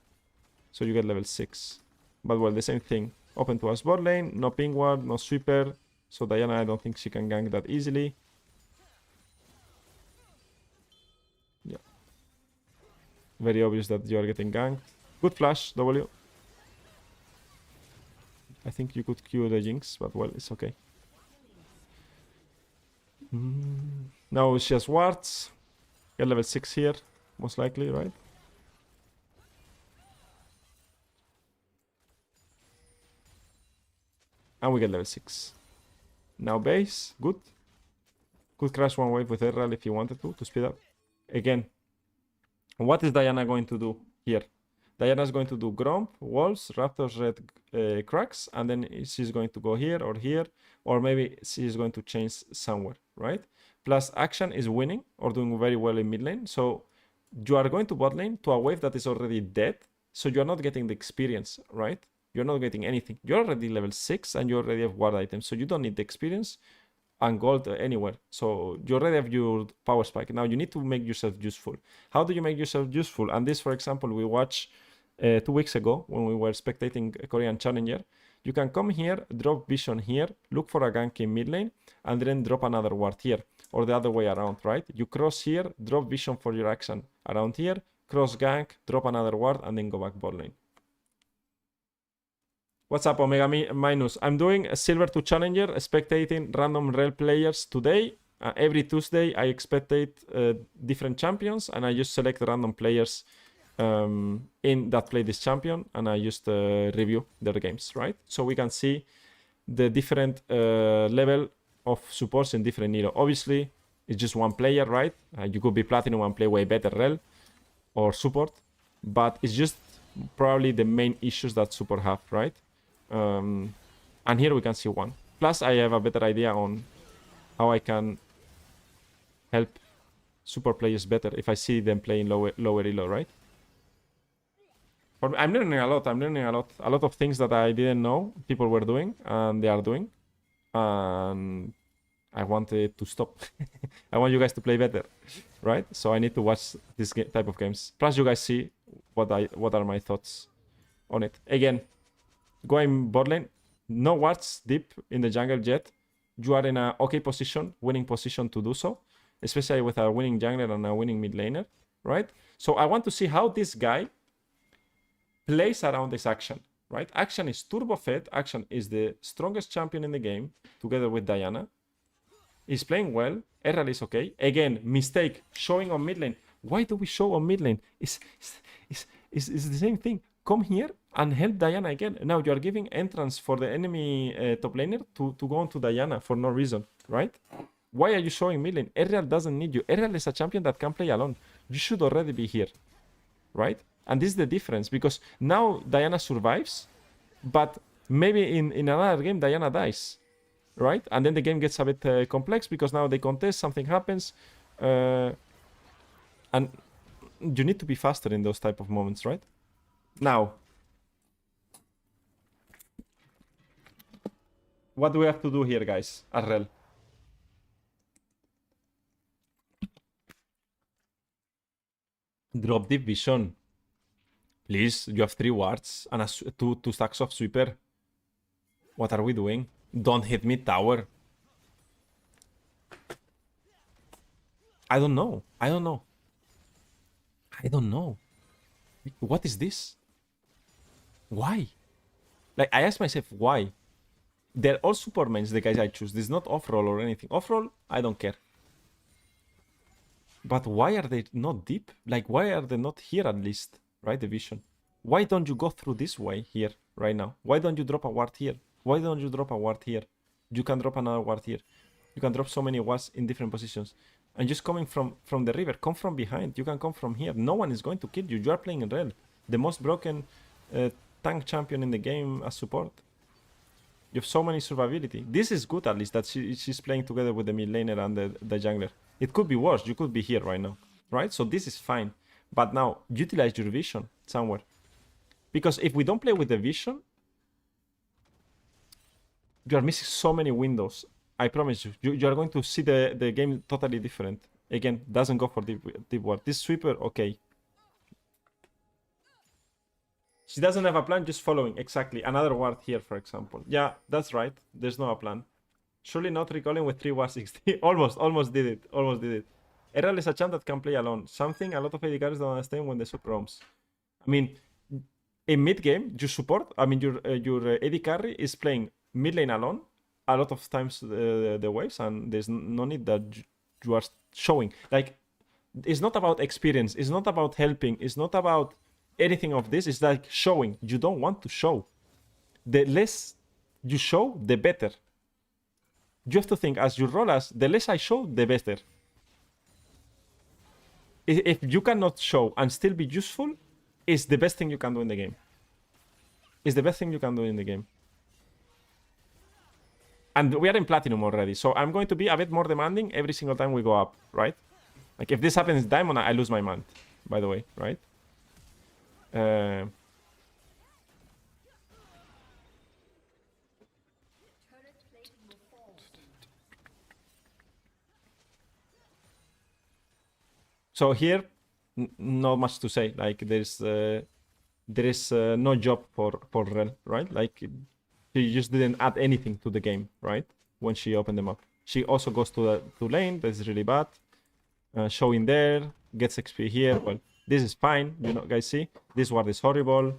So you get level 6. But well, the same thing. Open to us bot lane. No ping ward, no sweeper. So Diana, I don't think she can gank that easily. Yeah. Very obvious that you are getting ganked. Good flash, W. I think you could Q the Jinx, but well, it's okay. Now she has wards. Get level 6 here, most likely, right? And we get level 6. Now base, good. Could crash one wave with Rell if you wanted to speed up. Again, what is Diana going to do here? Diana is going to do Gromp, Walls, Raptors, Red Cracks, and then she's going to go here, or maybe she's going to change somewhere, right? Plus action is winning or doing very well in mid lane. So you are going to bot lane to a wave that is already dead. So you're not getting the experience, right? You're not getting anything. You're already level 6 and you already have ward items. So you don't need the experience and gold anywhere. So you already have your power spike. Now you need to make yourself useful. How do you make yourself useful? And this, for example, we watched 2 weeks ago when we were spectating a Korean Challenger. You can come here, drop vision here, look for a gank in mid lane, and then drop another ward here, or the other way around, right? You cross here, drop vision for your action around here, cross gank, drop another ward, and then go back bot lane. What's up, Omega Minus? I'm doing a Silver 2 Challenger, spectating random Rell players today. Every Tuesday, I spectate different champions, and I just select random players in that play this champion, and I just review their games, right? So we can see the different level of supports in different hero. Obviously, it's just one player, right? You could be Platinum and play way better Rell or support, but it's just probably the main issues that support have, right? And here we can see one. Plus, I have a better idea on how I can help support players better if I see them playing lower elo, right? I'm learning a lot. I'm learning a lot of things that I didn't know people were doing, and they are doing. And I wanted to stop. I want you guys to play better, right? So I need to watch this type of games. Plus, you guys see what are my thoughts on it. Again, going bot lane, no wards deep in the jungle yet. You are in a okay position, winning position to do so, especially with a winning jungler and a winning mid laner, right? So I want to see how this guy plays around this action, right? Action is turbo fed. Action is the strongest champion in the game, together with Diana. He's playing well. Errol is okay. Again, mistake, showing on mid lane. Why do we show on mid lane? It's the same thing. Come here and help Diana again. Now you are giving entrance for the enemy top laner to go on to Diana for no reason, right? Why are you showing mid lane? Errol doesn't need you. Errol is a champion that can play alone. You should already be here, right? And this is the difference, because now Diana survives, but maybe in another game Diana dies, right? And then the game gets a bit complex, because now they contest, something happens, and you need to be faster in those type of moments, right? Now, what do we have to do here, guys? Rell. Drop deep vision. Please, you have 3 wards and two stacks of sweeper. What are we doing? Don't hit mid tower. I don't know. I don't know. I don't know. What is this? Why? Like, I ask myself, why? They're all support mains, the guys I choose. This is not off-roll or anything. Off-roll, I don't care. But why are they not deep? Like, why are they not here at least? Right, the vision. Why don't you go through this way here, right now? Why don't you drop a ward here? Why don't you drop a ward here? You can drop another ward here. You can drop so many wards in different positions. And just coming from the river, come from behind. You can come from here. No one is going to kill you. You are playing Rell, the most broken tank champion in the game as support. You have so many survivability. This is good, at least, that she's playing together with the mid laner and the jungler. It could be worse. You could be here right now, right? So this is fine. But now, utilize your vision somewhere. Because if we don't play with the vision, you are missing so many windows. I promise you. You are going to see the game totally different. Again, doesn't go for deep ward. This sweeper, okay. She doesn't have a plan, just following. Exactly. Another ward here, for example. Yeah, that's right. There's no plan. Surely not recalling with 3 wards 60. Almost did it. Almost did it. Errol is a champ that can play alone. Something a lot of AD carries don't understand when they sub roams. I mean, in mid game, you support. I mean, your AD carry is playing mid lane alone a lot of times the waves, and there's no need that you are showing. Like, it's not about experience. It's not about helping. It's not about anything of this. It's like showing. You don't want to show. The less you show, the better. You have to think, as you roll as, the less I show, the better. If you cannot show and still be useful, it's the best thing you can do in the game. It's the best thing you can do in the game. And we are in Platinum already, so I'm going to be a bit more demanding every single time we go up, right? Like, if this happens in Diamond, I lose my mind, by the way, right? So here, not much to say. Like there is no job for Rell, right? Like she just didn't add anything to the game, right? When she opened them up, she also goes to lane. That's really bad. Showing there, gets XP here. Well, this is fine. You know, guys, see this ward is horrible.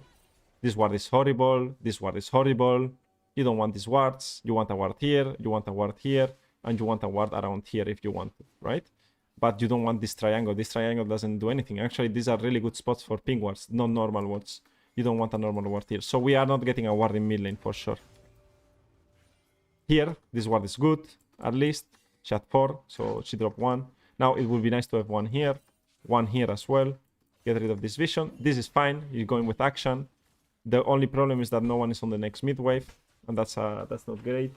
This ward is horrible. This ward is horrible. You don't want these wards. You want a ward here. You want a ward here, and you want a ward around here if you want to, right? But you don't want this triangle. This triangle doesn't do anything. Actually, these are really good spots for ping wards, not normal wards. You don't want a normal ward here. So we are not getting a ward in mid lane for sure. Here, this ward is good, at least. She had 4, so she dropped 1. Now it would be nice to have one here as well. Get rid of this vision. This is fine. You're going with action. The only problem is that no one is on the next mid wave, and that's not great.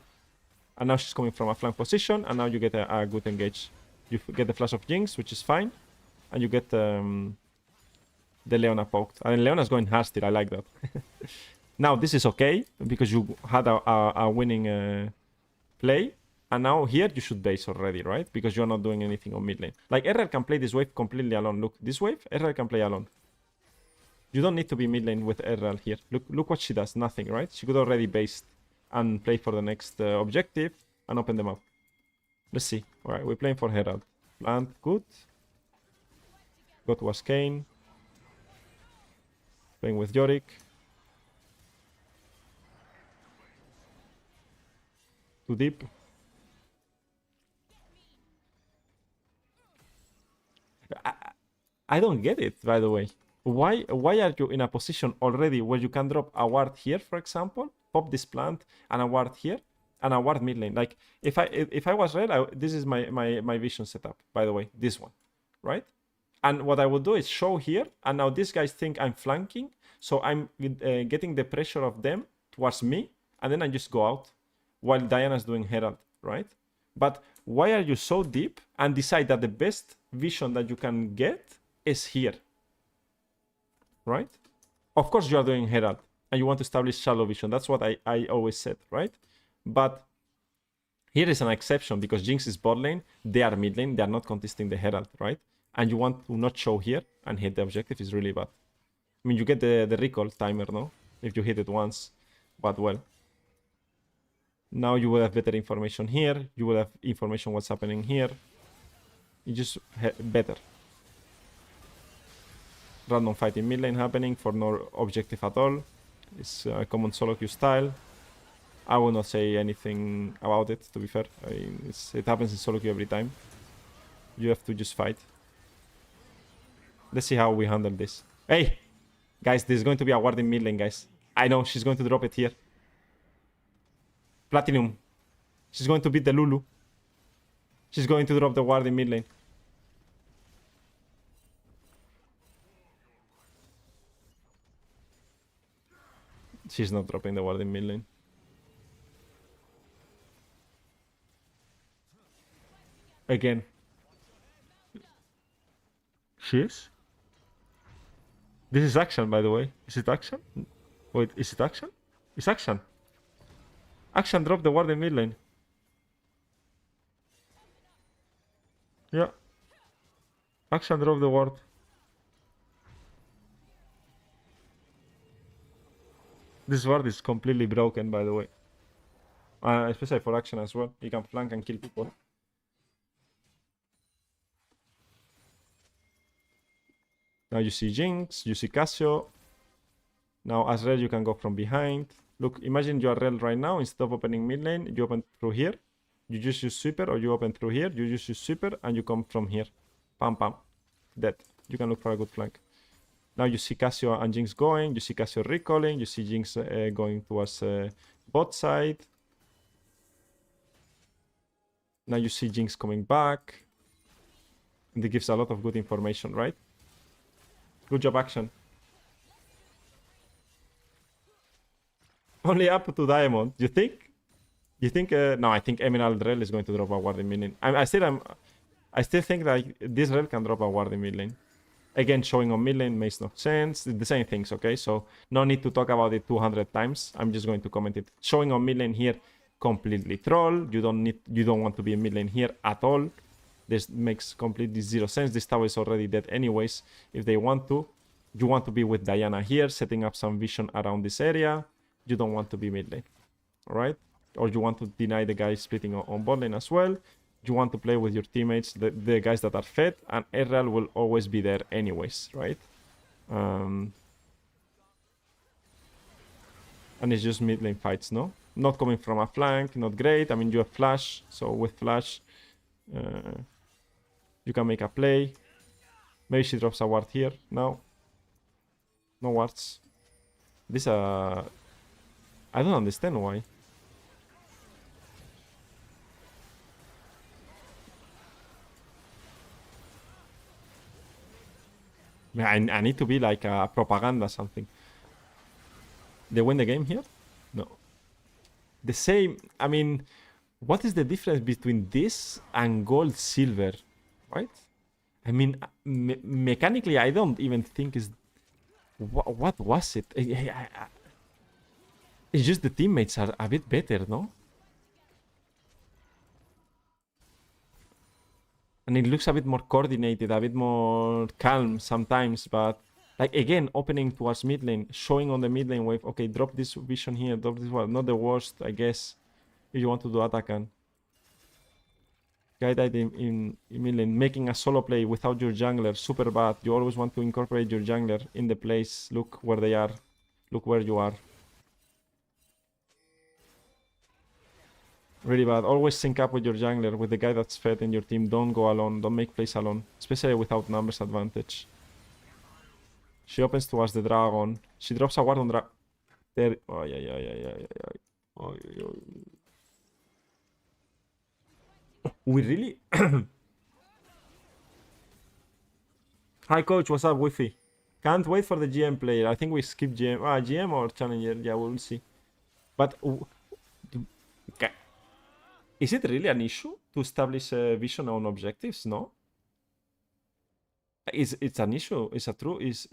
And now she's coming from a flank position, and now you get a good engage. You get the flash of Jinx, which is fine, and you get the Leona poked. And Leona's going hard still. I like that. Now this is okay because you had a winning play. And now here you should base already, right? Because you're not doing anything on mid lane. Like RL can play this wave completely alone. Look, this wave, RL can play alone. You don't need to be mid lane with RL here. Look what she does. Nothing, right? She could already base and play for the next objective and open them up. Let's see. All right, we're playing for Herald. Plant, good. Go to Arcane. Playing with Yorick. Too deep. I don't get it, by the way. Why are you in a position already where you can drop a ward here, for example, pop this plant and a ward here and a ward mid lane? Like if I was Rell, this is my vision setup, by the way, this one, right? And what I would do is show here, and now these guys think I'm flanking, so I'm getting the pressure of them towards me, and then I just go out while Diana's doing Herald, right? But why are you so deep and decide that the best vision that you can get is here, right? Of course you are doing Herald and you want to establish shallow vision. That's what I always said, right? But here is an exception because Jinx is bot lane, they are mid lane, they are not contesting the Herald, right? And you want to not show here and hit the objective is really bad. I mean, you get the recall timer, no? If you hit it once, but well. Now you will have better information here. You will have information what's happening here. You just better. Random fight in mid lane happening for no objective at all. It's a common solo queue style. I will not say anything about it, to be fair. I mean, it happens in solo queue every time. You have to just fight. Let's see how we handle this. Hey! Guys, there's going to be a ward in mid lane, guys. I know, she's going to drop it here. Platinum. She's going to beat the Lulu. She's going to drop the ward in mid lane. She's not dropping the ward in mid lane. Again. She is? This is action, by the way. Is it action? Wait, is it action? It's action. Action drop the ward in mid lane. Yeah. Action drop the ward. This ward is completely broken, by the way. Especially for action as well. You can flank and kill people. Now you see Jinx, you see Cassio. Now as Rell you can go from behind. Look, imagine you are Rell right now. Instead of opening mid lane, you open through here. You just use sweeper, or you open through here. You just use sweeper and you come from here. Pam pam. Dead. You can look for a good flank. Now you see Cassio and Jinx going. You see Cassio recalling. You see Jinx going towards bot side. Now you see Jinx coming back. And it gives a lot of good information, right? Good job, action. Only up to Diamond. You think? You think? No, I think Emerald Rell is going to drop a ward in mid lane. I still think that this Rell can drop a ward in mid lane. Again, showing on mid lane makes no sense. The same things, okay? So no need to talk about it 200 times. I'm just going to comment it. Showing on mid lane here, completely troll. You don't want to be in mid lane here at all. This makes completely zero sense. This tower is already dead anyways. If they want to, you want to be with Diana here, setting up some vision around this area. You don't want to be mid lane, all right? Or you want to deny the guys splitting on bot lane as well. You want to play with your teammates, the guys that are fed, and Rell will always be there anyways, right? And it's just mid lane fights, no? Not coming from a flank, not great. I mean, you have flash, so with flash, you can make a play. Maybe she drops a ward here. No. No wards. This, I don't understand why. I need to be like a propaganda something. They win the game here? No. The same, I mean, what is the difference between this and gold silver, right? I mean, mechanically, I don't even think is... What was it? It's just the teammates are a bit better, no? And it looks a bit more coordinated, a bit more calm sometimes, but like again, opening towards mid lane, showing on the mid lane wave, okay, drop this vision here, drop this one. Not the worst, I guess, if you want to do Atakan. Guy died in mid lane, making a solo play without your jungler, super bad. You always want to incorporate your jungler in the place. Look where they are. Look where you are. Really bad. Always sync up with your jungler, with the guy that's fed in your team. Don't go alone. Don't make plays alone. Especially without numbers advantage. She opens towards the dragon. She drops a ward on dragon. There. Oh, yeah. Oh, yeah. We really... Hi, coach. What's up, Wi-Fi? Can't wait for the GM player. I think we skip GM. GM or Challenger. Yeah, we'll see. But... Okay. Is it really an issue to establish a vision on objectives? No. It's an issue. It's a true. It's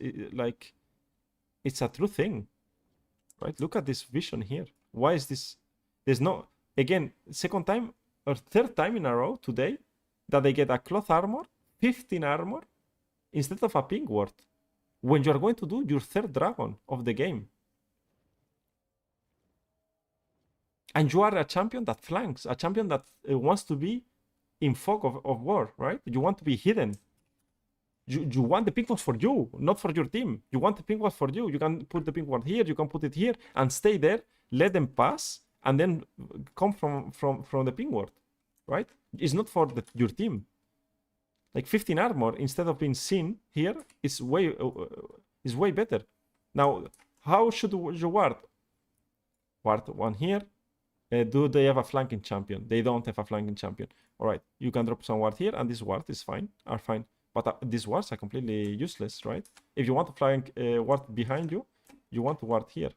a true thing, right? Look at this vision here. Why is this? There's no. Again, second time or third time in a row today that they get a cloth armor, 15 armor, instead of a pink ward, when you are going to do your third dragon of the game. And you are a champion that flanks, a champion that wants to be in fog of war, right? You want to be hidden. You want the pink ward for you, not for your team. You want the pink ward for you. You can put the pink ward here, you can put it here, and stay there, let them pass, and then come from the pink ward, right? It's not for your team. Like 15 armor, instead of being seen here, is way better. Now, how should you ward? Ward one here. Do they have a flanking champion? They don't have a flanking champion. All right, you can drop some ward here, and this ward is fine, are fine. But these wards are completely useless, right? If you want to flank ward behind you, you want to ward here.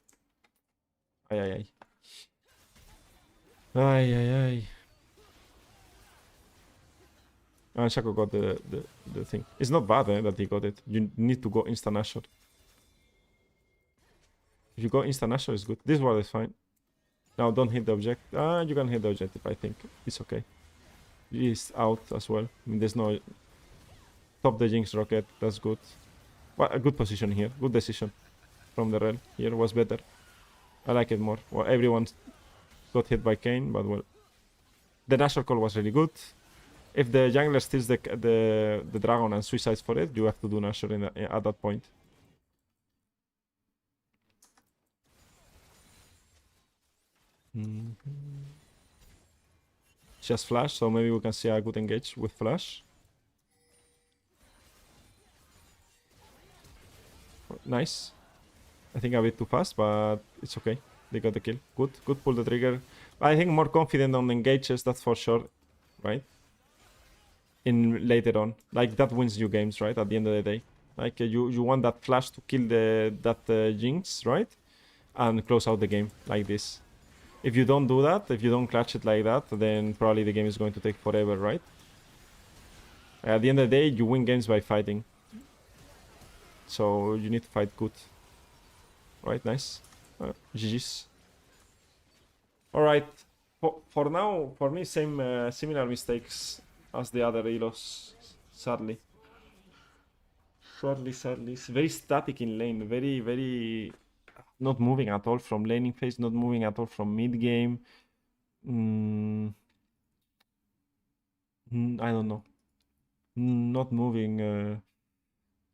Ay. And Shaco got the thing. It's not bad that he got it. You need to go instant Asher. If you go instant Asher, it's good. This ward is fine. Now don't hit the objective. You can hit the objective, I think. It's okay. He's out as well. I mean, there's no... Top the Jinx rocket. That's good. Well, a good position here. Good decision from the Rell. Here was better. I like it more. Well, everyone got hit by Kayn, but well... The Nashor call was really good. If the jungler steals the dragon and suicides for it, you have to do Nashor at that point. She has flash, so maybe we can see a good engage with flash. Nice. I think a bit too fast, but it's okay. They got the kill. Good. Pull the trigger. I think more confident on the engages, that's for sure, right? In later on, like that wins you games, right? At the end of the day, like you want that flash to kill that Jinx, right? And close out the game like this. If you don't do that, if you don't clutch it like that, then probably the game is going to take forever, right? At the end of the day, you win games by fighting. So you need to fight good. Right, nice. GG's. Alright. For now, for me, similar mistakes as the other elos, sadly. Sadly. It's very static in lane, very not moving at all from laning phase, not moving at all from mid game. I don't know. Not moving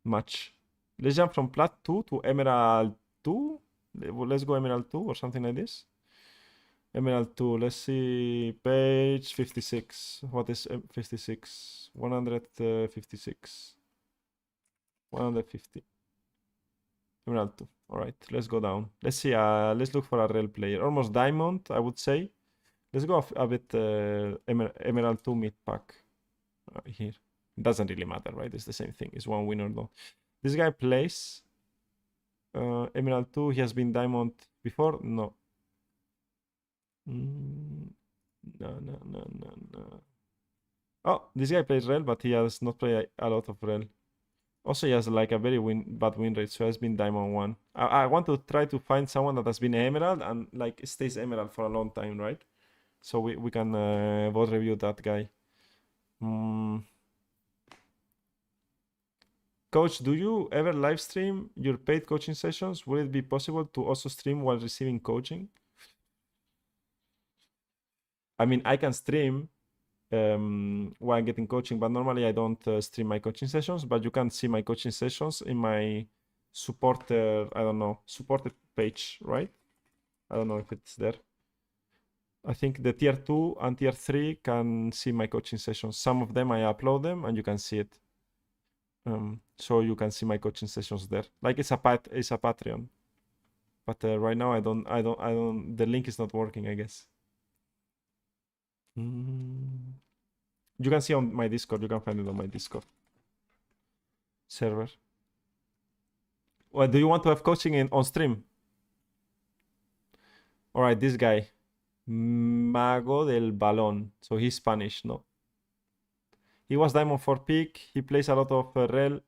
much. Let's jump from Plat 2 to Emerald 2. Let's go Emerald 2 or something like this. Emerald 2, let's see, page 56. What is 56? 156. 150. Emerald 2. Alright, let's go down. Let's see, let's look for a Rell player. Almost Diamond, I would say. Let's go a bit Emerald 2 mid pack here. Doesn't really matter, right? It's the same thing. It's one winner though. This guy plays Emerald 2. He has been Diamond before? No. No. Oh, this guy plays Rell, but he has not played a lot of Rell. Also, he has like a very bad win rate, so he has been Diamond 1. I want to try to find someone that has been Emerald and like stays Emerald for a long time, right? So we can both review that guy. Coach, do you ever live stream your paid coaching sessions? Will it be possible to also stream while receiving coaching? I mean, I can stream while getting coaching, but normally I don't stream my coaching sessions. But you can see my coaching sessions in my supporter, I don't know, supported page, right? I don't know if it's there. I think the tier 2 and tier 3 can see my coaching sessions. Some of them I upload them and you can see it. So you can see my coaching sessions there. Like it's a Patreon. But right now I don't the link is not working, I guess. You can see on my Discord, you can find it on my Discord server. Well, do you want to have coaching on stream? Alright, this guy. Mago del Balón. So he's Spanish, no? He was Diamond 4 pick. He plays a lot of Rell.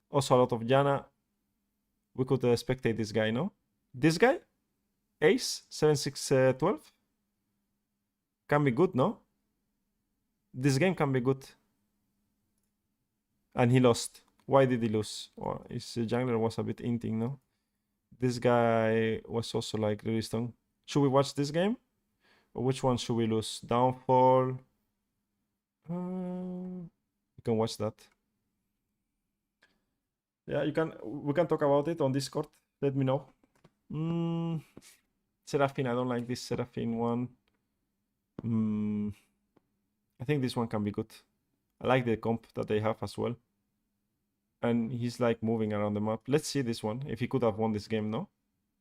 Also a lot of Yana. We could spectate this guy, no? This guy? Ace? 7-6-12? Can be good, no? This game can be good. And he lost. Why did he lose? Oh, his jungler was a bit inting, no? This guy was also like really strong. Should we watch this game? Or which one should we lose? Downfall. You can watch that. Yeah, you can. We can talk about it on Discord. Let me know. Seraphine, I don't like this Seraphine one. I think this one can be good. I like the comp that they have as well. And he's like moving around the map. Let's see this one. If he could have won this game, no?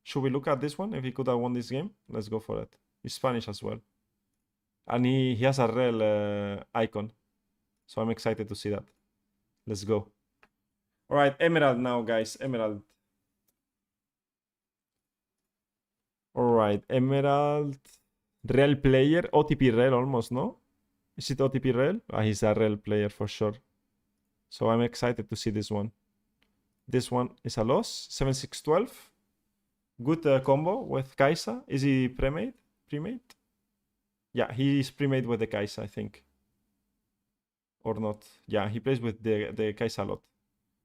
Should we look at this one? If he could have won this game? Let's go for it. He's Spanish as well. And he has a Rell icon. So I'm excited to see that. Let's go. All right, Emerald now, guys. Emerald. All right, Emerald. Rell player. OTP Rell almost, no? Is it OTP Rell? He's a Rell player for sure. So I'm excited to see this one. This one is a loss. 7-6-12. Good combo with Kai'Sa. Is he Premade? Premade? Yeah, he is Premade with the Kai'Sa, I think. Or not. Yeah, he plays with the Kai'Sa a lot.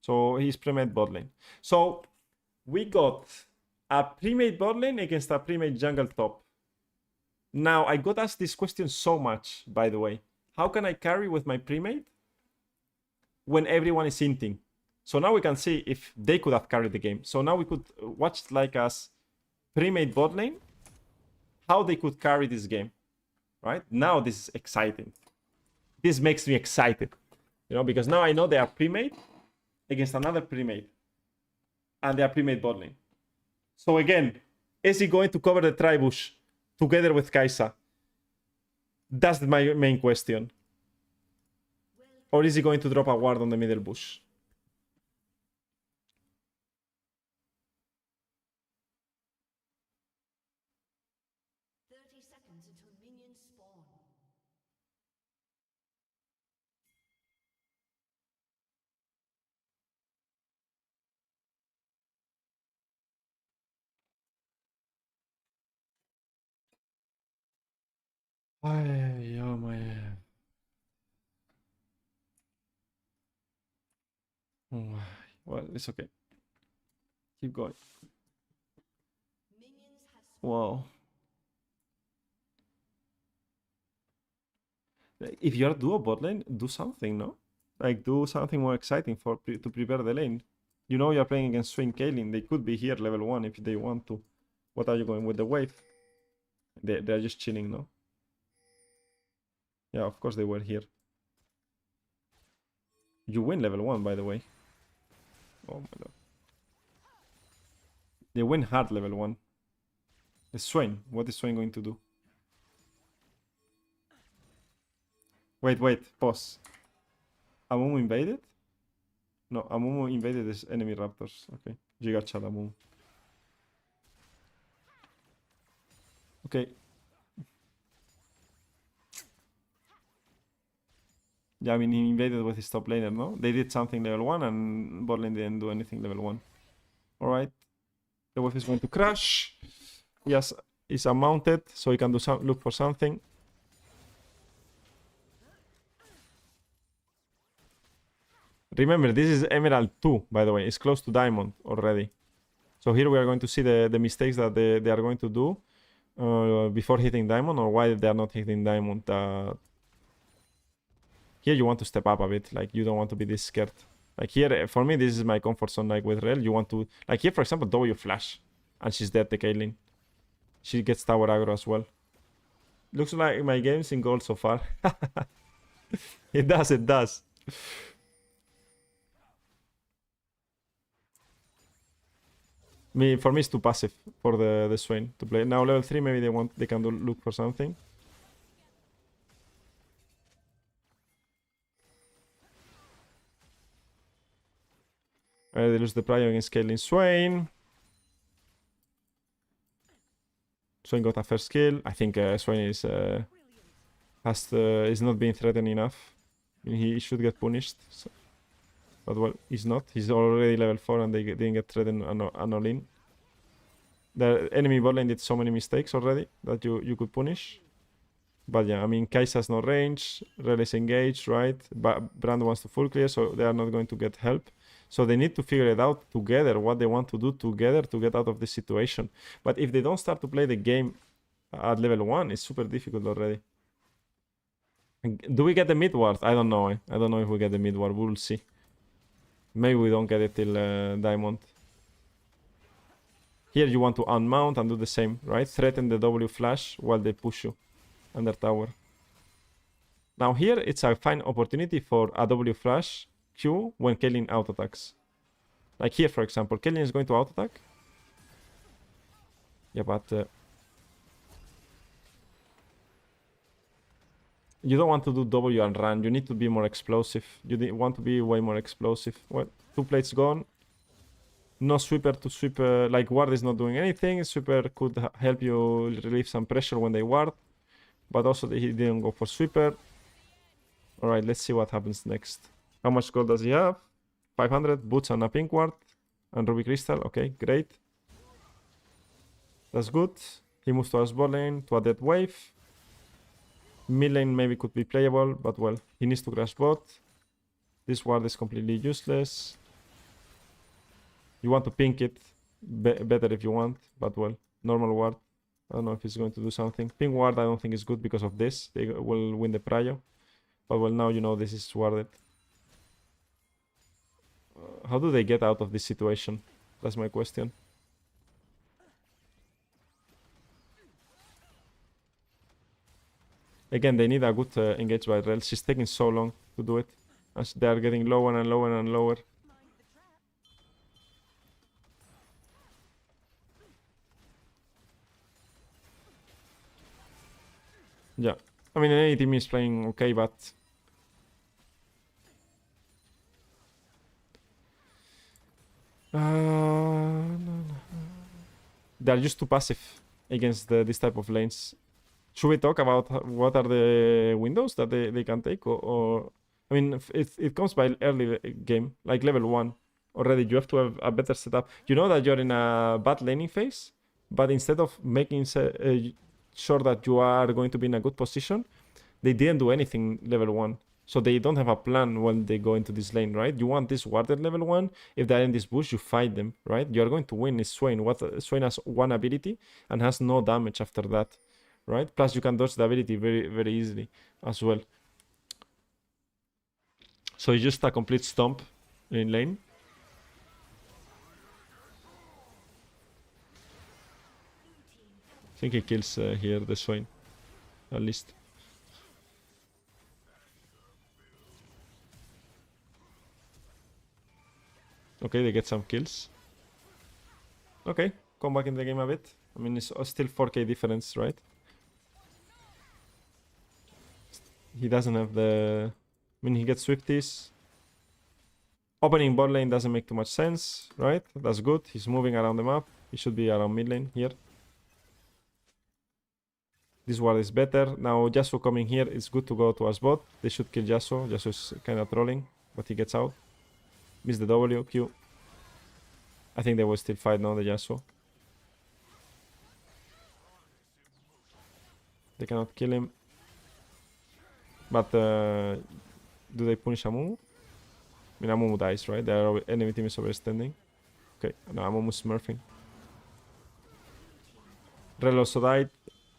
So he's Premade bot lane. So we got a Premade bot lane against a Premade jungle top. Now, I got asked this question so much, by the way. How can I carry with my Premade when everyone is inting? So now we can see if they could have carried the game. So now we could watch like as Premade bot lane, how they could carry this game, right? Now this is exciting. This makes me excited, you know, because now I know they are Premade against another Premade. And they are Premade bot lane. So again, is he going to cover the Tribush together with Kai'Sa? That's my main question. Or is he going to drop a ward on the middle bush? Ay, oh my. Well, it's okay. Keep going. Minions have Wow. If you're duo bot lane, do something, no? Like, do something more exciting for to prepare the lane. You know you're playing against Swing Kaylin. They could be here level 1 if they want to. What are you going with the wave? They're just chilling, no? Yeah, of course they were here. You win level 1, by the way. Oh my god. They win hard level 1. The Swain. What is Swain going to do? Wait. Pause. Amumu invaded? No, Amumu invaded his enemy raptors. Okay. Giga Chad Amumu. Okay. Yeah, I mean, he invaded with his top laner, no? They did something level 1 and bot lane didn't do anything level 1. Alright. The wave is going to crash. Yes, is unmounted, so he can do some look for something. Remember, this is Emerald 2, by the way. It's close to Diamond already. So here we are going to see the mistakes that they are going to do before hitting Diamond, or why they are not hitting Diamond. Here you want to step up a bit. Like, you don't want to be this scared. Like here, for me, this is my comfort zone. Like with Rell, you want to... Like here, for example, W flash. And she's dead, the Caitlyn. She gets tower aggro as well. Looks like my game's in gold so far. It does. For me, it's too passive for the Swain to play. Now level 3, maybe they can look for something. They lose the prio against Caitlyn Swain. Swain got a first kill. I think Swain is not being threatened enough. I mean, he should get punished. So. But well, he's not. He's already level 4 and they didn't get threatened and all in. The enemy bot lane did so many mistakes already that you could punish. But yeah, I mean, Kai'Sa's no range. Rell is engaged, right? But Brand wants to full clear, so they are not going to get help. So they need to figure it out together, what they want to do together to get out of this situation. But if they don't start to play the game at level 1, it's super difficult already. Do we get the mid ward? I don't know. I don't know if we get the mid ward. We'll see. Maybe we don't get it till Diamond. Here you want to unmount and do the same, right? Threaten the W flash while they push you under tower. Now here it's a fine opportunity for a W flash Q when Caitlyn auto-attacks. Like here, for example, Caitlyn is going to auto-attack. Yeah, but... you don't want to do W and run. You need to be more explosive. You want to be way more explosive. Well, 2 plates gone. No sweeper to sweep. Like, ward is not doing anything. Sweeper could help you relieve some pressure when they ward. But also he didn't go for sweeper. Alright, let's see what happens next. How much gold does he have? 500. Boots and a pink ward. And ruby crystal. Okay, great. That's good. He moves to a bot lane, to a dead wave. Mid lane maybe could be playable, but well, he needs to crash bot. This ward is completely useless. You want to pink it better if you want, but well, normal ward. I don't know if he's going to do something. Pink ward I don't think is good because of this. They will win the prio. But well, now you know this is warded. How do they get out of this situation? That's my question. Again, they need a good engage by Rell. She's taking so long to do it. As they are getting lower and lower and lower. Yeah. I mean, any team is playing okay, but... They're just too passive against this type of lanes. Should we talk about what are the windows that they can take? Or I mean, it comes by early game, like level 1. Already you have to have a better setup. You know that you're in a bad laning phase, but instead of making sure that you are going to be in a good position, they didn't do anything level 1. So they don't have a plan when they go into this lane, right? You want this warded level 1. If they're in this bush, you fight them, right? You are going to win is Swain. Swain has one ability and has no damage after that, right? Plus you can dodge the ability very, very easily as well. So it's just a complete stomp in lane. I think he kills here the Swain, at least. Okay, they get some kills. Okay, come back in the game a bit. I mean, it's still 4k difference, right? He doesn't have the... I mean, he gets Swifties. Opening bot lane doesn't make too much sense, right? That's good. He's moving around the map. He should be around mid lane here. This ward is better. Now Yasuo coming here. It's good to go towards bot. They should kill Yasuo. Yasuo is kind of trolling, but he gets out. Miss the W, Q. I think they will still fight now, the Yasuo. They cannot kill him. But do they punish Amumu? I mean, Amumu dies, right? Their enemy team is overextending. Okay, no, Amumu's smurfing. Rell also died.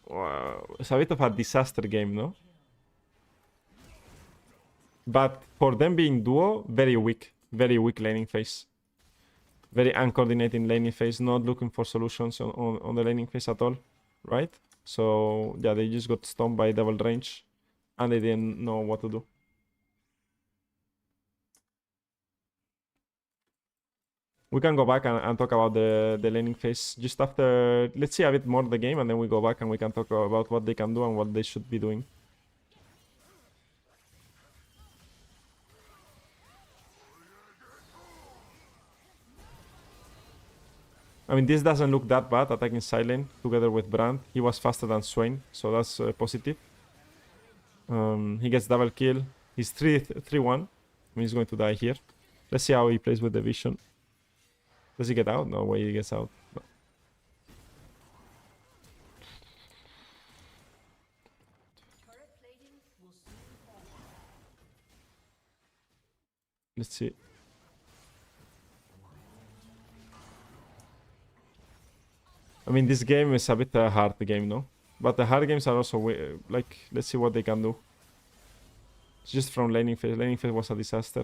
Wow. It's a bit of a disaster game, no? But for them being duo, very weak. Very weak laning phase. Very uncoordinated laning phase. Not looking for solutions on the laning phase at all, right? So, yeah, they just got stomped by double range. And they didn't know what to do. We can go back and talk about the laning phase just after. Let's see a bit more of the game, and then we go back and we can talk about what they can do and what they should be doing. I mean, this doesn't look that bad, attacking Silent together with Brand. He was faster than Swain, so that's positive. He gets double kill. He's 3-1. I mean, he's going to die here. Let's see how he plays with the vision. Does he get out? No way he gets out. No. Let's see. I mean, this game is a bit hard game, no? But the hard games are also like, let's see what they can do. It's just from laning phase. Laning phase was a disaster.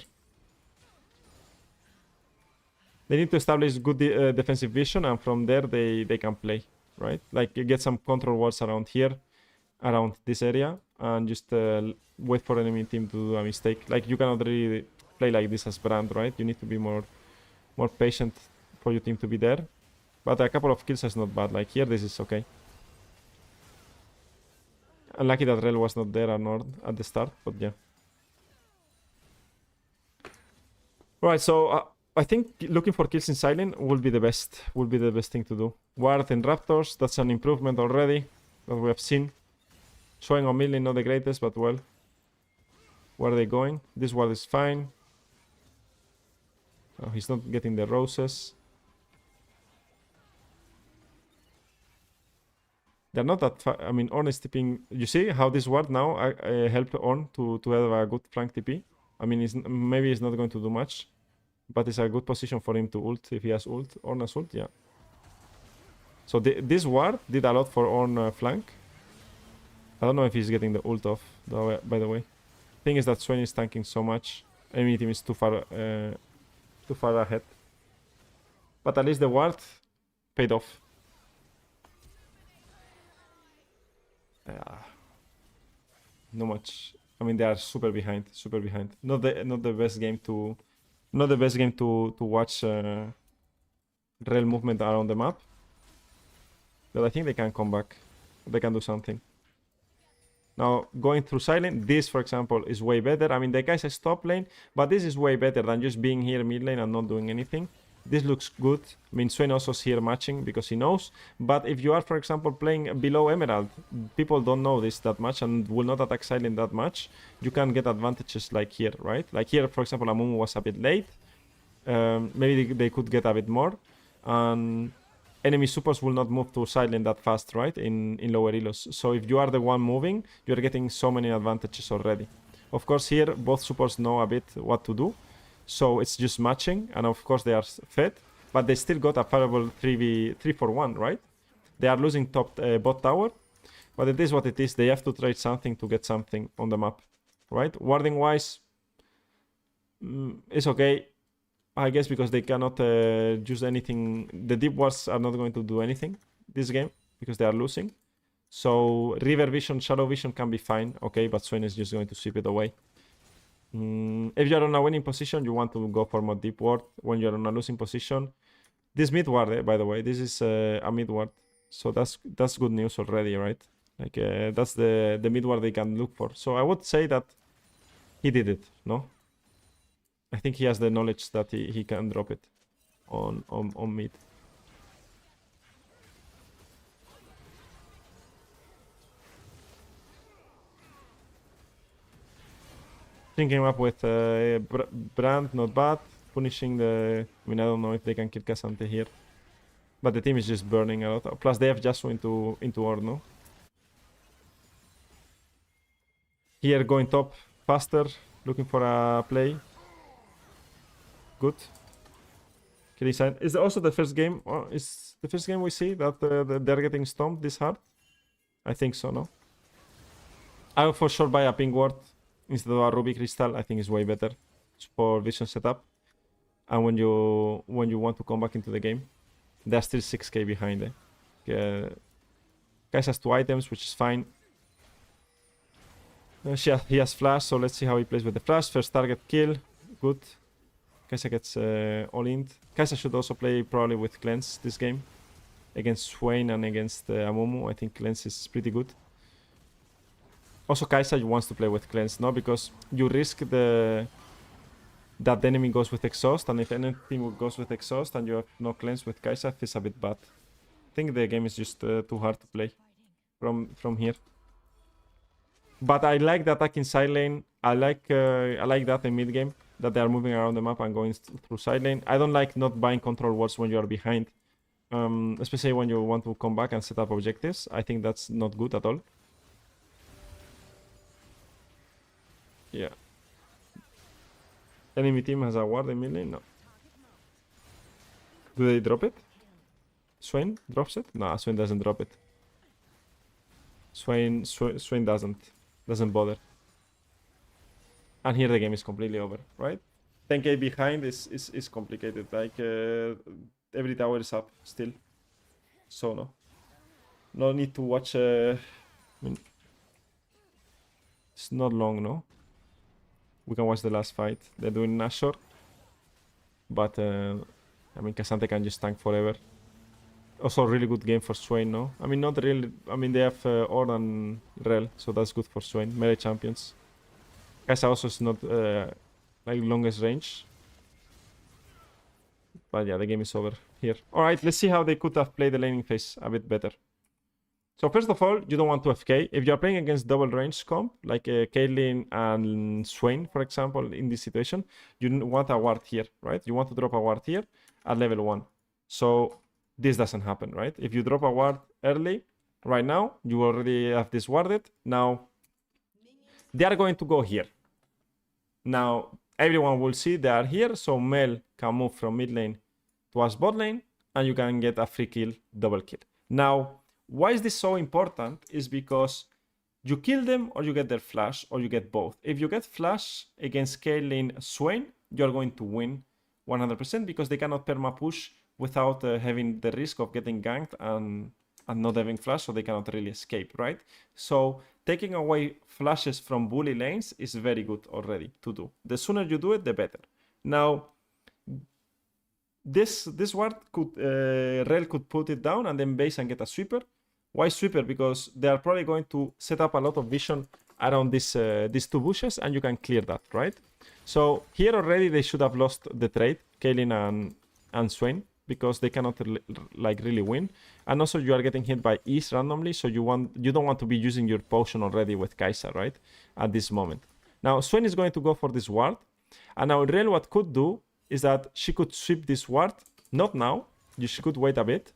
They need to establish good defensive vision, and from there they can play, right? Like, you get some control walls around here, around this area, and just wait for enemy team to do a mistake. Like, you cannot really play like this as Brand, right? You need to be more patient for your team to be there. But a couple of kills is not bad. Like, here, this is okay. Unlucky that Rell was not there at the start, but yeah. Right, so I think looking for kills in Silent will be the best. Will be the best thing to do. Ward and Raptors, that's an improvement already that we have seen. Showing on mid lane, not the greatest, but well. Where are they going? This ward is fine. Oh, he's not getting the roses. They're not that far. I mean, Ornn is tipping. You see how this ward now helped Ornn to have a good flank TP? I mean, maybe he's not going to do much, but it's a good position for him to ult if he has ult. Ornn has ult, yeah. So this ward did a lot for Ornn flank. I don't know if he's getting the ult off, by the way. Thing is that Swain is tanking so much. Enemy team is too far ahead. But at least the ward paid off. No much. I mean, they are super behind. Not the best game to watch Rell movement around the map. But I think they can come back. They can do something. Now, going through Silent, this, for example, is way better. I mean, the guys is top lane, but this is way better than just being here mid lane and not doing anything. This looks good. I mean, Swain also is here matching because he knows. But if you are, for example, playing below Emerald, people don't know this that much and will not attack Silent that much. You can get advantages like here, right? Like here, for example, Amumu was a bit late. Maybe they could get a bit more. And enemy supports will not move to Silent that fast, right? In lower elos. So if you are the one moving, you're getting so many advantages already. Of course, here both supports know a bit what to do, so it's just matching, and of course they are fed, but they still got a favorable 3v3-for-1, right? They are losing top bot tower, but it is what it is. They have to trade something to get something on the map, right? Warding wise, it's okay, I guess, because they cannot use anything. The deep wards are not going to do anything this game because they are losing. So river vision, shadow vision can be fine, okay, but Swain is just going to sweep it away. If you're on a winning position, you want to go for more deep ward. When you're on a losing position, this mid ward, by the way, this is a mid ward, so that's good news already, right? Like that's the mid ward they can look for. So I would say that he did it, no? I think he has the knowledge that he can drop it on mid. Thinking up with Brand, not bad. Punishing the... I mean, I don't know if they can kill Casante here. But the team is just burning a lot. Plus, they have Yasuo into Ord, no? Here, going top faster. Looking for a play. Good. Killing side. Is also the first game... is the first game we see that they're getting stomped this hard? I think so, no? I will for sure buy a pink ward instead of a ruby crystal. I think is way better for vision setup. And when you want to come back into the game, they're still 6k behind. Guys has 2 items, which is fine. He has flash, so let's see how he plays with the flash. First target kill, good. Kaisa gets all in. Kaisa should also play probably with cleanse this game against Swain and against Amumu. I think cleanse is pretty good. Also, Kaisa wants to play with cleanse, no? Because you risk that the enemy goes with exhaust, and if anything goes with exhaust and you have no cleanse with Kaisa, it's a bit bad. I think the game is just too hard to play from here. But I like the attack in side lane. I like that in mid game, that they are moving around the map and going through side lane. I don't like not buying control wards when you are behind, especially when you want to come back and set up objectives. I think that's not good at all. Yeah. Enemy team has a ward in mid lane? No. Do they drop it? Swain drops it? No, Swain doesn't drop it. Swain doesn't bother. And here the game is completely over, right? 10k behind is complicated. Like every tower is up still. So no need to watch. I mean, it's not long, no. We can watch the last fight. They're doing Nashor. But, I mean, Casante can just tank forever. Also, a really good game for Swain, no? I mean, not really... I mean, they have Ord and Rell, so that's good for Swain. Melee champions. Kaisa also is not, like, longest range. But yeah, the game is over here. Alright, let's see how they could have played the laning phase a bit better. So first of all, you don't want to FK. If you're playing against double range comp, like Caitlyn and Swain, for example, in this situation, you want a ward here, right? You want to drop a ward here at level 1. So this doesn't happen, right? If you drop a ward early, right now, you already have this warded. Now, they are going to go here. Now, everyone will see they are here, so Mel can move from mid lane towards bot lane, and you can get a free kill, double kill. Now, why is this so important? Is because you kill them or you get their flash or you get both. If you get flash against Caitlyn Swain, you're going to win 100% because they cannot perma push without having the risk of getting ganked and not having flash, so they cannot really escape, right? So taking away flashes from bully lanes is very good already to do. The sooner you do it, the better. Now, this ward could Rell could put it down and then base and get a sweeper. Why sweeper? Because they are probably going to set up a lot of vision around these 2 bushes, and you can clear that, right? So here already they should have lost the trade, Caitlyn and Swain, because they cannot like really win. And also you are getting hit by Ease randomly, so you don't want to be using your potion already with Kaisa, right? At this moment. Now Swain is going to go for this ward, and now Rell what could do is that she could sweep this ward. Not now. She could wait a bit.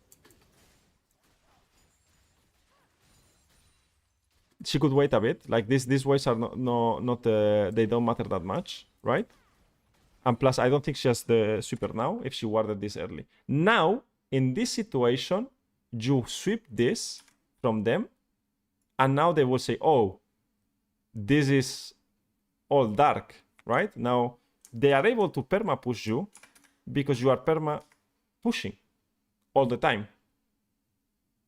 she could wait a bit. Like these waves are not they don't matter that much, right? And plus, I don't think she has the super now if she warded this early. Now, in this situation, you sweep this from them, and now they will say, oh, this is all dark, right? Now, they are able to perma push you because you are perma pushing all the time.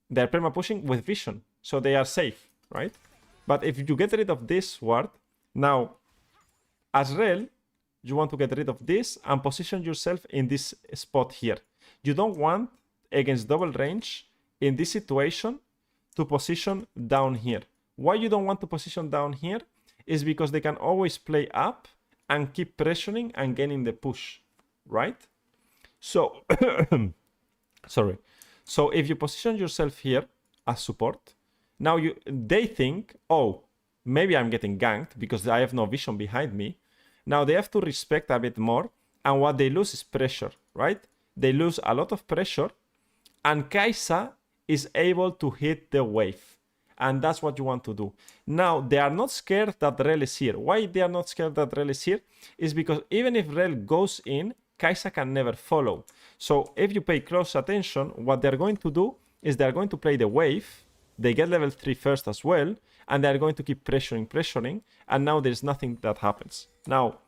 They are perma pushing with vision, so they are safe, right? But if you get rid of this ward, now, as Rell, you want to get rid of this and position yourself in this spot here. You don't want, against double range, in this situation, to position down here. Why you don't want to position down here is because they can always play up and keep pressuring and gaining the push, right? So, sorry. So if you position yourself here as support, now they think, oh, maybe I'm getting ganked because I have no vision behind me. Now they have to respect a bit more, and what they lose is pressure, right? They lose a lot of pressure, and Kaisa is able to hit the wave. And that's what you want to do. Now, they are not scared that Rell is here. Why they are not scared that Rell is here? Is because even if Rell goes in, Kaisa can never follow. So if you pay close attention, what they're going to do is they're going to play the wave. They get level 3 first as well, and they're going to keep pressuring, and now there's nothing that happens. Now,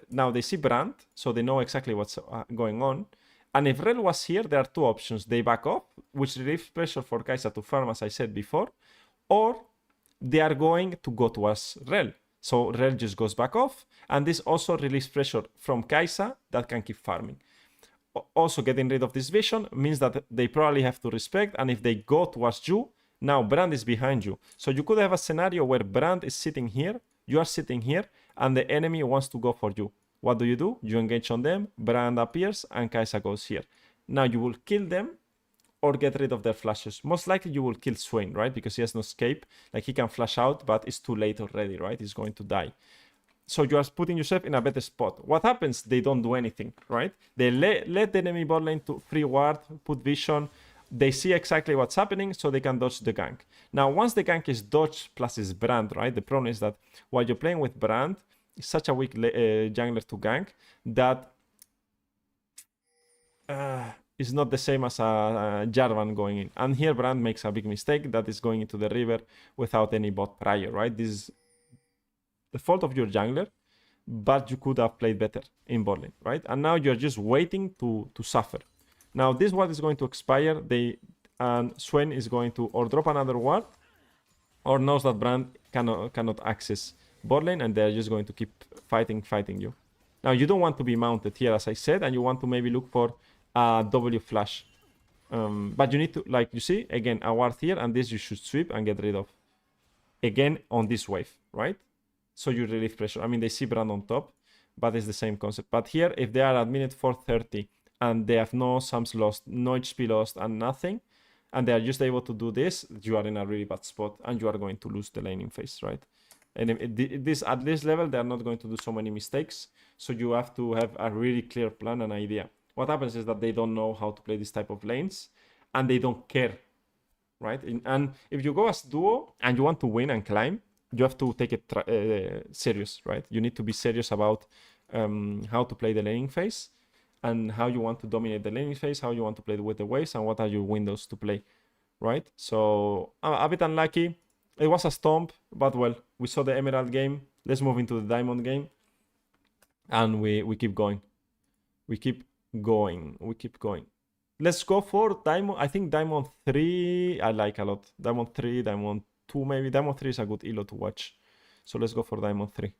now they see Brand, so they know exactly what's going on. And if Rell was here, there are two options. They back up, which relieves pressure for Kaisa to farm, as I said before, or they are going to go towards Rell. So Rell just goes back off, and this also relieves pressure from Kaisa that can keep farming. Also, getting rid of this vision means that they probably have to respect, and if they go towards you, now Brand is behind you. So you could have a scenario where Brand is sitting here, you are sitting here, and the enemy wants to go for you. What do? You engage on them, Brand appears, and Kaisa goes here. Now you will kill them or get rid of their flashes. Most likely you will kill Swain, right? Because he has no escape. Like, he can flash out, but it's too late already, right? He's going to die. So you are putting yourself in a better spot. What happens? They don't do anything, right? They let the enemy bot lane to free ward, put vision. They see exactly what's happening, so they can dodge the gank. Now, once the gank is dodged plus is Brand, right? The problem is that while you're playing with Brand, it's such a weak jungler to gank that is not the same as a Jarvan going in. And here Brand makes a big mistake, that is going into the river without any bot prior, right? This is the fault of your jungler, but you could have played better in bot lane, right? And now you're just waiting to suffer. Now this ward is going to expire, and Swain is going to or drop another ward, or knows that Brand cannot access bot lane, and they're just going to keep fighting you. Now you don't want to be mounted here, as I said, and you want to maybe look for a W flash. But you need to, like you see, again, a ward here, and this you should sweep and get rid of. Again, on this wave, right? So you relieve pressure. I mean, they see Brand on top, but it's the same concept. But here, if they are at minute 430, and they have no Sums lost, no HP lost, and nothing, and they are just able to do this, you are in a really bad spot, and you are going to lose the laning phase, right? And at this level, they are not going to do so many mistakes, so you have to have a really clear plan and idea. What happens is that they don't know how to play this type of lanes, and they don't care, right? And if you go as duo, and you want to win and climb, you have to take it serious, right? You need to be serious about how to play the laning phase, and how you want to dominate the laning phase, how you want to play with the waves, and what are your windows to play, right? So a bit unlucky. It was a stomp, but well, we saw the Emerald game. Let's move into the Diamond game, and we keep going. We keep going. Let's go for Diamond. I think Diamond 3 I like a lot. Diamond 3, Diamond 2 maybe. Diamond 3 is a good elo to watch. So let's go for Diamond 3.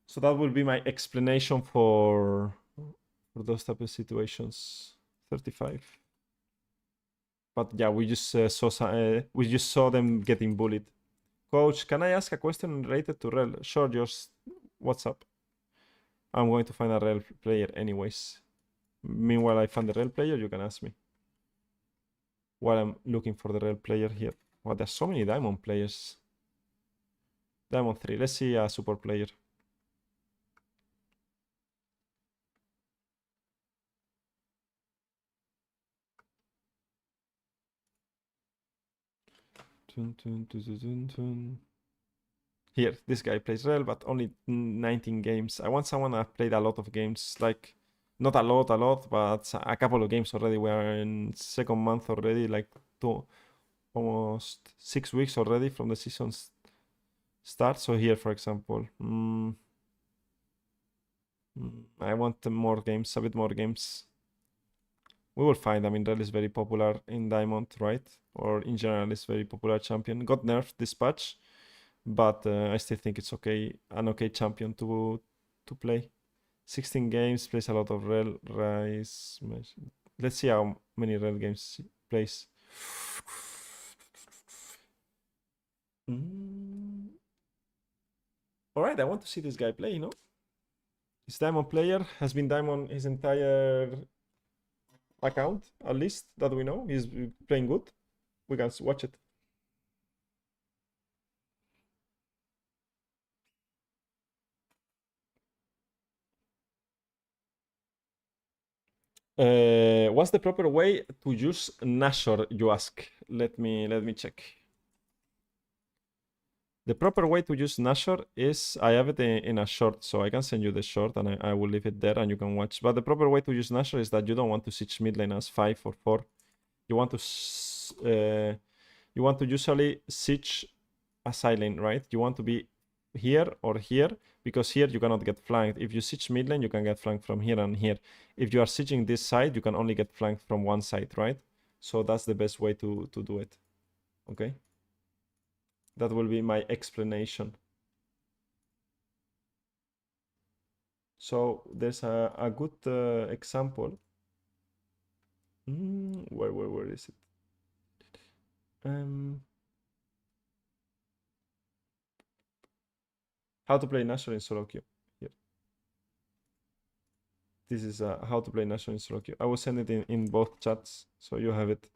So that will be my explanation for those type of situations. 35. But yeah, we just saw them getting bullied. Coach, can I ask a question related to Rell? Sure, just what's up? I'm going to find a Rell player anyways. Meanwhile, I find the Rell player, you can ask me. While I'm looking for the Rell player here. Wow, there's so many Diamond players. Diamond 3. Let's see a support player. Here, this guy plays Rell, but only 19 games. I want someone that played a lot of games, like not a lot, but a couple of games already. We are in second month already, like almost 6 weeks already from the season's start. So here, for example, I want more games, a bit more games. We will find. I mean, Rell is very popular in Diamond, right? Or in general, is very popular champion. Got nerfed this patch, but I still think it's okay, an okay champion to play. 16 games, plays a lot of Rell. Rise. Let's see how many Rell games he plays. All right, I want to see this guy play. He's Diamond player, has been Diamond his entire account, at least that we know. He's playing good. We can watch it. What's the proper way to use Nashor, you ask? Let me check. The proper way to use Nashor is, I have it in a short, so I can send you the short and I will leave it there and you can watch. But the proper way to use Nashor is that you don't want to siege mid lane as 5 or 4. You want to usually siege a side lane, right? You want to be here or here, because here you cannot get flanked. If you siege mid lane, you can get flanked from here and here. If you are sieging this side, you can only get flanked from one side, right? So that's the best way to do it. Okay? That will be my explanation. So there's a good example. Where is it? How to play Nashor in solo queue. Here. This is how to play Nashor in solo queue. I will send it in both chats, so you have it.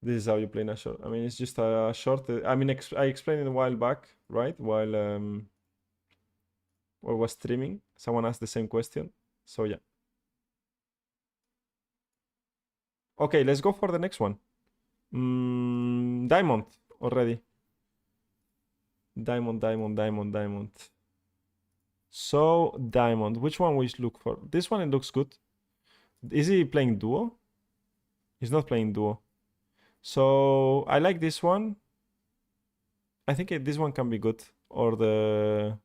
This is how you play Nashor. I mean, it's just a short. I mean, I explained it a while back, right? While or was streaming. Someone asked the same question. So yeah. Okay, let's go for the next one. Diamond already. Diamond. So Diamond. Which one we should look for? This one, it looks good. Is he playing duo? He's not playing duo. So I like this one. I think this one can be good. Or the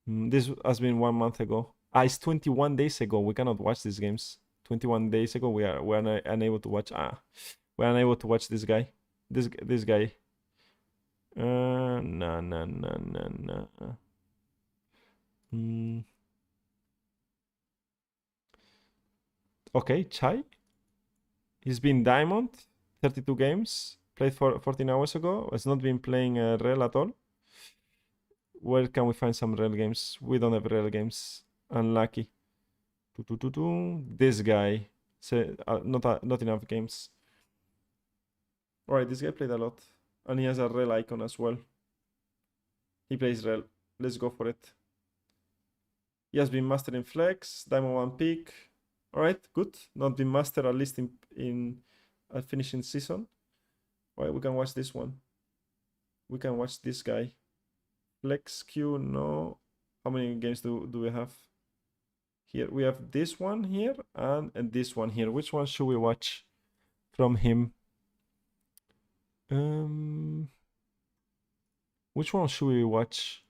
this has been 1 month ago. It's 21 days ago. We cannot watch these games. 21 days ago, we're unable to watch. We're unable to watch this guy. This guy. No. Okay, Chai. He's been Diamond, 32 games. Played for 14 hours ago. Has not been playing Rell at all. Where can we find some Rell games? We don't have Rell games. Unlucky. This guy. Not enough games. Alright, this guy played a lot. And he has a Rell icon as well. He plays Rell. Let's go for it. He has been master in flex, Diamond 1 pick. Alright, good. Not been master, at least in finishing season. Alright, we can watch this one. We can watch this guy. Flex Q, no. How many games do we have? Here we have this one here and this one here. Which one should we watch from him? Which one should we watch?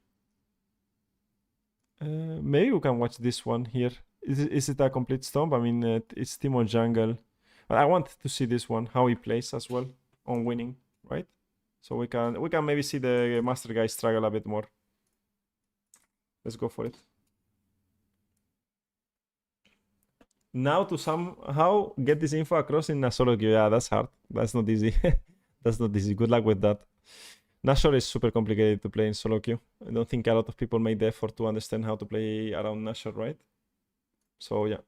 Maybe we can watch this one here. Is it a complete stomp? I mean, it's Timo Jungle. But I want to see this one, how he plays as well on winning, right? So we can maybe see the master guy struggle a bit more. Let's go for it. Now to somehow get this info across in a solo queue. Yeah, that's hard. That's not easy. That's not easy. Good luck with that. Nashor is super complicated to play in solo queue. I don't think a lot of people made the effort to understand how to play around Nashor, right? So yeah.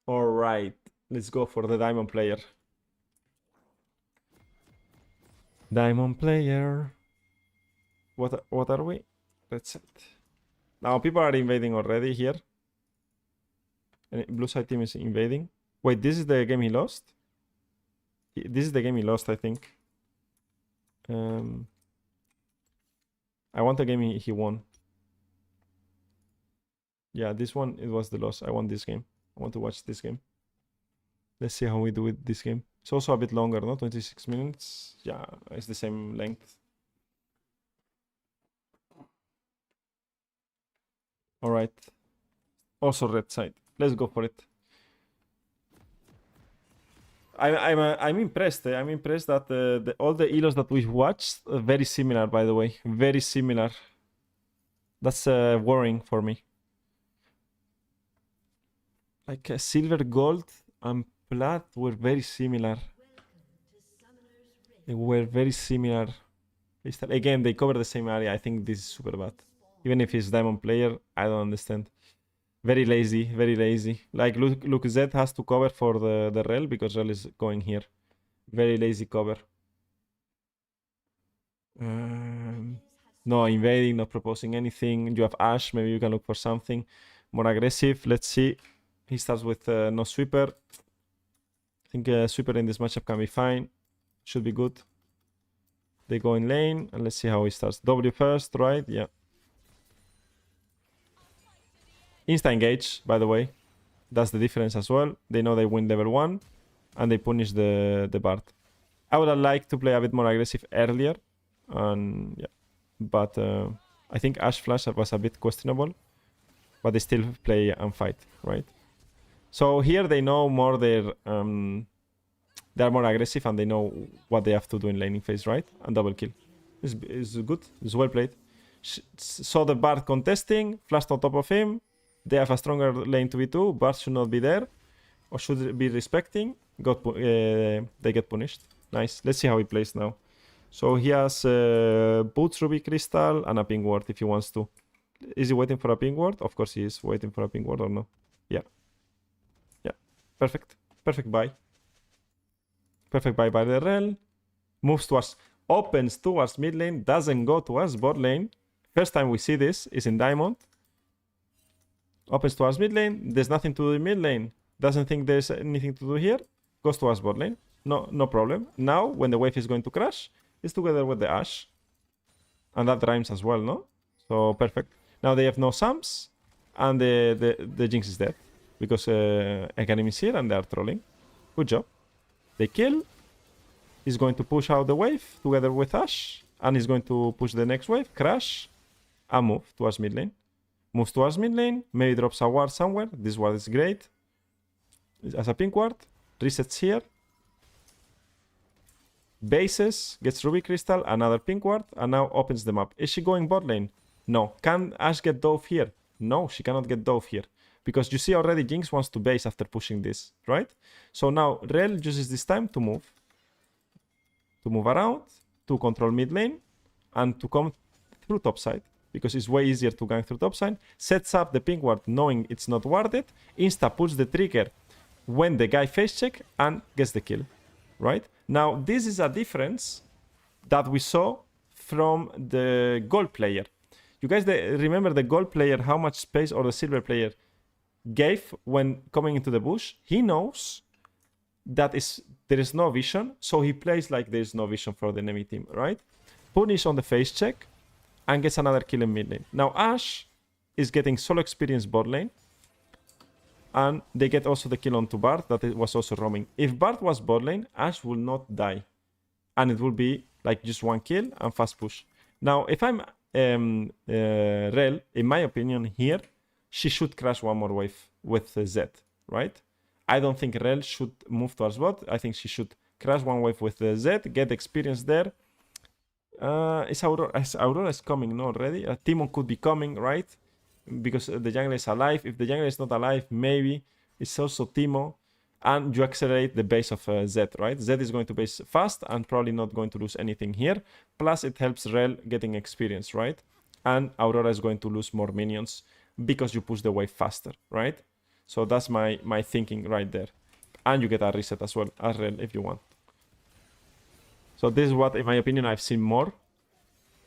All right, let's go for the Diamond player. Diamond player. What are we? Let's set. Now people are invading already here. And blue side team is invading. Wait, this is the game he lost? This is the game he lost, I think. I want the game he won. Yeah, this one, it was the loss. I want this game. I want to watch this game. Let's see how we do with this game. It's also a bit longer, no? 26 minutes. Yeah, it's the same length. All right. Also red side. Let's go for it. I'm impressed. I'm impressed that all the elos that we've watched are very similar, by the way. Very similar. That's worrying for me. Like silver, gold, and plat were very similar. They were very similar. Again, they cover the same area. I think this is super bad. Even if he's diamond player, I don't understand. Very lazy, very lazy. Like, look, Zed has to cover for the Rell because Rell is going here. Very lazy cover. No invading, not proposing anything. You have Ashe, maybe you can look for something more aggressive. Let's see. He starts with no sweeper. I think sweeper in this matchup can be fine. Should be good. They go in lane, and let's see how he starts. W first, right? Yeah. Insta engage, by the way. That's the difference as well. They know they win level 1, and they punish the Bard. I would have liked to play a bit more aggressive earlier, and yeah. But I think Ashe Flash was a bit questionable, but they still play and fight, right? So here they know more they're more aggressive, and they know what they have to do in laning phase, right? And double kill. It's good. It's well played. Saw the Bard contesting, flashed on top of him. They have a stronger lane 2v2. Bard should not be there, or should be respecting. They get punished. Nice. Let's see how he plays now. So he has boots, ruby crystal, and a ping ward if he wants to. Is he waiting for a ping ward? Of course he is waiting for a ping ward, or no? Yeah. Yeah. Perfect. Perfect buy. Perfect buy by the Rell. Moves towards, opens towards mid lane, doesn't go towards bot lane. First time we see this is in Diamond. Opens towards mid lane, there's nothing to do in mid lane. Doesn't think there's anything to do here. Goes towards bot lane. No problem. Now, when the wave is going to crash, it's together with the Ashe. And that rhymes as well, no? So, perfect. Now they have no Sams, and the Jinx is dead. Because Academy is here, and they are trolling. Good job. They kill. He's going to push out the wave together with Ashe. And he's going to push the next wave, crash, and move towards mid lane. Moves towards mid lane, maybe drops a ward somewhere. This ward is great. As a pink ward, resets here. Bases, gets ruby crystal, another pink ward, and now opens the map. Is she going bot lane? No. Can Ashe get dove here? No, she cannot get dove here. Because you see already Jinx wants to base after pushing this, right? So now Rell uses this time to move. To move around, to control mid lane, and to come through top side. Because it's way easier to gank through top side. Sets up the pink ward knowing it's not warded. Insta pulls the trigger when the guy face check and gets the kill, right? Now this is a difference that we saw from the gold player. You guys remember the gold player, how much space, or the silver player gave when coming into the bush? He knows that there is no vision, so he plays like there is no vision for the enemy team, right? Punish on the face check and gets another kill in mid lane. Now Ashe is getting solo experience bot lane, and they get also the kill onto Bard that it was also roaming. If Bard was bot lane, Ashe will not die, and it will be like just one kill and fast push. Now if I'm Rell, in my opinion here, she should crash one more wave with Zed, right? I don't think Rell should move towards bot. I think she should crash one wave with Zed, get experience there. Is Aurora is coming, no, already? Timon could be coming, right? Because the jungler is alive. If the jungler is not alive, maybe it's also Timo. And you accelerate the base of Zed, right? Zed is going to base fast and probably not going to lose anything here. Plus, it helps Rell getting experience, right? And Aurora is going to lose more minions because you push the wave faster, right? So that's my thinking right there. And you get a reset as well as Rell if you want. So this is what, in my opinion, I've seen more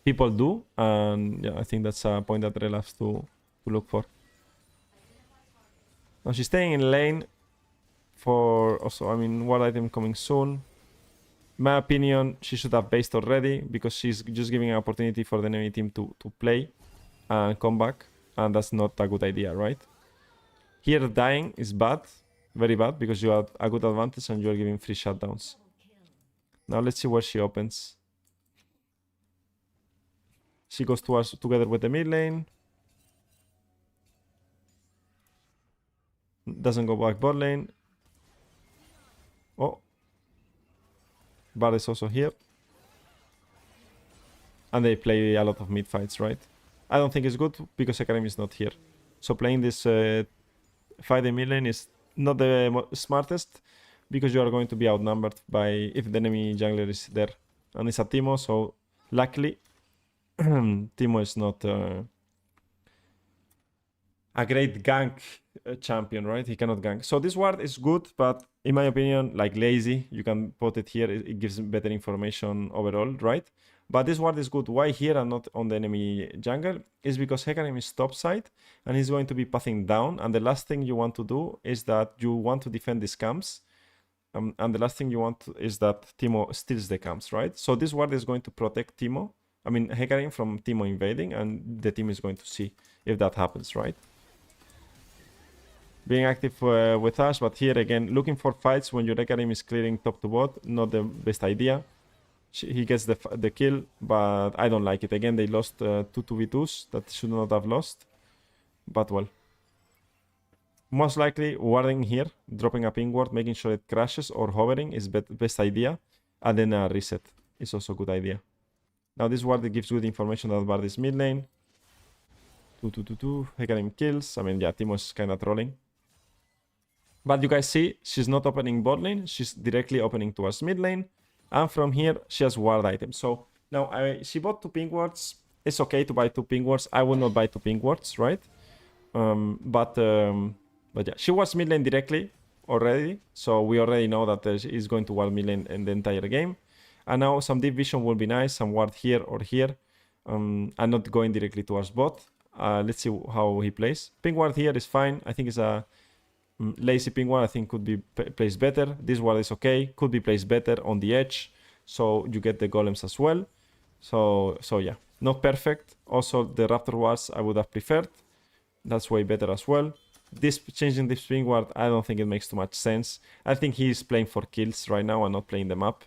people do. And yeah, I think that's a point that Rell has to look for. Now she's staying in lane for also, I mean, ward item coming soon. In my opinion, she should have based already because she's just giving an opportunity for the enemy team to play and come back. And that's not a good idea, right? Here dying is bad, very bad, because you have a good advantage and you are giving free shutdowns. Now let's see where she opens. She goes together with the mid lane. Doesn't go back bot lane. Oh. Bard is also here. And they play a lot of mid fights, right? I don't think it's good because Hecarim is not here. So playing this fight in mid lane is not the smartest because you are going to be outnumbered by if the enemy jungler is there. And it's a Teemo, so luckily Teemo is not a great gank champion, right? He cannot gank. So this ward is good, but in my opinion, like lazy. You can put it here. It gives better information overall, right? But this ward is good. Why here and not on the enemy jungle? Is because Hecarim is top side and he's going to be pathing down. And the last thing you want to do is that you want to defend these camps. And the last thing you want is that Teemo steals the camps, right? So this ward is going to protect Teemo. I mean, Hecarim from Teemo invading, and the team is going to see if that happens, right? Being active with us, but here again, looking for fights when your Hecarim is clearing top to bot, not the best idea. He gets the kill, but I don't like it. Again, they lost 2-2v2s that should not have lost, but well. Most likely, warding here, dropping a ping ward, making sure it crashes, or hovering is best idea, and then a reset is also a good idea. Now this ward gives good information that Bard is mid lane. 2-2-2-2, Hecarim kills. I mean, yeah, Teemo is kind of trolling. But you guys see, she's not opening bot lane, she's directly opening towards mid lane. And from here, she has ward items. So now she bought 2 ping wards. It's okay to buy 2 ping wards. I will not buy 2 ping wards, right? But yeah, she was mid lane directly already. So we already know that she's going to ward mid lane in the entire game. And now some deep vision will be nice. Some ward here or here. And not going directly towards bot. Let's see how he plays. Ping ward here is fine. I think it's a lazy ping ward. I think could be placed better. This ward is okay. Could be placed better on the edge. So you get the golems as well. So yeah, not perfect. Also the raptor wards I would have preferred. That's way better as well. This changing this ping ward, I don't think it makes too much sense. I think he's playing for kills right now and not playing them up.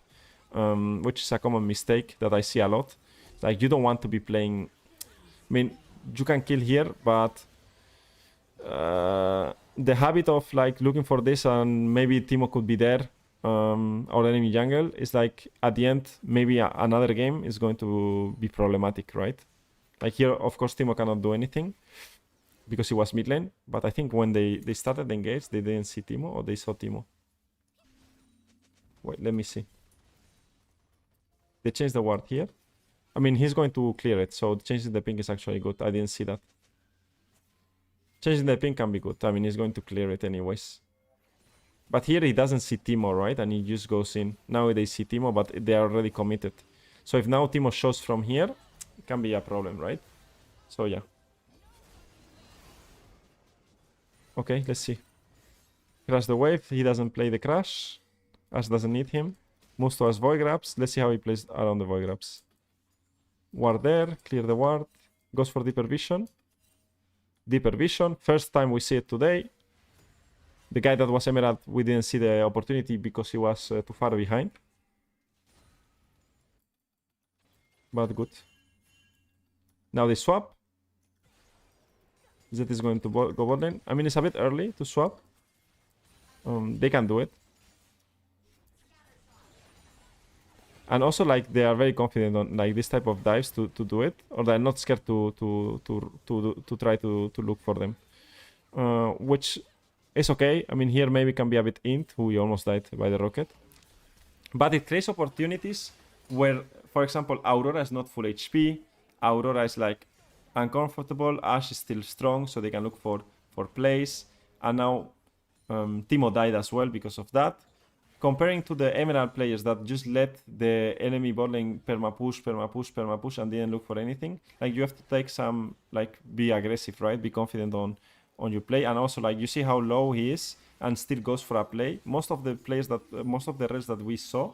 Which is a common mistake that I see a lot. Like you don't want to be playing. I mean, you can kill here, but the habit of like looking for this and maybe Teemo could be there or enemy jungle is like at the end maybe another game is going to be problematic, right? Like here, of course, Teemo cannot do anything because he was mid lane. But I think when they started the engage, they didn't see Teemo or they saw Teemo. Wait, let me see. They changed the ward here. I mean, he's going to clear it, so changing the ping is actually good. I didn't see that. Changing the ping can be good. I mean, he's going to clear it anyways. But here he doesn't see Teemo, right? And he just goes in. Now they see Teemo, but they are already committed. So if now Teemo shows from here, it can be a problem, right? So yeah. Okay, let's see. Crash the wave. He doesn't play the crash. Ash doesn't need him. Moves towards void grabs. Let's see how he plays around the void grabs. Ward there. Clear the ward. Goes for deeper vision. Deeper vision. First time we see it today. The guy that was Emerald, we didn't see the opportunity because he was too far behind. But good. Now they swap. Zed is going to go bot lane. I mean, it's a bit early to swap. They can do it. And also, like, they are very confident on like this type of dives to do it, or they're not scared to try to look for them, which is okay. I mean, here maybe can be a bit int, who we almost died by the rocket, but it creates opportunities where, for example, Aurora is not full HP. Aurora is like uncomfortable. Ashe is still strong, so they can look for plays. And now Teemo died as well because of that. Comparing to the Emerald players that just let the enemy bot lane perma push, and didn't look for anything. Like, you have to take some, like, be aggressive, right? Be confident on on your play. And also, like, you see how low he is and still goes for a play. Most of the players that most of the Rells that we saw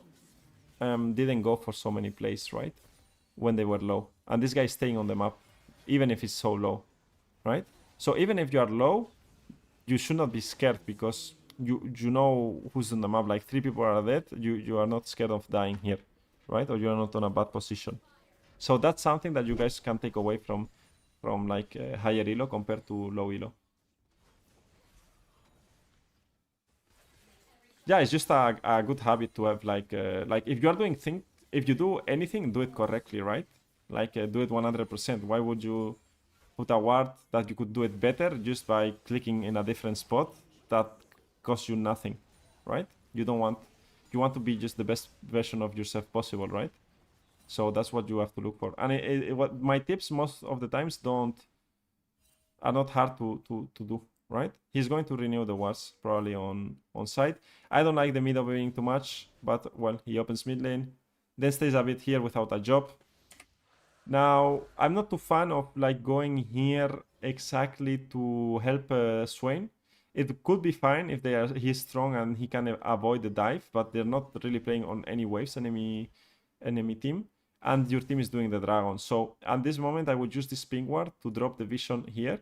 didn't go for so many plays, right, when they were low. And this guy is staying on the map even if it's so low, right? So even if you are low, you should not be scared, because you know who's on the map. Like 3 people are dead, you are not scared of dying here, right? Or you are not on a bad position. So that's something that you guys can take away from like higher elo compared to low elo. Yeah, it's just a good habit to have. Like if you are doing if you do anything, do it correctly, right? Like do it 100%. Why would you put a ward that you could do it better just by clicking in a different spot that costs you nothing, right? You want to be just the best version of yourself possible, right? So that's what you have to look for. And what my tips most of the times are not hard to do, right? He's going to renew the wards probably on side. I don't like the mid being too much, but well, he opens mid lane, then stays a bit here without a job. Now, I'm not too fan of like going here exactly to help Swain. It could be fine if he's strong and he can avoid the dive, but they're not really playing on any waves, enemy team, and your team is doing the dragon. So at this moment, I would use this ping ward to drop the vision here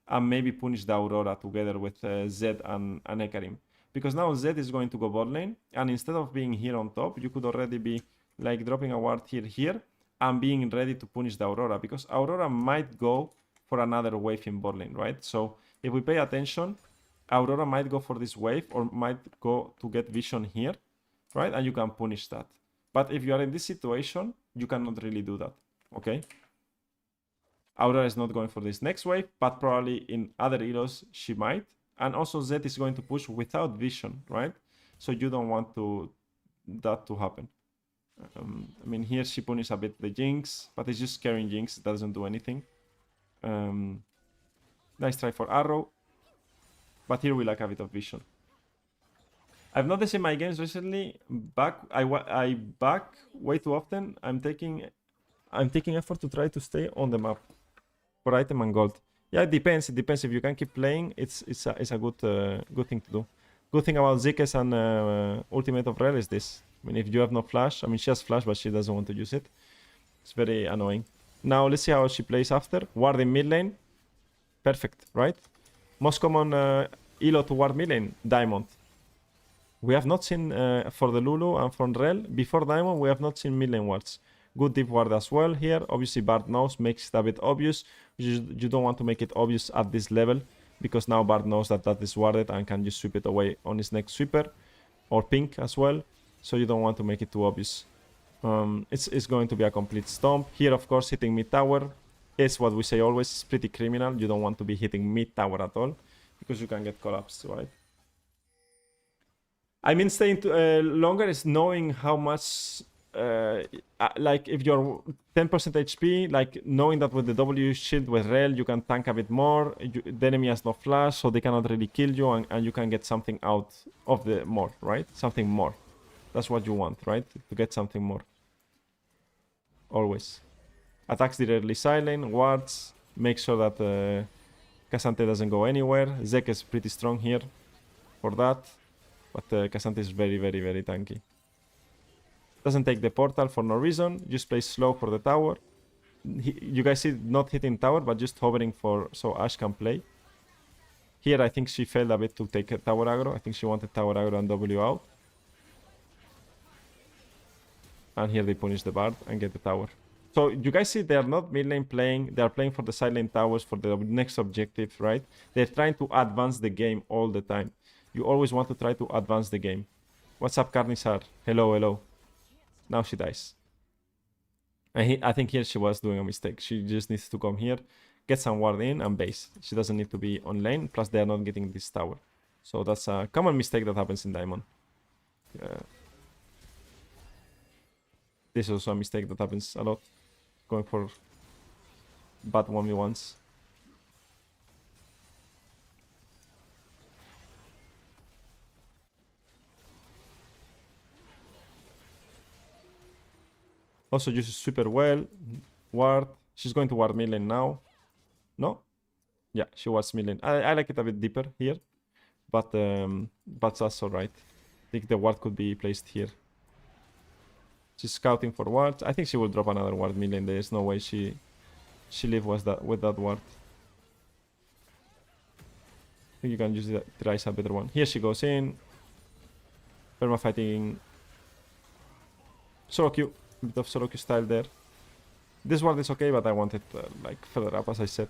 and maybe punish the Aurora together with Zed and Ekarim. Because now Zed is going to go bot lane, and instead of being here on top, you could already be like dropping a ward here, and being ready to punish the Aurora, because Aurora might go for another wave in bot lane, right? So if we pay attention, Aurora might go for this wave or might go to get vision here, right? And you can punish that. But if you are in this situation, you cannot really do that, okay? Aurora is not going for this next wave, but probably in other heroes she might. And also Zed is going to push without vision, right? So you don't want that to happen. I mean, here she punishes a bit the Jinx, but it's just scaring Jinx. It doesn't do anything. Nice try for Arrow. But here we lack a bit of vision. I've noticed in my games recently, I back way too often. I'm taking effort to try to stay on the map for item and gold. Yeah, it depends. It depends. If you can keep playing, it's a good thing to do. Good thing about Zikes and Ultimate of Rell is this. I mean, if you have no flash, I mean, she has flash, but she doesn't want to use it. It's very annoying. Now, let's see how she plays after. Ward in mid lane. Perfect, right? Most common elo to ward mid lane, Diamond. We have not seen, for the Lulu and for Rell, before Diamond, we have not seen mid lane wards. Good deep ward as well here. Obviously, Bard knows, makes it a bit obvious. You don't want to make it obvious at this level, because now Bard knows that is warded and can just sweep it away on his next sweeper. Or pink as well. So you don't want to make it too obvious. It's going to be a complete stomp. Here, of course, hitting mid tower is what we say always. It's pretty criminal. You don't want to be hitting mid tower at all, because you can get collapsed, right? I mean, staying longer is knowing how much, like if you're 10% HP, like knowing that with the W shield with Rell, you can tank a bit more. The enemy has no flash, so they cannot really kill you, and you can get something out of the more, right? Something more. That's what you want, right? To get something more. Always. Attacks directly silent, wards, make sure that K'Sante doesn't go anywhere. Zek is pretty strong here for that. But K'Sante is very, very, very tanky. Doesn't take the portal for no reason. Just plays slow for the tower. You guys see not hitting tower, but just hovering so Ashe can play. Here I think she failed a bit to take a tower aggro. I think she wanted tower aggro and W out. And here they punish the Bard and get the tower. So you guys see they are not mid lane playing. They are playing for the side lane towers for the next objective, right? They're trying to advance the game all the time. You always want to try to advance the game. What's up, Carnissar? Hello, hello. Now she dies. And I think here she was doing a mistake. She just needs to come here, get some ward in, and base. She doesn't need to be on lane. Plus, they are not getting this tower. So that's a common mistake that happens in Diamond. This is also a mistake that happens a lot. Going for bad 1v1s. Also uses super well. Ward. She's going to ward mid lane now. No? Yeah, she was mid lane. I like it a bit deeper here, but that's alright. I think the ward could be placed here. She's scouting for wards. I think she will drop another ward mid lane. There is no way she live with that ward. I think you can use the tries a better one. Here she goes in. Perma fighting soloq. A bit of soloq style there. This ward is okay, but I want it like further up, as I said.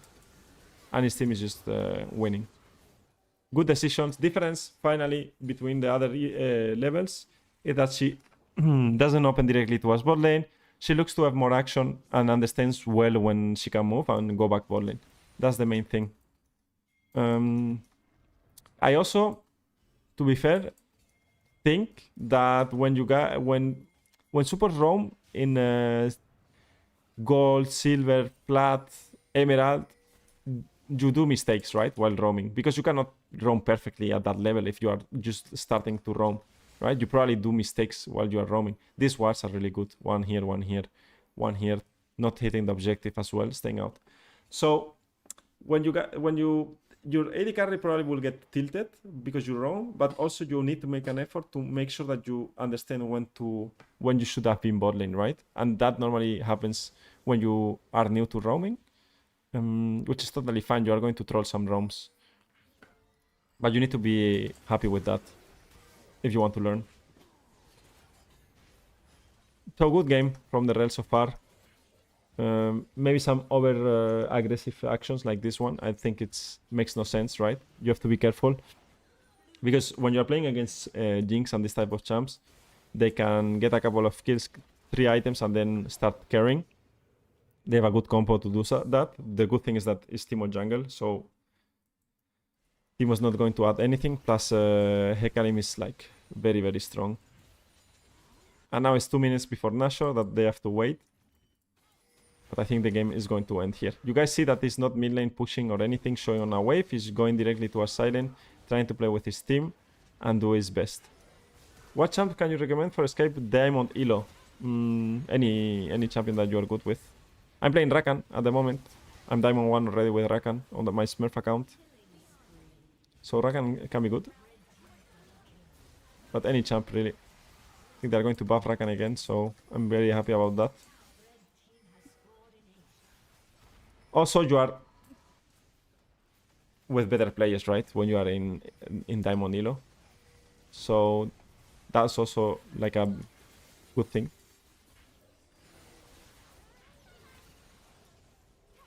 And his team is just winning. Good decisions. Difference finally between the other levels is that she doesn't open directly to us bot lane. She looks to have more action and understands well when she can move and go back bot lane. That's the main thing. I also, to be fair, think that when you got when support roam in gold, silver, plat, emerald, you do mistakes, right, while roaming, because you cannot roam perfectly at that level if you are just starting to roam, right? You probably do mistakes while you are roaming. These wards are really good. One here, one here, one here, not hitting the objective as well, staying out. So when your AD carry probably will get tilted because you roam, but also you need to make an effort to make sure that you understand when you should have been bot lane, right? And that normally happens when you are new to roaming, which is totally fine. You are going to troll some roams, but you need to be happy with that if you want to learn. So good game from the Rell so far. Maybe some over aggressive actions like this one. I think it makes no sense, right? You have to be careful because when you're playing against Jinx and this type of champs, they can get a couple of kills, 3 items, and then start carrying. They have a good combo to do that. The good thing is that it's Teemo jungle, so Teemo's not going to add anything. Plus, Hecarim is like very, very strong. And now it's 2 minutes before Nashor that they have to wait. But I think the game is going to end here. You guys see that he's not mid lane pushing or anything, showing on a wave. He's going directly to a silent, trying to play with his team and do his best. What champ can you recommend for escape Diamond Elo? Any champion that you are good with. I'm playing Rakan at the moment. I'm Diamond 1 already with Rakan on my Smurf account. So Rakan can be good. But any champ really. I think they're going to buff Rakan again, so I'm very happy about that. Also, you are with better players, right? When you are in Diamond Elo. So that's also like a good thing.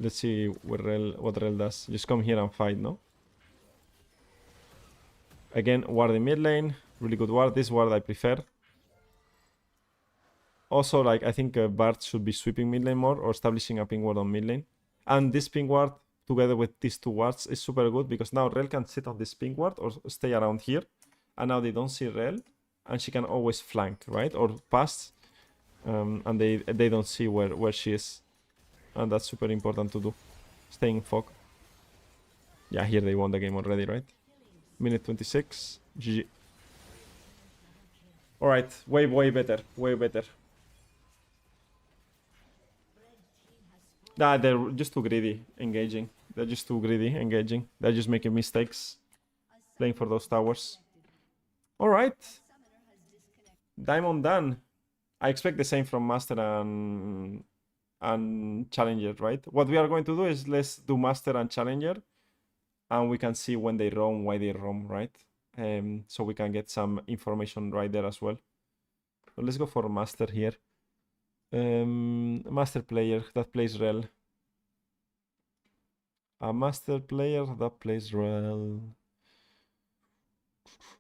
Let's see what Rell does. Just come here and fight, no? Again, ward in mid lane. Really good ward. This ward I prefer. Also, like, I think Bard should be sweeping mid lane more or establishing a ping ward on mid lane. And this ping ward, together with these 2 wards, is super good because now Rell can sit on this ping ward or stay around here. And now they don't see Rell, and she can always flank, right? Or pass, and they don't see where she is. And that's super important to do. Staying in fog. Yeah, here they won the game already, right? Minute 26. GG. Alright, way better. Way better. Nah, they're just too greedy engaging. They're just too greedy engaging. They're just making mistakes playing for those towers. Alright. Diamond done. I expect the same from Master and Challenger, right? What we are going to do is let's do Master and Challenger, and we can see when they roam, why they roam, right? So we can get some information right there as well. So let's go for Master here. Master player that plays Rell. A master player that plays Rell.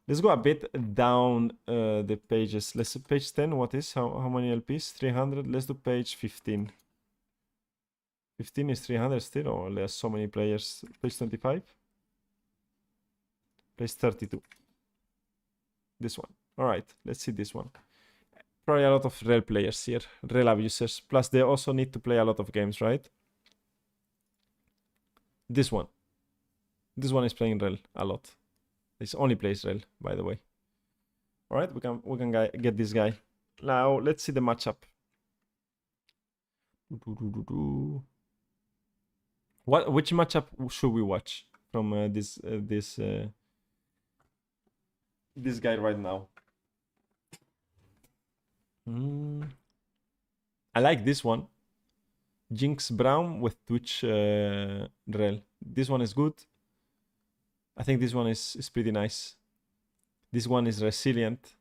Let's go a bit down the pages. Let's do page 10. What is? How many LPs? 300. Let's do page 15. 15 is 300 still, or there's so many players. Page 25. Page 32. This one. Alright, let's see this one. Probably a lot of Rell players here. Rell abusers. Plus they also need to play a lot of games, right? This one. This one is playing Rell a lot. This only plays Rell, by the way. Alright, we can get this guy. Now let's see the matchup. Which matchup should we watch from this guy right now? I like this one. Jinx Brown with Twitch Rell. This one is good. I think this one is pretty nice. This one is resilient.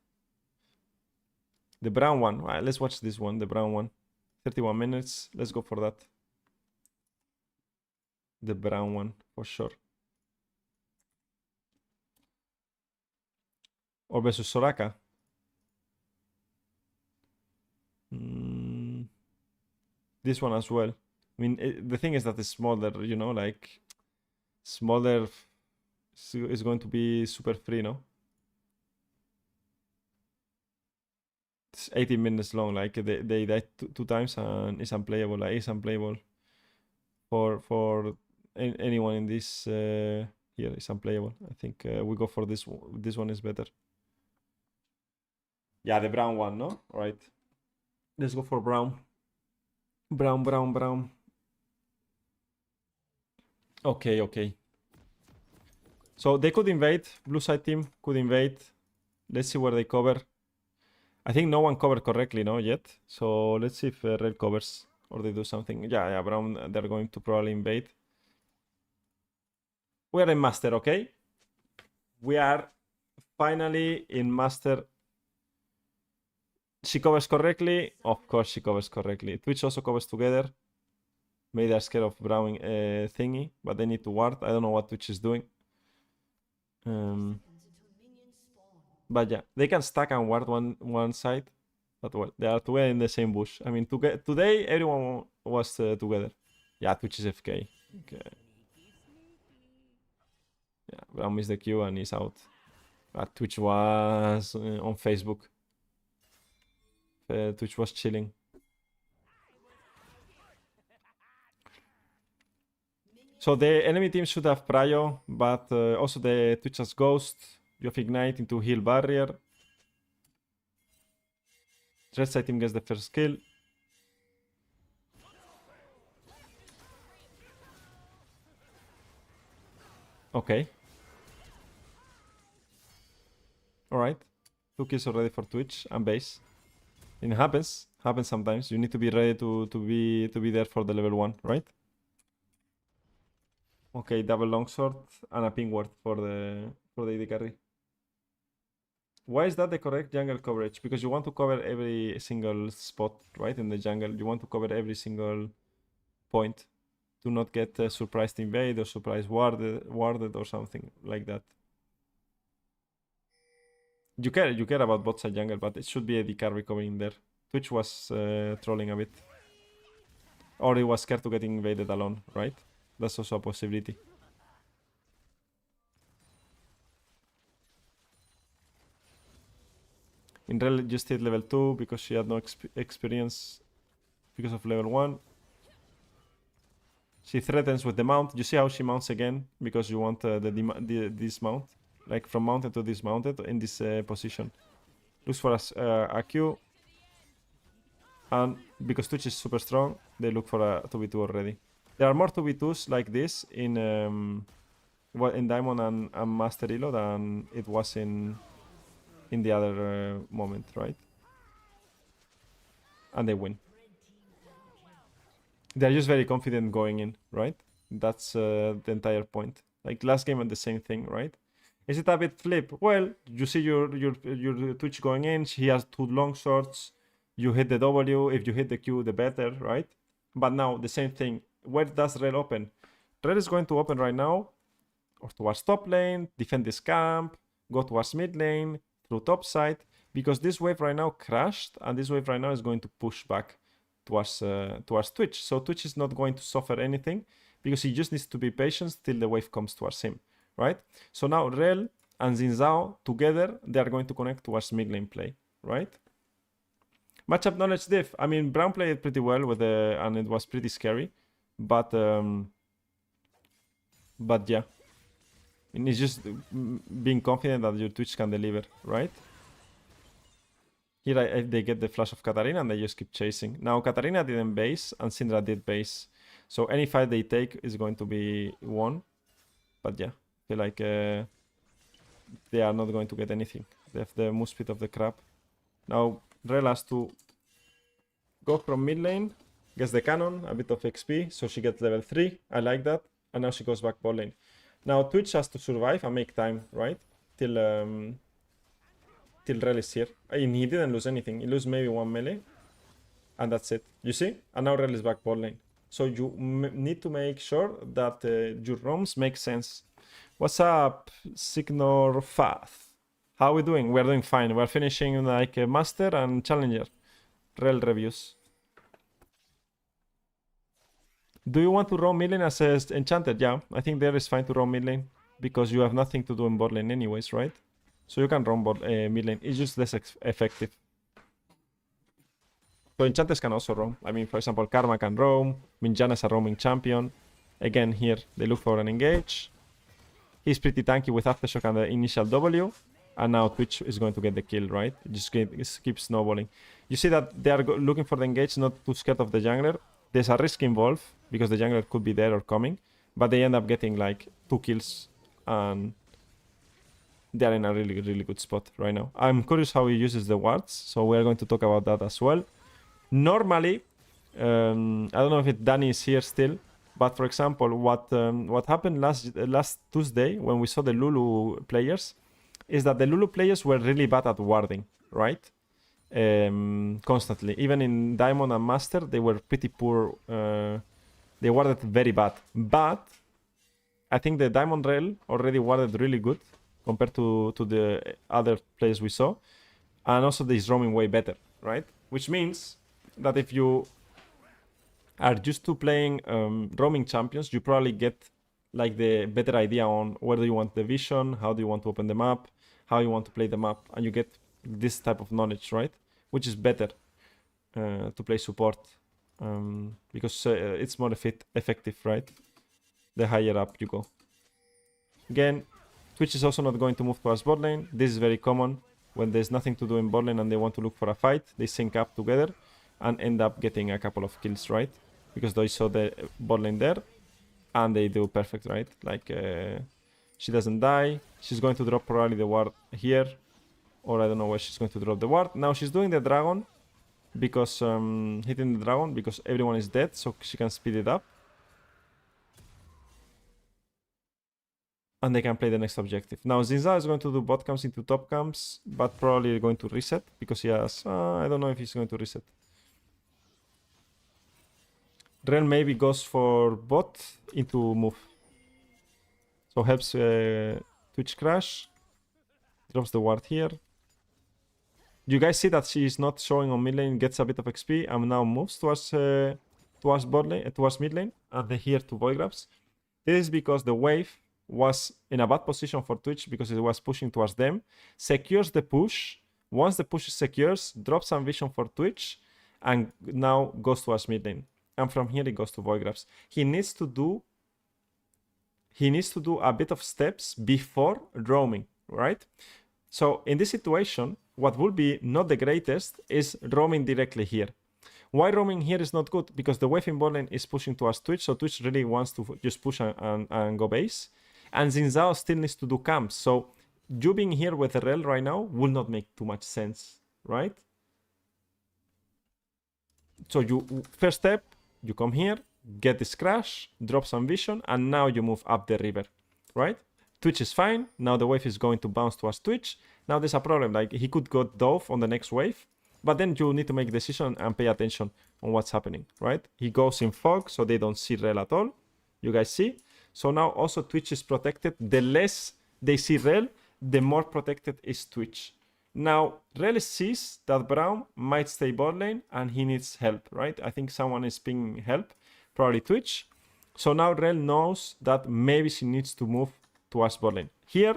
The brown one. Right, let's watch this one, the brown one. 31 minutes. Let's go for that. The brown one, for sure. Or versus Soraka. This one as well. I mean, the thing is that it's smaller, you know, like smaller is going to be super free, no? It's 18 minutes long. Like they died two times and it's unplayable. Like it's unplayable for anyone in this here. It's unplayable. I think we go for this one. This one is better. Yeah, the brown one, no? All right. Let's go for brown. Brown. Okay. So they could invade. Blue side team could invade. Let's see where they cover. I think no one covered correctly, no, yet. So let's see if red covers or they do something. Yeah, brown, they're going to probably invade. We are in master, okay? We are finally in master. She covers correctly. Of course she covers correctly. Twitch also covers together. Maybe they're scared of brown thingy, but they need to ward. I don't know what Twitch is doing. But yeah, they can stack and ward one side. But well, they are together in the same bush. I mean, today everyone was together. Yeah, Twitch is FK. Okay. Yeah, Brown missed the Q and he's out. But Twitch was on Facebook. Twitch was chilling. So the enemy team should have Prio, but also the Twitch has Ghost. You have Ignite into heal barrier. Red side team gets the first kill. Okay. Alright. 2 kills already for Twitch and base. It happens. Happens sometimes. You need to be ready to be there for the level 1, right? Okay, double longsword and a ping ward for the AD carry. Why is that the correct jungle coverage? Because you want to cover every single spot, right? In the jungle, you want to cover every single point to not get surprised invade or surprise warded or something like that. You care about bot side jungle, but it should be AD carry covering there. Twitch was trolling a bit. Or he was scared to get invaded alone, right? That's also a possibility. In Rell just hit level 2 because she had no experience because of level 1. She threatens with the mount. You see how she mounts again? Because you want the dismount. Like from mounted to dismounted in this position. Looks for a Q. And because Twitch is super strong, they look for a 2v2 already. There are more 2v2s like this in Diamond and Master Elo than it was in the other moment, right? And they win. They're just very confident going in, right? That's the entire point. Like last game and the same thing, right? Is it a bit flip? Well, you see your Twitch going in. He has 2 long swords. You hit the W. If you hit the Q, the better, right? But now the same thing. Where does Rell open? Rell is going to open right now, or towards top lane, defend this camp, go towards mid lane, through top side, because this wave right now crashed, and this wave right now is going to push back towards Twitch. So Twitch is not going to suffer anything, because he just needs to be patient till the wave comes towards him, right? So now Rell and Xin Zhao together, they are going to connect towards mid lane play, right? Matchup knowledge diff. I mean, Brown played it pretty well with and it was pretty scary, but yeah. And it's just being confident that your Twitch can deliver, right? Here they get the flash of Katarina and they just keep chasing. Now Katarina didn't base and Syndra did base. So any fight they take is going to be won. But yeah, I feel like they are not going to get anything. They have the move speed of the crab. Now Rell has to go from mid lane, gets the cannon, a bit of XP, so she gets level 3. I like that. And now she goes back bot lane. Now Twitch has to survive and make time, right? Till Rell is here. And he didn't lose anything. He lose maybe 1 melee. And that's it. You see? And now Rell is back bot lane. So you need to make sure that your roams make sense. What's up, Signor Fath? How are we doing? We're doing fine. We're finishing like a master and challenger. Rell Reviews. Do you want to roam mid lane as enchanted? Yeah, I think there is fine to roam mid lane because you have nothing to do in bot lane anyways, right? So you can roam mid lane. It's just less effective. So enchanters can also roam. I mean, for example, Karma can roam. Minjana is a roaming champion. Again, here they look for an engage. He's pretty tanky with Aftershock and the initial W. And now Twitch is going to get the kill, right? Just keep snowballing. You see that they are looking for the engage, not too scared of the jungler. There's a risk involved because the jungler could be there or coming. But they end up getting like 2 kills. And they're in a really, really good spot right now. I'm curious how he uses the wards. So we are going to talk about that as well. Normally, I don't know if Danny is here still. But for example, what happened last Tuesday when we saw the Lulu players is that the Lulu players were really bad at warding, right? Constantly. Even in Diamond and Master, they were pretty poor. They warded very bad. But I think the Diamond Rell already warded really good compared to the other players we saw. And also this roaming way better, right? Which means that if you are used to playing roaming champions, you probably get like the better idea on where do you want the vision, how do you want to open the map, how you want to play the map, and you get this type of knowledge, right? Which is better to play support because it's more effective, right? The higher up you go. Again, Twitch is also not going to move towards bot lane. This is very common when there's nothing to do in bot lane and they want to look for a fight. They sync up together and end up getting a couple of kills, right? Because they saw the bot lane there and they do perfect, right? Like she doesn't die. She's going to drop probably the ward here, or I don't know where she's going to drop the ward. Now she's doing the dragon because hitting the dragon because everyone is dead, so she can speed it up. And they can play the next objective. Now Zinza is going to do bot camps into top camps, but probably going to reset because he has... I don't know if he's going to reset. Rell maybe goes for bot into move. So helps Twitch crash. Drops the ward here. You guys see that she is not showing on mid lane, gets a bit of XP, and now moves towards bot lane, towards mid lane, and then here to void grabs. This is because the wave was in a bad position for Twitch because it was pushing towards them. Secures the push. Once the push is secures, drops some vision for Twitch, and now goes towards mid lane. And from here it goes to void grabs. He needs to do a bit of steps before roaming, right? So in this situation, what will be not the greatest is roaming directly here. Why roaming here is not good? Because the wave in bot lane is pushing towards Twitch, so Twitch really wants to just push and go base. And Zinzao still needs to do camps, so you being here with Rell right now will not make too much sense, right? So first step, you come here, get this crash, drop some vision, and now you move up the river, right? Twitch is fine. Now the wave is going to bounce towards Twitch. Now there's a problem, like he could go dove on the next wave, but then you need to make a decision and pay attention on what's happening, right? He goes in fog, so they don't see Rell at all. You guys see? So now also Twitch is protected. The less they see Rell, the more protected is Twitch. Now, Rell sees that Braum might stay bot lane and he needs help, right? I think someone is pinging help, probably Twitch. So now Rell knows that maybe she needs to move towards bot lane. Here,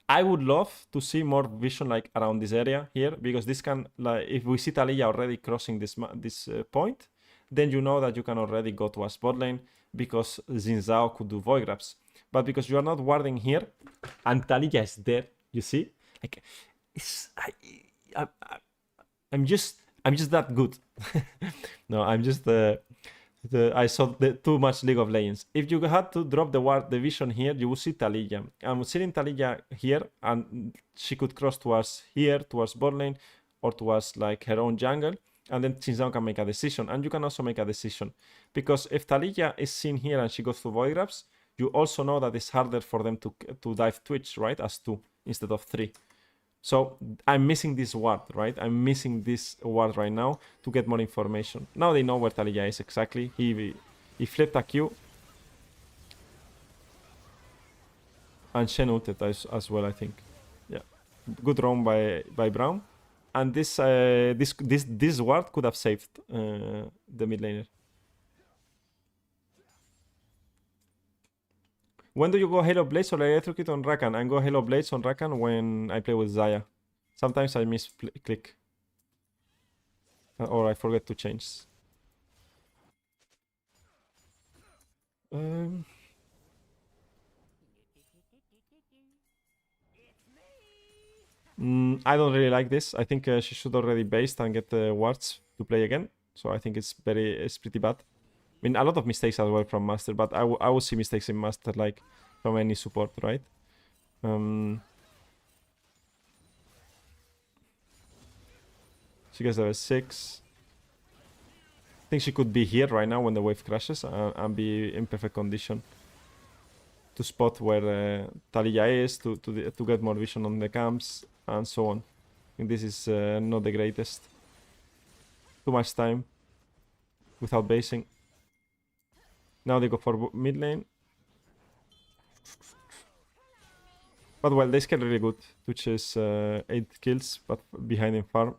I would love to see more vision like around this area here, because this can, like, if we see Taliyah already crossing this point, then you know that you can already go towards bot lane because Zinzao could do void grabs. But because you are not warding here and Taliyah is there, you see, like, I'm just that good. No, I'm just I saw too much League of Legends. If you had to drop the ward division here, you would see Taliyah. I'm seeing Taliyah here, and she could cross towards here, towards bot lane, or towards like her own jungle, and then Xinzao can make a decision. And you can also make a decision, because if Taliyah is seen here and she goes to Void Grabs, you also know that it's harder for them to dive Twitch, right, as 2 instead of 3. So I'm missing this ward, right? I'm missing this ward right now to get more information. Now they know where Taliyah is exactly. He flipped a Q. And Shen ulted as well, I think. Yeah. Good roam by Brown. And this ward could have saved the mid laner. When do you go Halo Blades or Electrocute on Rakan? I go Halo Blades on Rakan when I play with Xayah. Sometimes I click. Or I forget to change. I don't really like this. I think she should already based and get the wards to play again. So I think it's pretty bad. I mean, a lot of mistakes as well from Master, but I would see mistakes in Master like from any support, right? She gets level 6. I think she could be here right now when the wave crashes and be in perfect condition to spot where Taliyah is, to get more vision on the camps and so on. I think this is not the greatest. Too much time without basing. Now they go for mid lane. But well, they scale really good. Twitch is 8 kills, but behind in farm.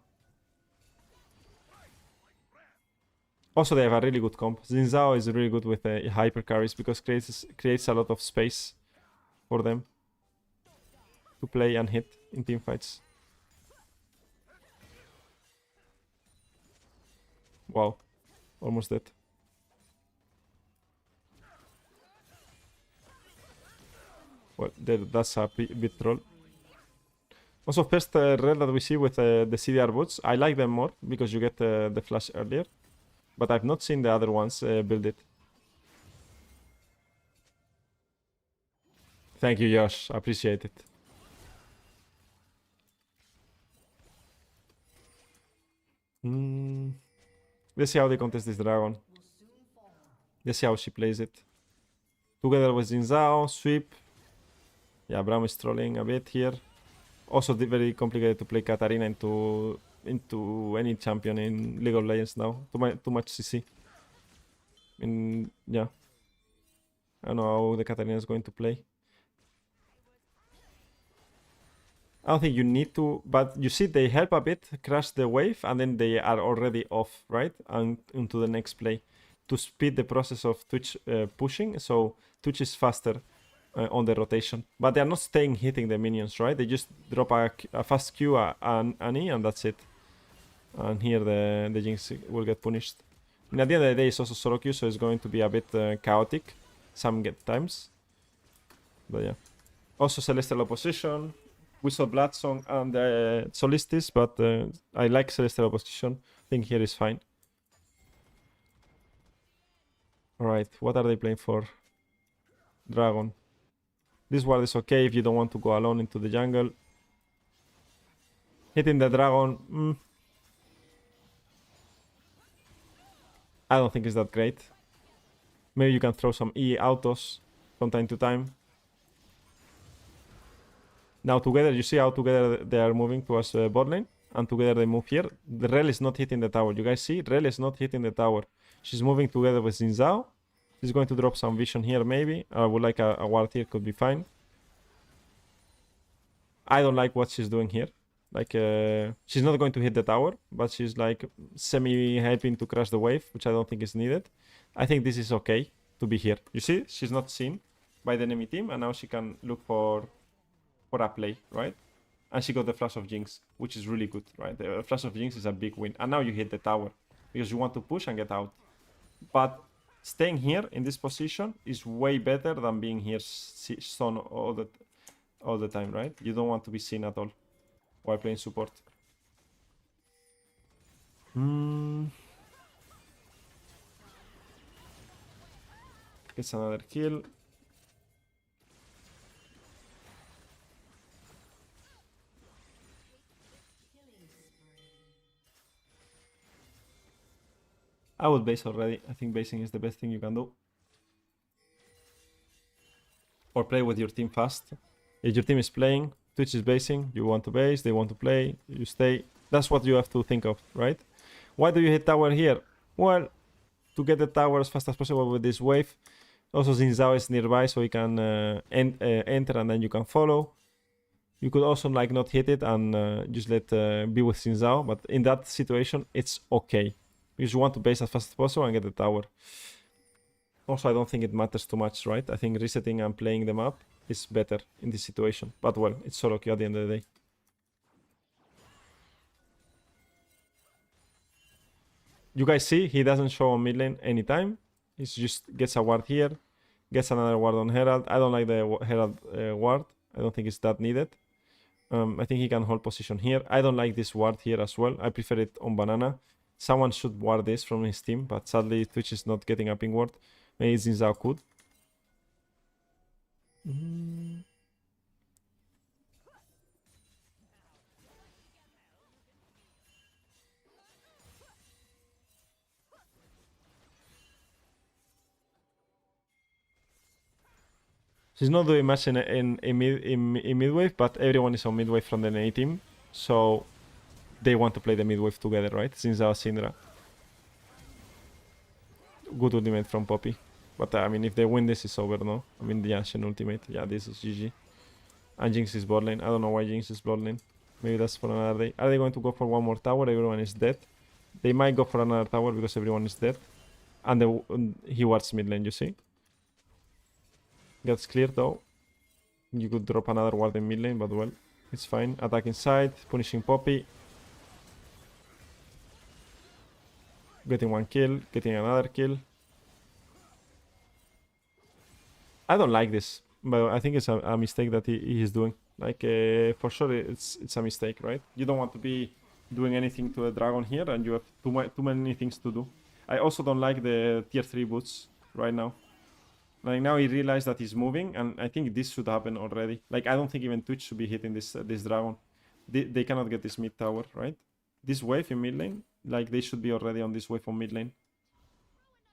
Also, they have a really good comp. Xinzao is really good with hyper carries because creates a lot of space for them to play and hit in team fights. Wow, almost dead. Well, that's a bit troll. Also, first Rell that we see with the CDR boots, I like them more because you get the flash earlier. But I've not seen the other ones build it. Thank you, Josh. Appreciate it. Let's see how they contest this dragon. Let's see how she plays it. Together with Xinzao, sweep. Yeah, Braum is trolling a bit here. Also very complicated to play Katarina into any champion in League of Legends now. Too much CC. Yeah. I don't know how the Katarina is going to play. I don't think you need to, but you see they help a bit, crash the wave, and then they are already off, right? And into the next play to speed the process of Twitch pushing, so Twitch is faster on the rotation. But they are not staying hitting the minions, right? They just drop a fast Q, an E, and that's it. And here the Jinx will get punished. And at the end of the day, it's also solo Q, so it's going to be a bit chaotic some times. But yeah. Also Celestial Opposition. We saw Blood Song and Solistis, but I like Celestial Opposition. I think here is fine. Alright, what are they playing for? Dragon. This ward is okay if you don't want to go alone into the jungle. Hitting the dragon. I don't think it's that great. Maybe you can throw some E autos from time to time. Now together, you see how together they are moving towards bot lane. And together they move here. The Rell is not hitting the tower. You guys see? Rell is not hitting the tower. She's moving together with Xinzao. She's going to drop some vision here maybe. I would like a ward here, could be fine. I don't like what she's doing here. Like, she's not going to hit the tower, but she's like semi-helping to crash the wave, which I don't think is needed. I think this is okay to be here. You see? She's not seen by the enemy team, and now she can look for a play, right? And she got the Flash of Jinx, which is really good, right? The Flash of Jinx is a big win. And now you hit the tower, because you want to push and get out. But staying here in this position is way better than being here stone all the time, right? You don't want to be seen at all while playing support. Gets another kill. I would base already. I think basing is the best thing you can do. Or play with your team fast. If your team is playing, Twitch is basing, you want to base, they want to play, you stay. That's what you have to think of, right? Why do you hit tower here? Well, to get the tower as fast as possible with this wave. Also, Xin Zhao is nearby, so he can enter and then you can follow. You could also like not hit it and just let be with Xin Zhao, but in that situation, it's okay. Because you want to base as fast as possible and get the tower. Also, I don't think it matters too much, right? I think resetting and playing them up is better in this situation. But well, it's soloq at the end of the day. You guys see, he doesn't show on mid lane anytime. He just gets a ward here, gets another ward on Herald. I don't like the Herald ward. I don't think it's that needed. I think he can hold position here. I don't like this ward here as well. I prefer it on Banana. Someone should ward this from his team, but sadly Twitch is not getting a ping ward. Maybe Xin Zhao could. She's not doing much in midwave, but everyone is on midwave from the NA team, so they want to play the midwave together, right? Xin Zhao, Syndra. Good ultimate from Poppy. But I mean, if they win this, it's over, no? I mean, the Ashen ultimate. Yeah, this is GG. And Jinx is bot lane. I don't know why Jinx is bot lane. Maybe that's for another day. Are they going to go for one more tower? Everyone is dead. They might go for another tower because everyone is dead. And he wards mid lane, you see? Gets cleared though. You could drop another ward in mid lane, but well, it's fine. Attack inside, punishing Poppy. Getting one kill, getting another kill. I don't like this, but I think it's a mistake that he is doing. Like, for sure, it's a mistake, right? You don't want to be doing anything to a dragon here, and you have too many things to do. I also don't like the tier 3 boots right now. Like, now he realized that he's moving, and I think this should happen already. Like, I don't think even Twitch should be hitting this dragon. They cannot get this mid tower, right? This wave in mid lane, like, they should be already on this wave on mid lane.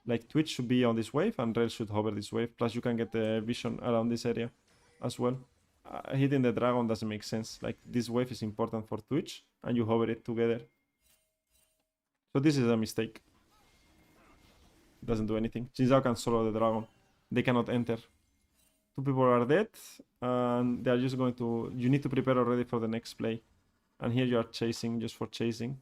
Like, Twitch should be on this wave, and Rell should hover this wave. Plus, you can get the vision around this area as well. Hitting the dragon doesn't make sense. Like, this wave is important for Twitch, and you hover it together. So this is a mistake. Doesn't do anything. Xin Zhao can solo the dragon. They cannot enter. Two people are dead, and they are just going to... You need to prepare already for the next play. And here you are chasing, just for chasing.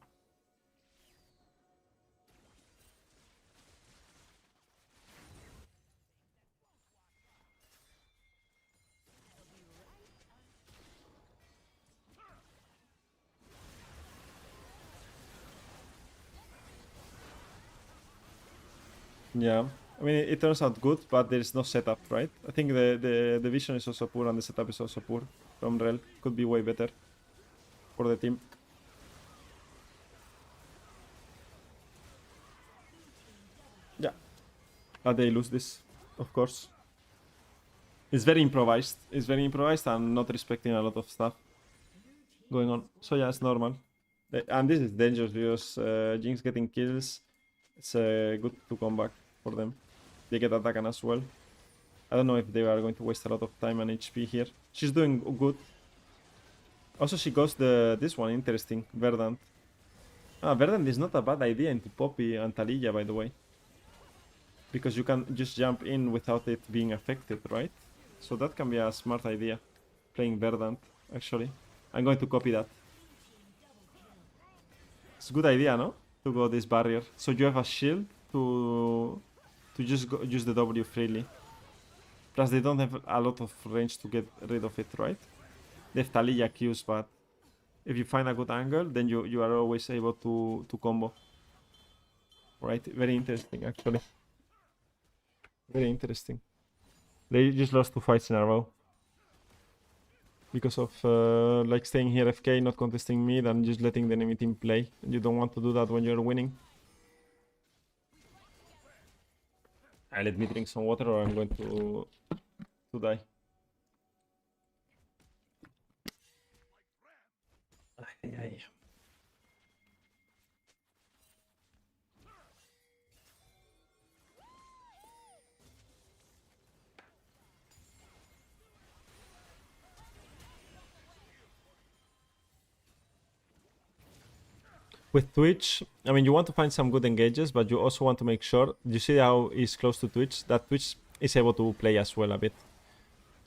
Yeah, I mean, it turns out good, but there is no setup, right? I think the vision is also poor and the setup is also poor from Rell. Could be way better for the team. Yeah, but they lose this, of course. It's very improvised. It's very improvised and not respecting a lot of stuff going on. So yeah, it's normal. And this is dangerous because Jinx getting kills. It's good to come back for them. They get attacked as well. I don't know if they are going to waste a lot of time and HP here. She's doing good. Also, she goes this one, interesting, Verdant. Verdant is not a bad idea into Poppy and Taliyah, by the way. Because you can just jump in without it being affected, right? So that can be a smart idea. Playing Verdant, actually. I'm going to copy that. It's a good idea, no? To go this barrier. So you have a shield to just use the W freely. Plus they don't have a lot of range to get rid of it, right? They have Taliyah Qs, but if you find a good angle, then you are always able to combo. Right? Very interesting, actually. Very interesting. They just lost 2 fights in a row. Because of like staying here FK, not contesting mid, and just letting the enemy team play. And you don't want to do that when you're winning. Let me drink some water or I'm going to die. Ay, ay. With Twitch, I mean, you want to find some good engages, but you also want to make sure. You see how he's close to Twitch? That Twitch is able to play as well a bit.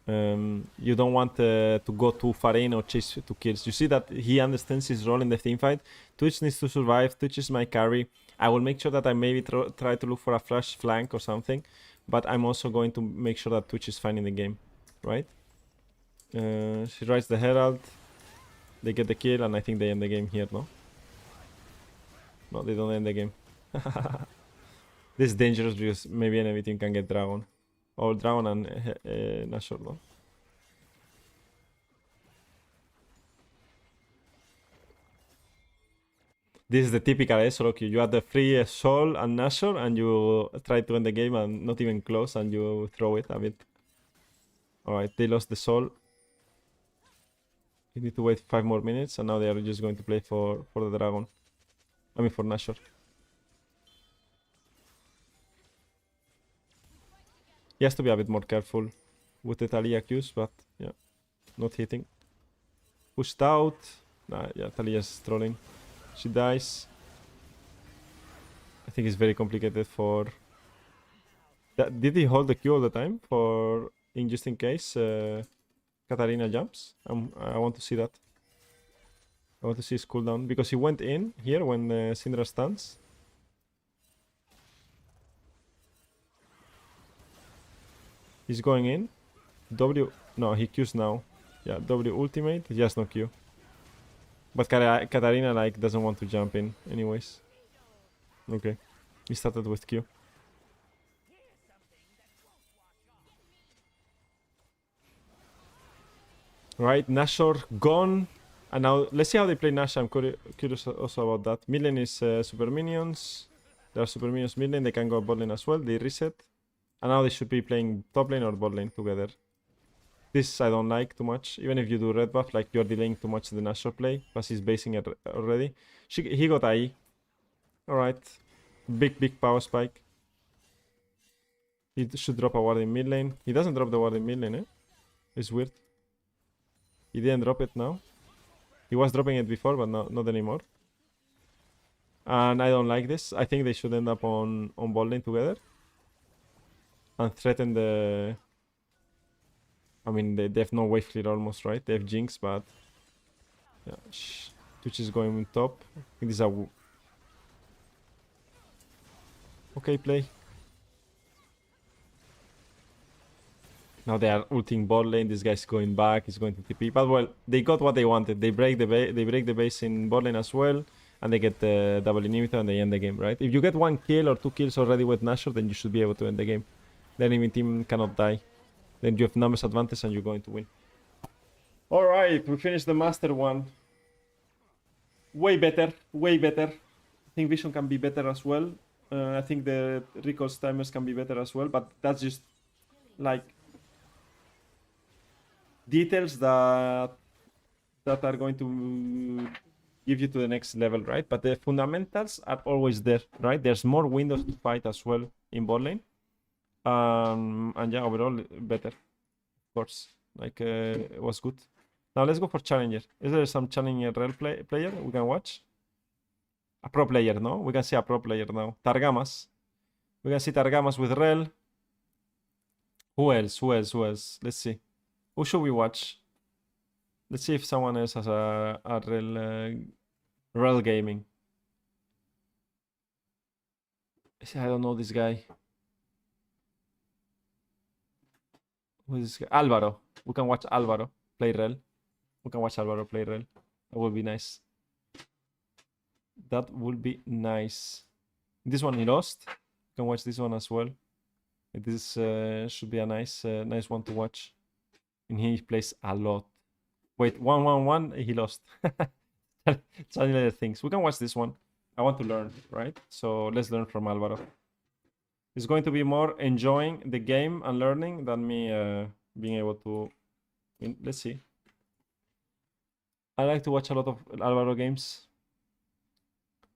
You don't want to go too far in or chase two kills. You see that he understands his role in the team fight. Twitch needs to survive. Twitch is my carry. I will make sure that I maybe try to look for a flash flank or something, but I'm also going to make sure that Twitch is fine in the game, right? She rides the Herald. They get the kill, and I think they end the game here, no? No, they don't end the game. This is dangerous because maybe enemy team can get Dragon. Or Dragon and Nashor, no? This is the typical soloq. You have the free Sol and Nashor and you try to end the game and not even close and you throw it a bit. Alright, they lost the Sol. You need to wait 5 more minutes and now they are just going to play for the Dragon. I mean for Nashor. He has to be a bit more careful with the Talia Qs, but yeah, not hitting. Pushed out. Nah, yeah, Talia's trolling. She dies. I think it's very complicated for... Did he hold the Q all the time for just in case Katarina jumps? I want to see that. I want to see his cooldown because he went in here when Syndra stuns. He's going in. W. No, he Qs now. Yeah, W ultimate. He has no Q. But Katarina like doesn't want to jump in anyways. Okay. He started with Q. Right, Nashor gone. And now let's see how they play Nash. I'm curious also about that. Mid lane is super minions. There are super minions mid lane. They can go bot lane as well. They reset. And now they should be playing top lane or bot lane together. This I don't like too much. Even if you do red buff, like you're delaying too much the Nashor play. Plus he's basing it already. He got IE. Alright. Big power spike. He should drop a ward in mid lane. He doesn't drop the ward in mid lane, eh? It's weird. He didn't drop it now. He was dropping it before, but not anymore. And I don't like this. I think they should end up on bot lane together. And threaten the... I mean, they have no wave clear almost, right? They have Jinx, but... Yeah, Twitch is going top. I think this is a... Okay, play. Now they are ulting bot lane. This guy's going back. He's going to TP. But well, they got what they wanted. They break the base in bot lane as well, and they get the double inhibitor and they end the game, right? If you get 1 kill or 2 kills already with Nashor, then you should be able to end the game. The enemy team cannot die. Then you have numbers advantage and you're going to win. All right, we finished the master one. Way better, way better. I think vision can be better as well. I think the recoil timers can be better as well, but that's just like details that are going to give you to the next level, right? But the fundamentals are always there, right? There's more windows to fight as well in bot lane. And yeah, overall better, of course. Like it was good. Now let's go for challenger. Is there some challenger Rell player we can watch? A pro player, no? We can see a pro player now. Targamas. We can see Targamas with Rell. Who else? Let's see. Who should we watch? Let's see if someone else has a Rell gaming. I don't know this guy. Who is this guy? Alvaro. We can watch Alvaro play Rell. We can watch Alvaro play Rell. That would be nice. That would be nice. This one he lost. You can watch this one as well. This should be a nice one to watch. And he plays a lot. Wait, 1-1-1. He lost. Challenger things. We can watch this one. I want to learn, right? So let's learn from Alvaro. He's going to be more enjoying the game and learning than me being able to win. Let's see. I like to watch a lot of Alvaro games.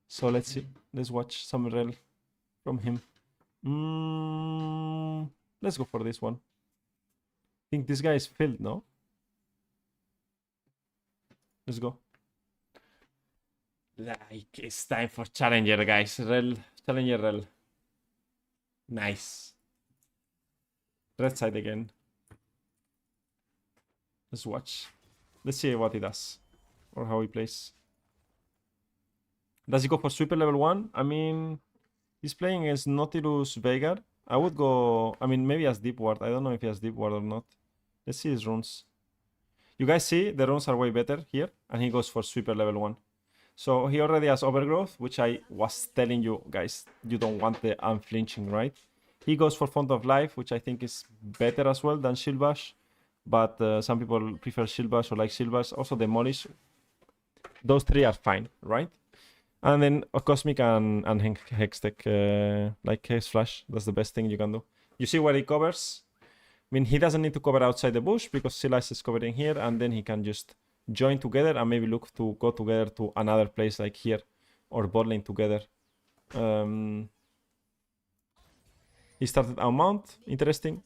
So let's see. Let's watch some Rell from him. Let's go for this one. I think this guy is filled, no? Let's go. Like, it's time for Challenger, guys. Rell, Challenger Rell. Nice. Red side again. Let's watch. Let's see what he does. Or how he plays. Does he go for sweeper level 1? I mean, he's playing against Nautilus Veigar. I would go... I mean, maybe as deep ward. I don't know if he has deep ward or not. Let's see his runes. You guys see the runes are way better here. And he goes for sweeper level 1. So he already has overgrowth, which I was telling you guys. You don't want the unflinching, right? He goes for Font of Life, which I think is better as well than Shield Bash. But some people prefer Shield Bash or like Shield Bash. Also Demolish. Those three are fine, right? And then a Cosmic and Hextech, like Hex Flash. That's the best thing you can do. You see where he covers? I mean, he doesn't need to cover outside the bush because Silas is covering here. And then he can just join together and maybe look to go together to another place like here. Or bot lane together. He started on Mount. Interesting.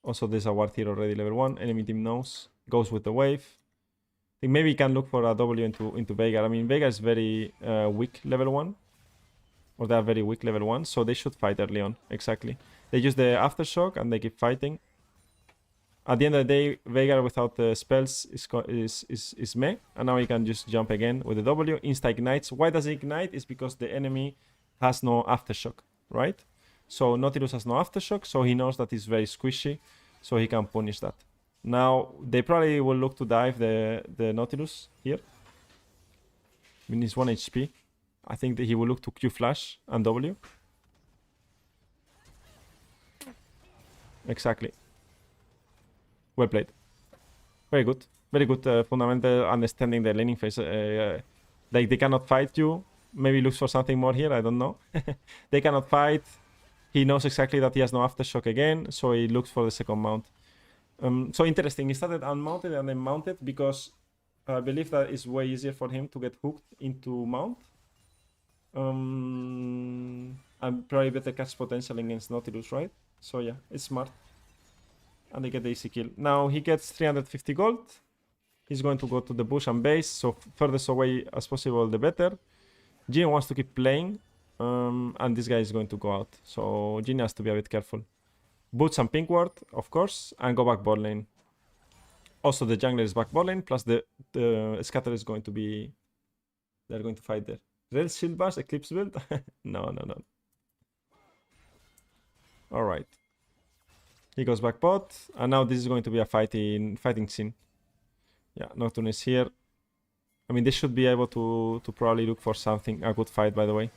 Also, there's a ward here already, level 1. Enemy team knows. Goes with the wave. I think maybe he can look for a W into Veigar. I mean, Veigar is very weak level 1. Or they are very weak level 1. So they should fight early on. Exactly. They use the Aftershock and they keep fighting. At the end of the day, Veigar without the spells is meh. And now he can just jump again with the W. Insta ignites. Why does he ignite? It's because the enemy has no Aftershock, right? So Nautilus has no Aftershock, so he knows that it's very squishy. So he can punish that. Now, they probably will look to dive the Nautilus here. I mean, he's 1 HP. I think that he will look to Q Flash and W. Exactly. Well played. Very good. Very good fundamental understanding the laning phase. Like, they cannot fight you. Maybe looks for something more here. I don't know. They cannot fight. He knows exactly that he has no Aftershock again. So he looks for the second mount. So interesting. He started unmounted and then mounted because I believe that it's way easier for him to get hooked into mount. And probably better catch potential against Nautilus, right? So yeah, it's smart. And they get the easy kill. Now he gets 350 gold. He's going to go to the bush and base. So furthest away as possible, the better. Jin wants to keep playing. And this guy is going to go out. So Jin has to be a bit careful. Boots and pink ward, of course. And go back bot lane. Also, the jungler is back bot lane. Plus the scatter is going to be... They're going to fight there. Rell Shield Bash, Eclipse build? No. Alright. He goes back bot. And now this is going to be a fighting scene. Yeah, Nocturne is here. I mean, they should be able to probably look for something. A good fight, by the way.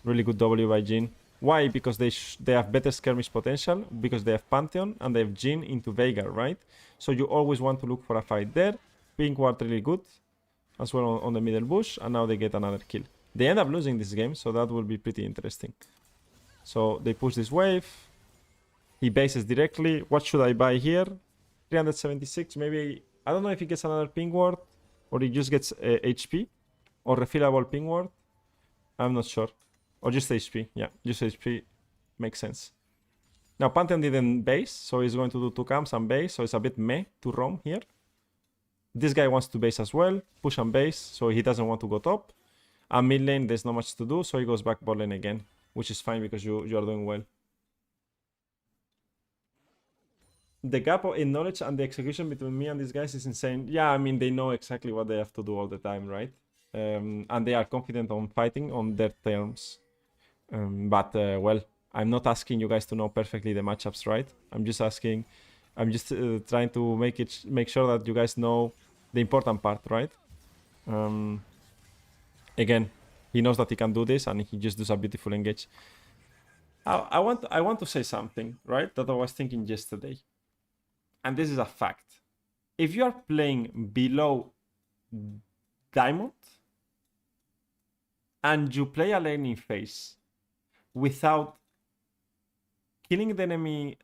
Really good W by Jin. Why? Because they have better skirmish potential. Because they have Pantheon. And they have Jin into Veigar, right? So you always want to look for a fight there. Pink ward really good. As well on the middle bush. And now they get another kill. They end up losing this game. So that will be pretty interesting. So they push this wave. He bases directly. What should I buy here? 376. Maybe... I don't know if he gets another ping ward. Or he just gets HP. Or refillable ping ward. I'm not sure. Or just HP. Yeah, just HP. Makes sense. Now Pantheon didn't base. So he's going to do 2 camps and base. So it's a bit meh to roam here. This guy wants to base as well. Push and base. So he doesn't want to go top. And mid lane, there's not much to do. So he goes back bot lane again. Which is fine because you are doing well. The gap in knowledge and the execution between me and these guys is insane. Yeah, I mean, they know exactly what they have to do all the time, right? And they are confident on fighting on their terms. Well, I'm not asking you guys to know perfectly the matchups, right? I'm just trying to make sure that you guys know the important part, right? Again, he knows that he can do this and he just does a beautiful engage. I want to say something, right? That I was thinking yesterday. And this is a fact. If you are playing below Diamond, and you play a laning phase without killing the enemy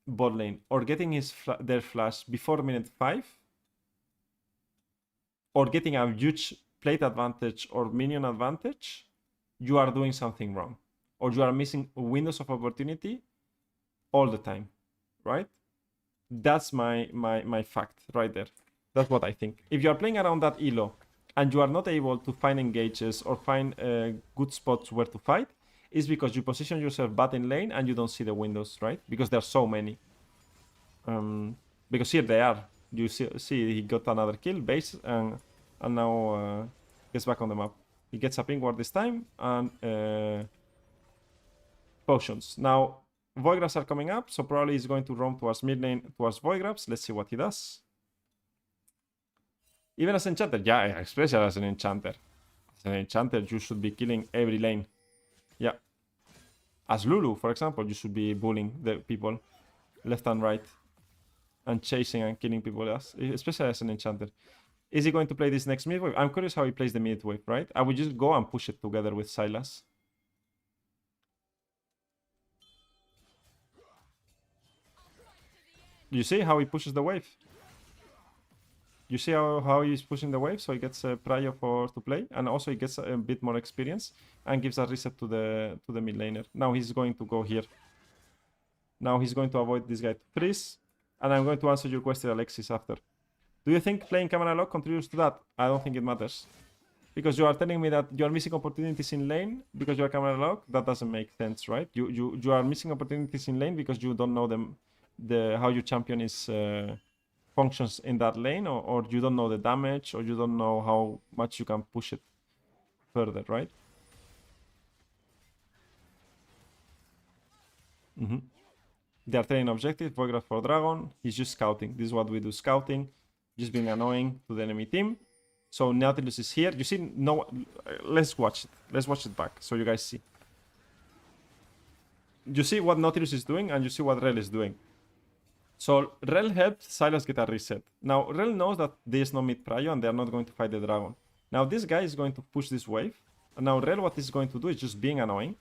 bot lane or getting their flash before minute 5, or getting a huge plate advantage or minion advantage, you are doing something wrong, or you are missing windows of opportunity all the time, right? That's my fact right there. That's what I think. If you are playing around that elo and you are not able to find engages or find good spots where to fight, it's because you position yourself bad in lane and you don't see the windows, right? Because there are so many. Because here they are. You see he got another kill, base, and now gets back on the map. He gets a ping ward this time, and potions. Now, Voidgrubs are coming up, so probably he's going to roam towards mid lane, towards Voidgrubs. Let's see what he does. Even as Enchanter, yeah, especially as an Enchanter. As an Enchanter, you should be killing every lane. Yeah. As Lulu, for example, you should be bullying the people left and right. And chasing and killing people, especially as an Enchanter. Is he going to play this next mid wave? I'm curious how he plays the mid wave, right? I would just go and push it together with Sylas. You see how he pushes the wave? You see how he's pushing the wave, so he gets Prio to play, and also he gets a bit more experience and gives a reset to the mid laner. Now he's going to go here. Now he's going to avoid this guy to freeze, and I'm going to answer your question, Alexis, after. Do you think playing camera lock contributes to that? I don't think it matters. Because you are telling me that you are missing opportunities in lane because you are camera lock. That doesn't make sense, right? You are missing opportunities in lane because you don't know how your champion is functions in that lane, or you don't know the damage, or you don't know how much you can push it further, right? They are training objective, Voidgrubs for Dragon. He's just scouting. This is what we do, scouting. Just being annoying to the enemy team. So Nautilus is here. You see, no. Let's watch it. Let's watch it back so you guys see. You see what Nautilus is doing, and you see what Rell is doing. So Rell helped Sylas get a reset. Now Rell knows that there is no mid prio and they are not going to fight the dragon. Now this guy is going to push this wave. And now Rell, what he's going to do is just being annoying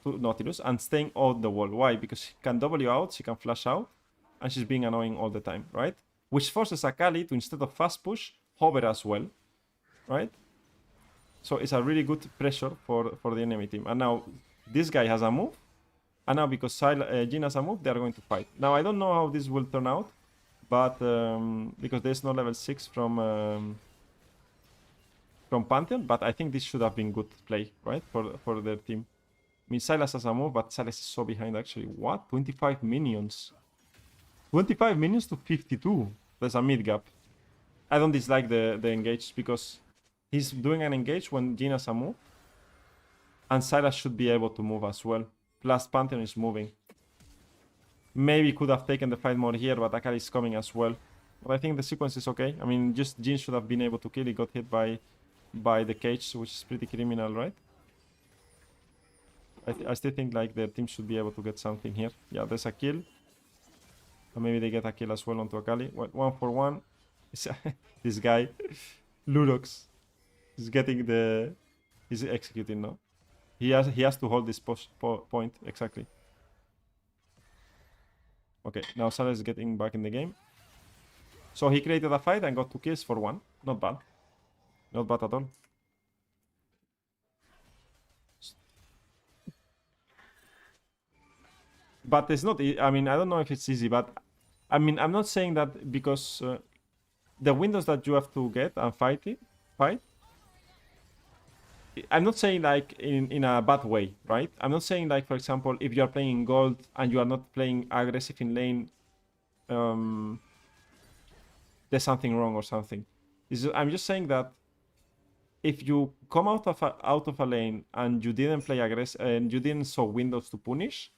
to Nautilus and staying on the wall. Why? Because she can W out, she can flash out, and she's being annoying all the time, right? Which forces Akali to, instead of fast push, hover as well, right? So it's a really good pressure for the enemy team. And now this guy has a move, and now because Jhin has a move, they are going to fight. Now I don't know how this will turn out, but because there's no level 6 from Pantheon, but I think this should have been good play, right, for their team. I mean, Sylas has a move, but Sylas is so behind actually. What? 25 minions. 25 minions to 52. There's a mid gap. I don't dislike the engage because he's doing an engage when Jhin has a move. And Sylas should be able to move as well. Plus Pantheon is moving. Maybe could have taken the fight more here, but Akali is coming as well. But I think the sequence is okay. I mean, just Jhin should have been able to kill. He got hit by the cage, which is pretty criminal, right? I still think like their team should be able to get something here. Yeah, there's a kill. And maybe they get a kill as well onto Akali. Well, 1-for-1. This guy, Ludox, is getting the... He's executing now. He has to hold this point, exactly. Okay, now Sylas is getting back in the game. So he created a fight and got 2 kills for 1. Not bad. Not bad at all. But it's not... I mean, I don't know if it's easy, but... I mean, I'm not saying that because... the windows that you have to get and fight... I'm not saying like in a bad way, right? I'm not saying like, for example, if you are playing in gold and you are not playing aggressive in lane, there's something wrong or something. I'm just saying that if you come out of a lane and you didn't play aggressive and you didn't show windows to punish,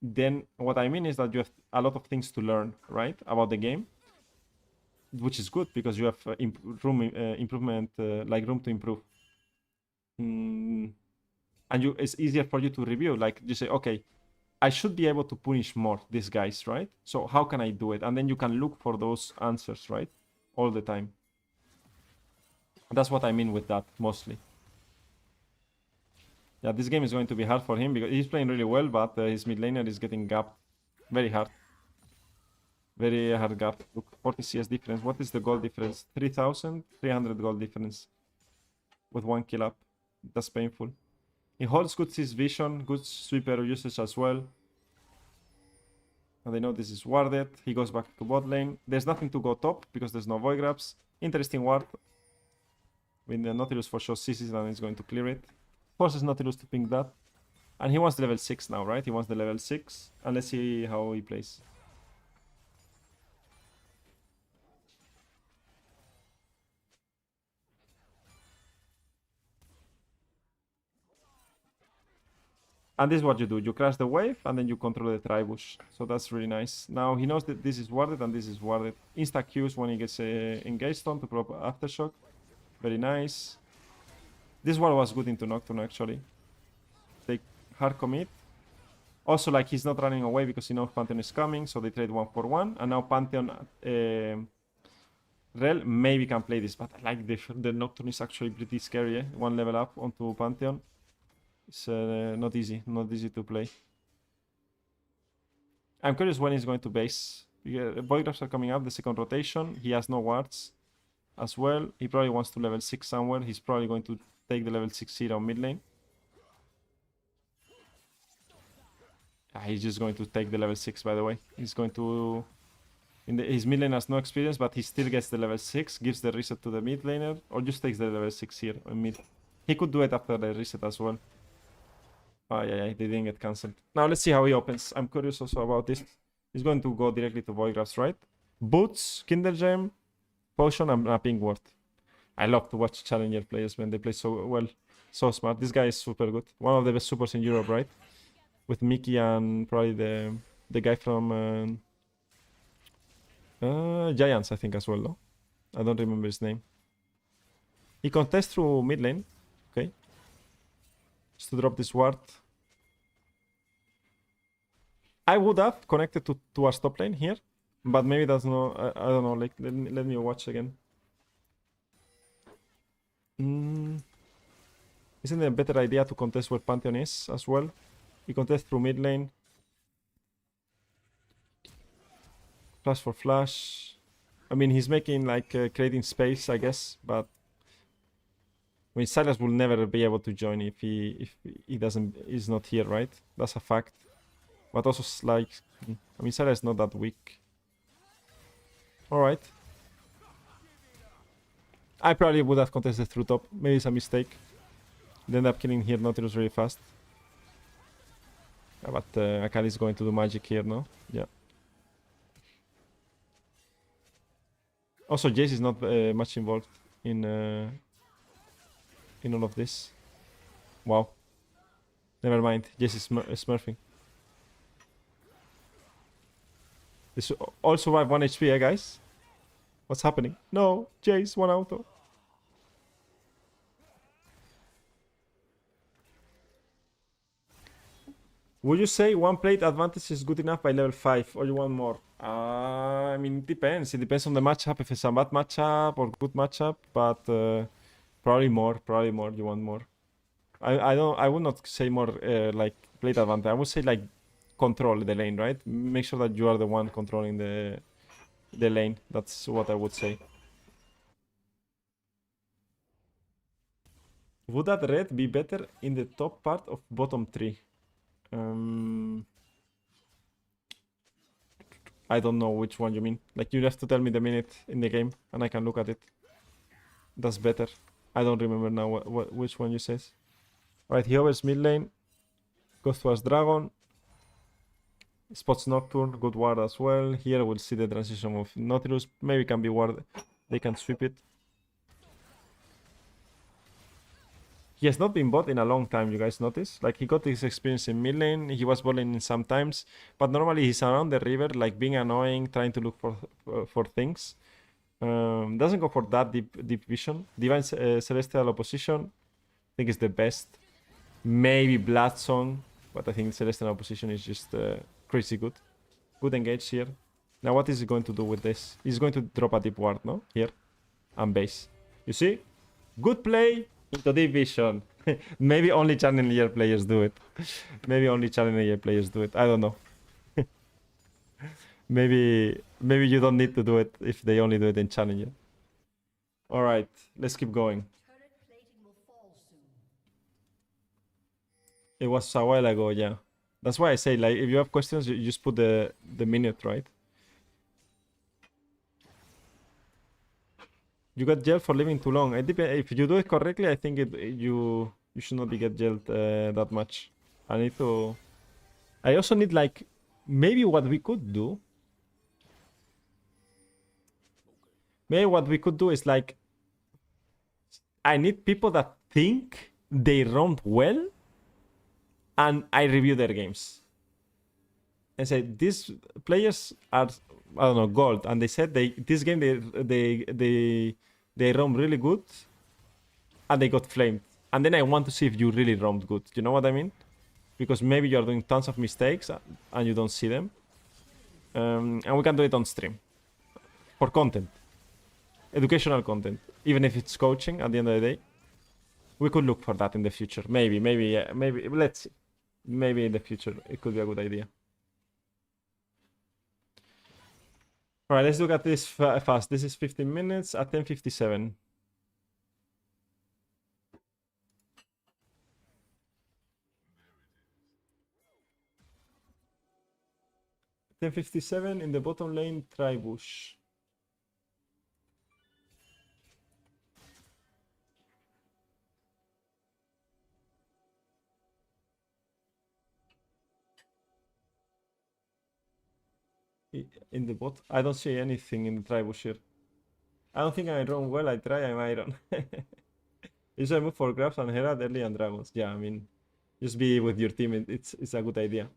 then what I mean is that you have a lot of things to learn, right, about the game, which is good because you have room to improve. And it's easier for you to review. Like you say, okay, I should be able to punish more these guys, right? So how can I do it? And then you can look for those answers, right? All the time. That's what I mean with that, mostly. Yeah, this game is going to be hard for him because he's playing really well, but his mid laner is getting gapped very hard. Very hard gap. Look, 40 CS difference. What is the gold difference? 3,300 gold difference with 1 kill up. That's painful. He holds good his vision, good sweeper usage as well. And they know this is warded. He goes back to bot lane. There's nothing to go top because there's no void grabs. Interesting ward. I mean, the Nautilus for sure sees it and is going to clear it. Forces Nautilus to ping that. And he wants the level 6 now, right? He wants the level 6. And let's see how he plays. And this is what you do. You crash the wave and then you control the tribush. So that's really nice. Now he knows that this is warded and this is warded. Insta Qs when he gets engaged on to prop aftershock. Very nice. This ward was good into Nocturne actually. Take hard commit. Also, like, he's not running away because he knows Pantheon is coming. So they trade 1 for 1. And now Pantheon... Rell maybe can play this. But I like the Nocturne is actually pretty scary. 1 level up onto Pantheon. It's not easy to play. I'm curious when he's going to base. Void grabs are coming up, the second rotation. He has no wards as well. He probably wants to level 6 somewhere. He's probably going to take the level 6 here on mid lane. He's just going to take the level 6, by the way. He's going to... his mid lane has no experience, but he still gets the level 6, gives the reset to the mid laner, or just takes the level 6 here on mid. He could do it after the reset as well. Oh, yeah, they didn't get cancelled. Now let's see how he opens. I'm curious also about this. He's going to go directly to Void Grabs, right? Boots, Kinder Gem, Potion, and a Pink Ward. I love to watch Challenger players, man. They play so well. So smart. This guy is super good. One of the best supers in Europe, right? With Mickey and probably the guy from Giants, I think, as well, though. I don't remember his name. He contests through mid lane. Okay. Just to drop this ward. I would have connected to our top lane here, but maybe that's no. I don't know. Like, let me watch again. Isn't it a better idea to contest where Pantheon is as well? He contests through mid lane. Flash for flash. I mean, he's making like creating space, I guess, but I mean, Silas will never be able to join if he is not here, right? That's a fact. But also, like, I mean, Silas is not that weak. All right. I probably would have contested through top. Maybe it's a mistake. They end up killing here Nautilus really fast. Yeah, but Akali is going to do magic here, no? Yeah. Also, Jace is not much involved in all of this. Wow. Never mind. Jace is smurfing. They all survive 1 HP, eh, guys? What's happening? No, Jace, 1 auto. Would you say 1 plate advantage is good enough by level 5 or you want more? I mean, it depends. It depends on the matchup. If it's a bad matchup or good matchup, but probably more. You want more. I would not say more like plate advantage. I would say like control the lane, right? Make sure that you are the one controlling the lane. That's what I would say. Would that red be better in the top part of bottom 3? I don't know which one you mean. Like, you have to tell me the minute in the game and I can look at it. That's better. I don't remember now which one you said. Alright, he overs mid lane. Goes towards Dragon. Spots Nocturne. Good ward as well. Here we'll see the transition of Nautilus. Maybe can be ward. They can sweep it. He has not been bot in a long time, you guys notice? Like, he got his experience in mid lane, he was bot lane sometimes, but normally he's around the river, like being annoying, trying to look for things. Doesn't go for that deep vision. Divine Celestial Opposition, I think is the best. Maybe Blood Song, but I think Celestial Opposition is just crazy good. Good engage here. Now what is he going to do with this? He's going to drop a deep ward, no? Here. And base. You see? Good play into deep vision. Maybe only Challenger players do it. Maybe only Challenger players do it. I don't know. Maybe you don't need to do it if they only do it in Challenger. All right, let's keep going. Turret plating will fall soon. It was a while ago, yeah. That's why I say, like, if you have questions, you just put the minute, right? You got jailed for living too long. If you do it correctly, I think you should not be get jailed that much. I need to. I also need, like, maybe what we could do. Maybe what we could do is, like, I need people that think they roamed well, and I review their games and say these players are, I don't know, gold, and they said this game they roamed really good, and they got flamed. And then I want to see if you really roamed good. You know what I mean? Because maybe you're doing tons of mistakes and you don't see them. And we can do it on stream for content, educational content, even if it's coaching. At the end of the day, we could look for that in the future. Maybe, let's see. Maybe in the future it could be a good idea. All right, let's look at this fast. This is 15 minutes at 10:57. $10.57 in the bottom lane, try bush. In the bot, I don't see anything in the try bush here. I don't think I run well. I try, I'm iron. Usually move for grabs and Herald early and dragons. Yeah, I mean, just be with your team. It's a good idea.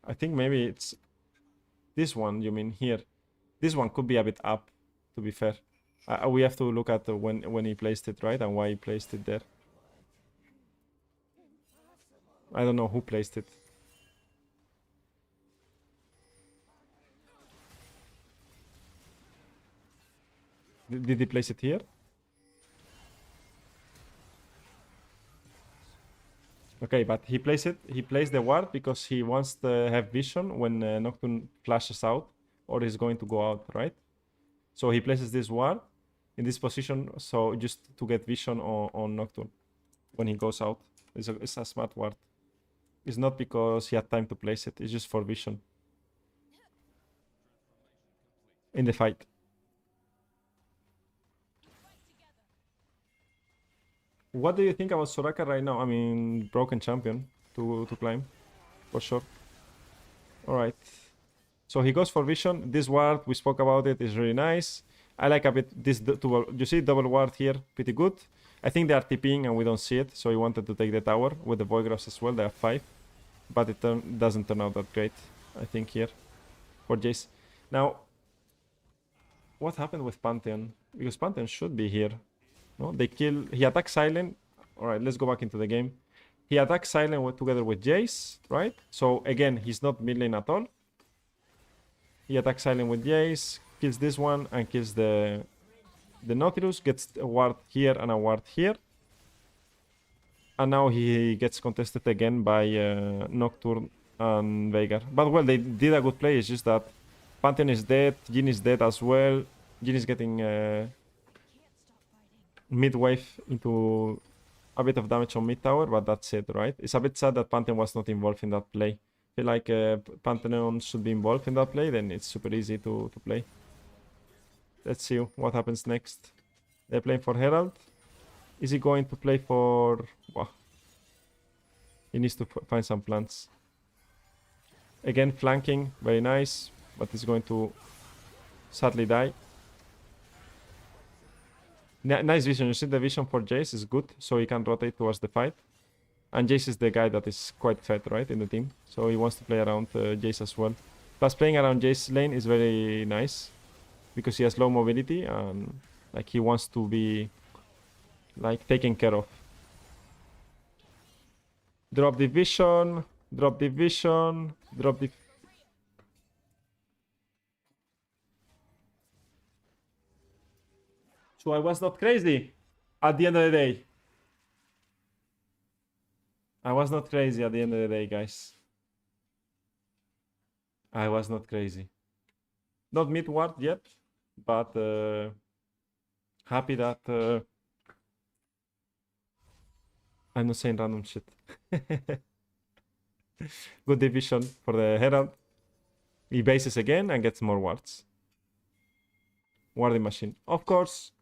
I think maybe it's this one. You mean here? This one could be a bit up, to be fair. We have to look at when he placed it, right, and why he placed it there. I don't know who placed it. Did he place it here? Okay, but he placed the ward because he wants to have vision when Nocturne flashes out or is going to go out, right? So he places this ward in this position, so just to get vision on Nocturne when he goes out. It's a smart ward. It's not because he had time to place it, it's just for vision in the fight. What do you think about Soraka right now? I mean, broken champion to climb, for sure. Alright. So he goes for vision. This ward, we spoke about it, is really nice. I like a bit this, you see double ward here, pretty good. I think they are TPing and we don't see it, so he wanted to take the tower with the Voidgrowths as well. They have 5, but it doesn't turn out that great, I think, here for Jace. Now, what happened with Pantheon? Because Pantheon should be here. No, he attacks Silent. Alright, let's go back into the game. He attacks Silent together with Jace, right? So again, he's not mid lane at all. He attacks Silent with Jace, kills this one, and kills the Nautilus, gets a ward here and a ward here. And now he gets contested again by Nocturne and Veigar. But well, they did a good play, it's just that Pantheon is dead, Jhin is dead as well. Jhin is getting mid-wave into a bit of damage on mid tower, but that's it, right? It's a bit sad that Pantheon was not involved in that play. I feel like Pantheon should be involved in that play, then it's super easy to play. Let's see what happens next. They're playing for Herald. Is he going to play for... Wow. He needs to find some plants. Again, flanking, very nice, but he's going to sadly die. Nice vision. You see the vision for Jace is good, so he can rotate towards the fight. And Jace is the guy that is quite fed, right, in the team. So he wants to play around Jace as well. Plus, playing around Jace's lane is very nice because he has low mobility and like he wants to be like taken care of. Drop the vision. Drop the vision. Drop the... So I was not crazy. At the end of the day, I was not crazy at the end of the day, guys. I was not crazy. Not mid-ward yet, but happy that I'm not saying random shit. Good division for the Herald. He bases again and gets more wards. Warding machine. Of course,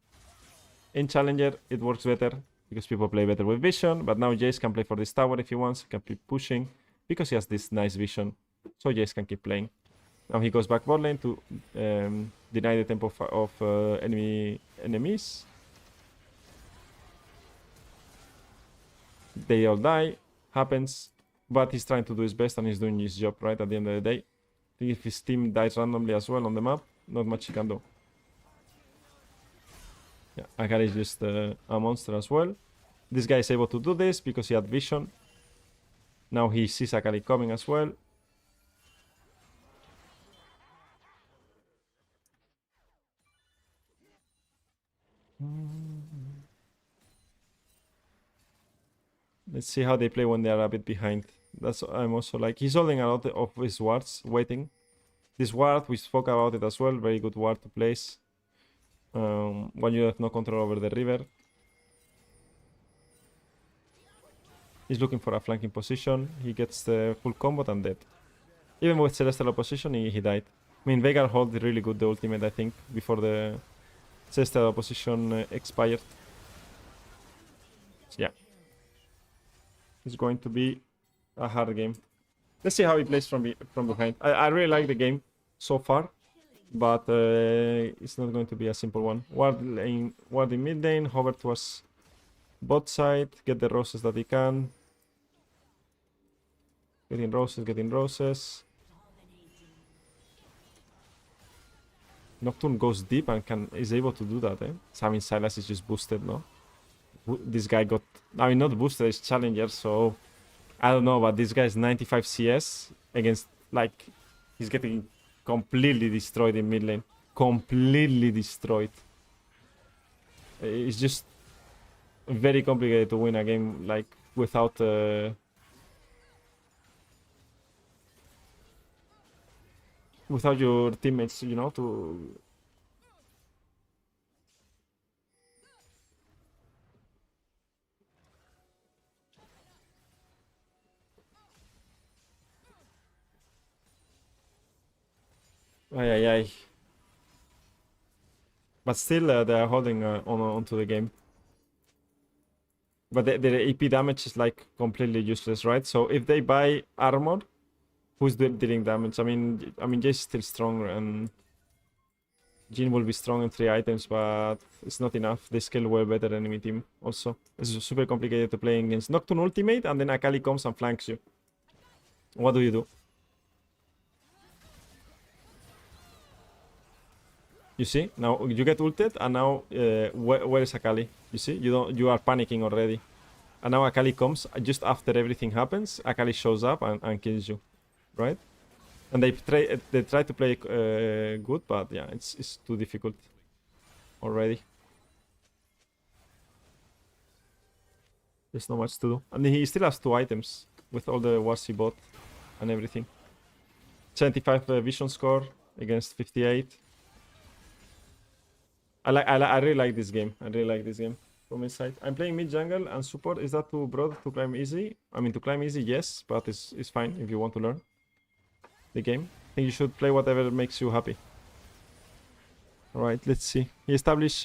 in Challenger, it works better because people play better with vision, but now Jace can play for this tower if he wants. He can keep pushing because he has this nice vision. So Jace can keep playing. Now he goes back bot lane to deny the tempo of enemies. They all die. Happens. But he's trying to do his best and he's doing his job, right? At the end of the day. I think if his team dies randomly as well on the map, not much he can do. Yeah, Akari is just a monster as well. This guy is able to do this because he had vision. Now he sees Akari coming as well. Let's see how they play when they are a bit behind. That's I'm also like, he's holding a lot of his wards, waiting. This ward, we spoke about it as well, very good ward to place. When you have no control over the river. He's looking for a flanking position. He gets the full combo and dead. Even with Celestial opposition, he died. I mean, Veigar hold really good the ultimate, I think, before the Celestial opposition expired. So, yeah. It's going to be a hard game. Let's see how he plays from behind. I really like the game so far, but it's not going to be a simple one. Ward in mid lane, hover towards bot side, get the roses that he can. Getting roses. Nocturne goes deep and is able to do that, eh? So, I mean, Sylas is just boosted, no? This guy got... I mean, not boosted, it's Challenger, so... I don't know, but this guy is 95 CS against, like... He's getting completely destroyed in mid lane. Completely destroyed. It's just... very complicated to win a game, like, without... without your teammates, you know, to... Ay. But still, they are holding onto the game. But the AP damage is, like, completely useless, right? So if they buy armor, who's dealing damage? I mean, Jace is still strong, and Jhin will be strong in 3 items, but it's not enough. They scale well better enemy team also. It's super complicated to play against Nocturne ultimate, and then Akali comes and flanks you. What do you do? You see? Now you get ulted, and now where is Akali? You see? You are panicking already. And now Akali comes just after everything happens. Akali shows up and kills you, right? And they try to play good, but yeah, it's too difficult already. There's not much to do. And he still has 2 items with all the wars he bought and everything. 75 vision score against 58. I really like this game. From his side. I'm playing mid jungle and support. Is that too broad to climb easy? I mean, to climb easy, yes, but it's fine if you want to learn the game. I think you should play whatever makes you happy. Alright, let's see. He established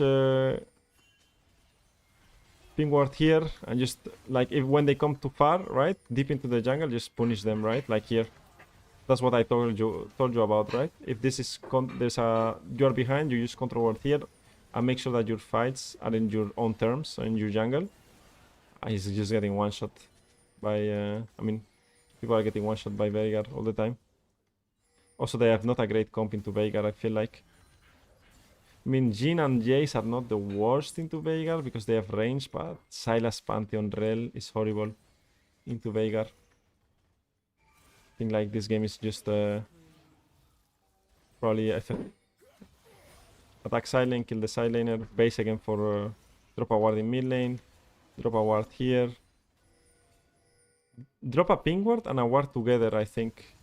ping ward here, and just like when they come too far, right, deep into the jungle, just punish them, right, like here. That's what I told you about, right? If this is you're behind, you use control ward here, and make sure that your fights are in your own terms in your jungle. He's just getting one shot by I mean, people are getting one shot by Veigar all the time. Also, they have not a great comp into Veigar, I feel like. I mean, Jhin and Jace are not the worst into Veigar because they have range, but Sylas, Pantheon, Rell is horrible into Veigar. I think like this game is just probably attack side lane, kill the side laner, base again for Drop a ward in mid lane. Drop a ward here. Drop a ping ward and a ward together, I think.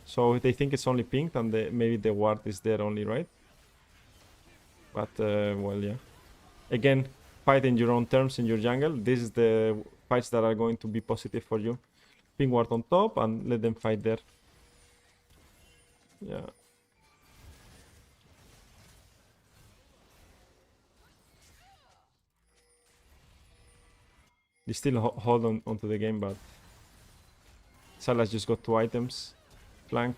So they think it's only pinged and maybe the ward is there only, right? But, well, yeah. Again, fight in your own terms in your jungle. This is the fights that are going to be positive for you. Ping ward on top and let them fight there. Yeah. They still hold on onto the game, but Salas just got 2 items. Flank.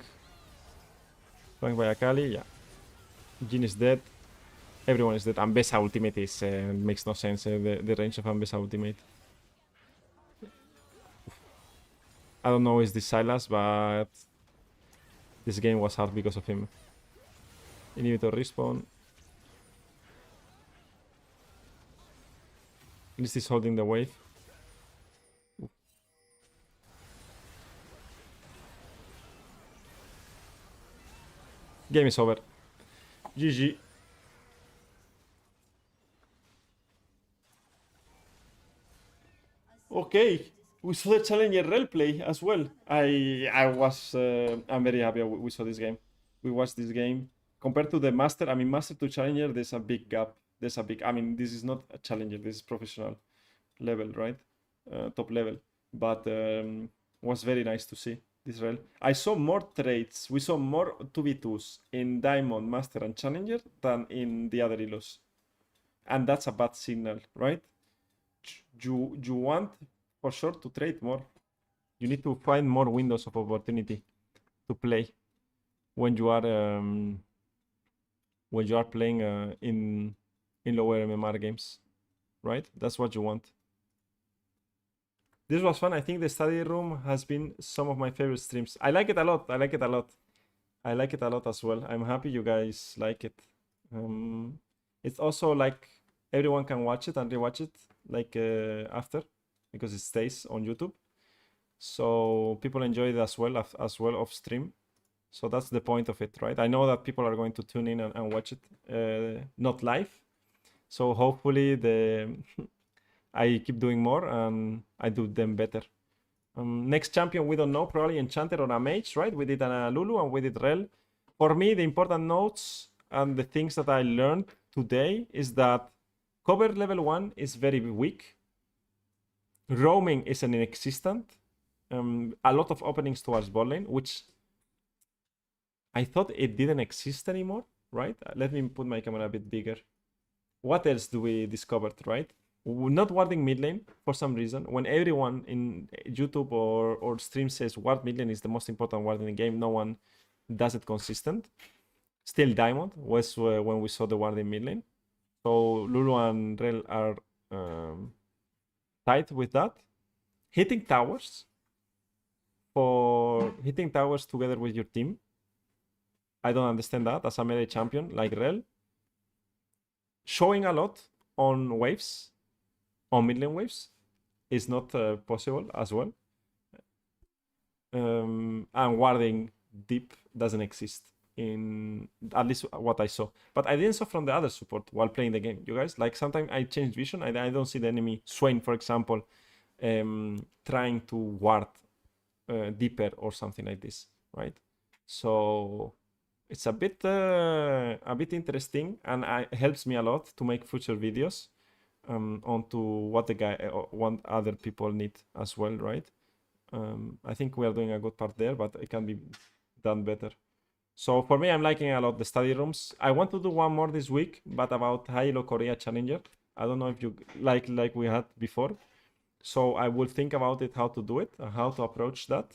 Flank by Akali, yeah. Jhin is dead. Everyone is dead. Ambessa ultimate is makes no sense. The range of Ambessa ultimate. I don't know is this Silas, but this game was hard because of him. Inhibitor respawn. At least he's holding the wave. Game is over. GG. Okay, we saw the Challenger Rell play as well. I'm very happy we saw this game. We watched this game. Compared to the Master, I mean, Master to Challenger, there's a big gap. I mean, this is not a Challenger, this is professional level, right? Top level. But was very nice to see this Rell. I saw more trades. We saw more 2v2s in Diamond, Master, and Challenger than in the other Elos. And that's a bad signal, right? You want for sure to trade more. You need to find more windows of opportunity to play when you are playing in lower MMR games, right? That's what you want. This was fun. I think the study room has been some of my favorite streams. I like it a lot. I like it a lot. I like it a lot as well. I'm happy you guys like it. It's also like everyone can watch it and rewatch it like after, because it stays on YouTube. So people enjoy it as well off stream. So that's the point of it, right? I know that people are going to tune in and watch it, not live. So hopefully I keep doing more and I do them better. Next champion, we don't know, probably Enchanter or a Mage, right? We did a Lulu and we did Rell. For me, the important notes and the things that I learned today is that cover level 1 is very weak. Roaming is an inexistent. A lot of openings towards bot lane, which I thought it didn't exist anymore, right? Let me put my camera a bit bigger. What else do we discover, right? Not warding mid lane for some reason. When everyone in YouTube or stream says ward mid lane is the most important ward in the game, no one does it consistent. Still Diamond was when we saw the ward in mid lane. So Lulu and Rell are tight with that. Hitting towers together with your team. I don't understand that as a melee champion like Rell. Showing a lot on waves, on mid lane waves, is not possible as well. And warding deep doesn't exist in at least what I saw. But I didn't saw from the other support while playing the game. You guys, like sometimes I change vision. I don't see the enemy Swain, for example, trying to ward deeper or something like this, right? So it's a bit interesting, and it helps me a lot to make future videos onto what other people need as well, right? I think we are doing a good part there, but it can be done better. So for me, I'm liking a lot the study rooms. I want to do one more this week, but about Halo Korea Challenger. I don't know if you like we had before. So I will think about it, how to do it, how to approach that.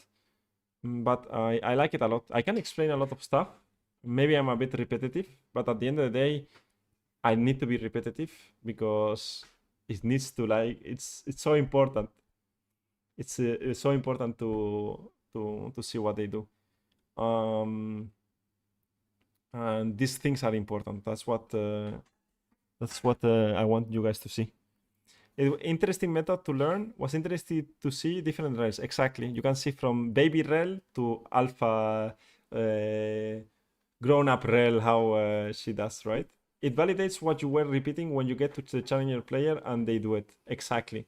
But I like it a lot. I can explain a lot of stuff. Maybe I'm a bit repetitive, but at the end of the day, I need to be repetitive because it needs to it's so important. It's so important to see what they do. And these things are important. That's what I want you guys to see. Interesting method to learn. Was interesting to see different Rells. Exactly. You can see from baby Rell to alpha grown-up Rell how she does, right? it validates what you were repeating when you get to the challenger player and they do it. Exactly.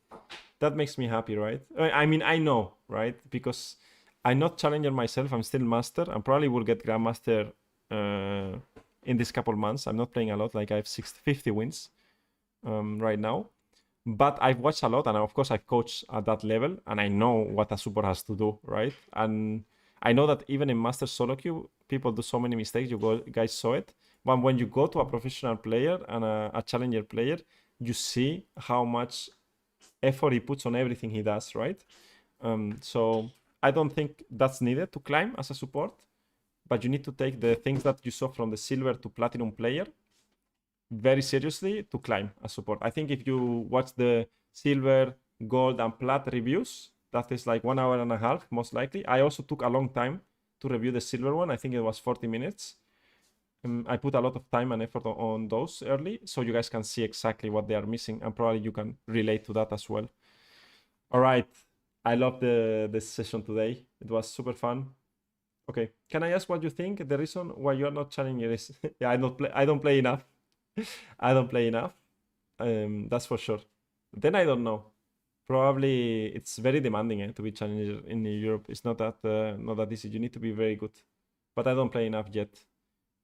That makes me happy, right? I mean, I know, right? Because I'm not challenger myself. I'm still master. I probably will get grandmaster in this couple months. I'm not playing a lot. Like I have 50 wins right now. But I've watched a lot, and of course I've coached at that level, and I know what a support has to do, right? And I know that even in Master Solo Queue, people do so many mistakes. You guys saw it. But when you go to a professional player and a challenger player, you see how much effort he puts on everything he does, right? So I don't think that's needed to climb as a support, but you need to take the things that you saw from the silver to platinum player very seriously to climb as support. I think if you watch the silver, gold, and plat reviews, that is like 1 hour and a half, most likely. I also took a long time to review the silver one. I think it was 40 minutes. I put a lot of time and effort on those early, so you guys can see exactly what they are missing, and probably you can relate to that as well. All right. I love the session today. It was super fun. Okay. Can I ask what you think? The reason why you are not challenging is yeah, I don't play enough. I don't play enough. That's for sure. Then I don't know. Probably it's very demanding to be challenger in Europe. It's not that easy. You need to be very good. But I don't play enough yet.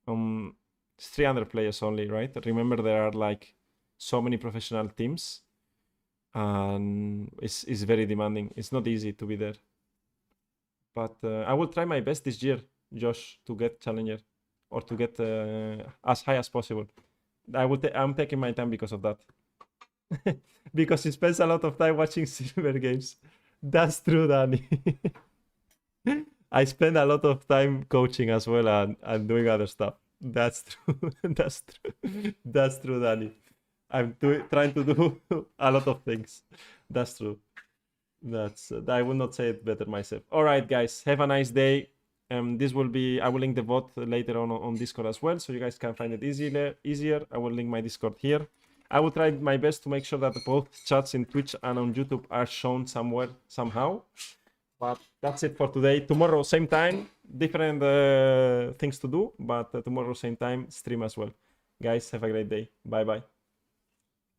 It's 300 players only, right? Remember, there are like so many professional teams, and it's very demanding. It's not easy to be there. But I will try my best this year, Josh, to get challenger or to get as high as possible. I'm taking my time because of that. Because he spends a lot of time watching silver games. That's true, Danny. I spend a lot of time coaching as well and doing other stuff. That's true. That's true. That's true, Danny. I'm trying to do a lot of things. That's true. I will not say it better myself. All right, guys, have a nice day. I will link the VOD later on Discord as well, so you guys can find it easier. I will link my Discord here. I will try my best to make sure that both chats in Twitch and on YouTube are shown somewhere, somehow. But that's it for today. Tomorrow, same time, different things to do, but tomorrow, same time, stream as well. Guys, have a great day. Bye-bye.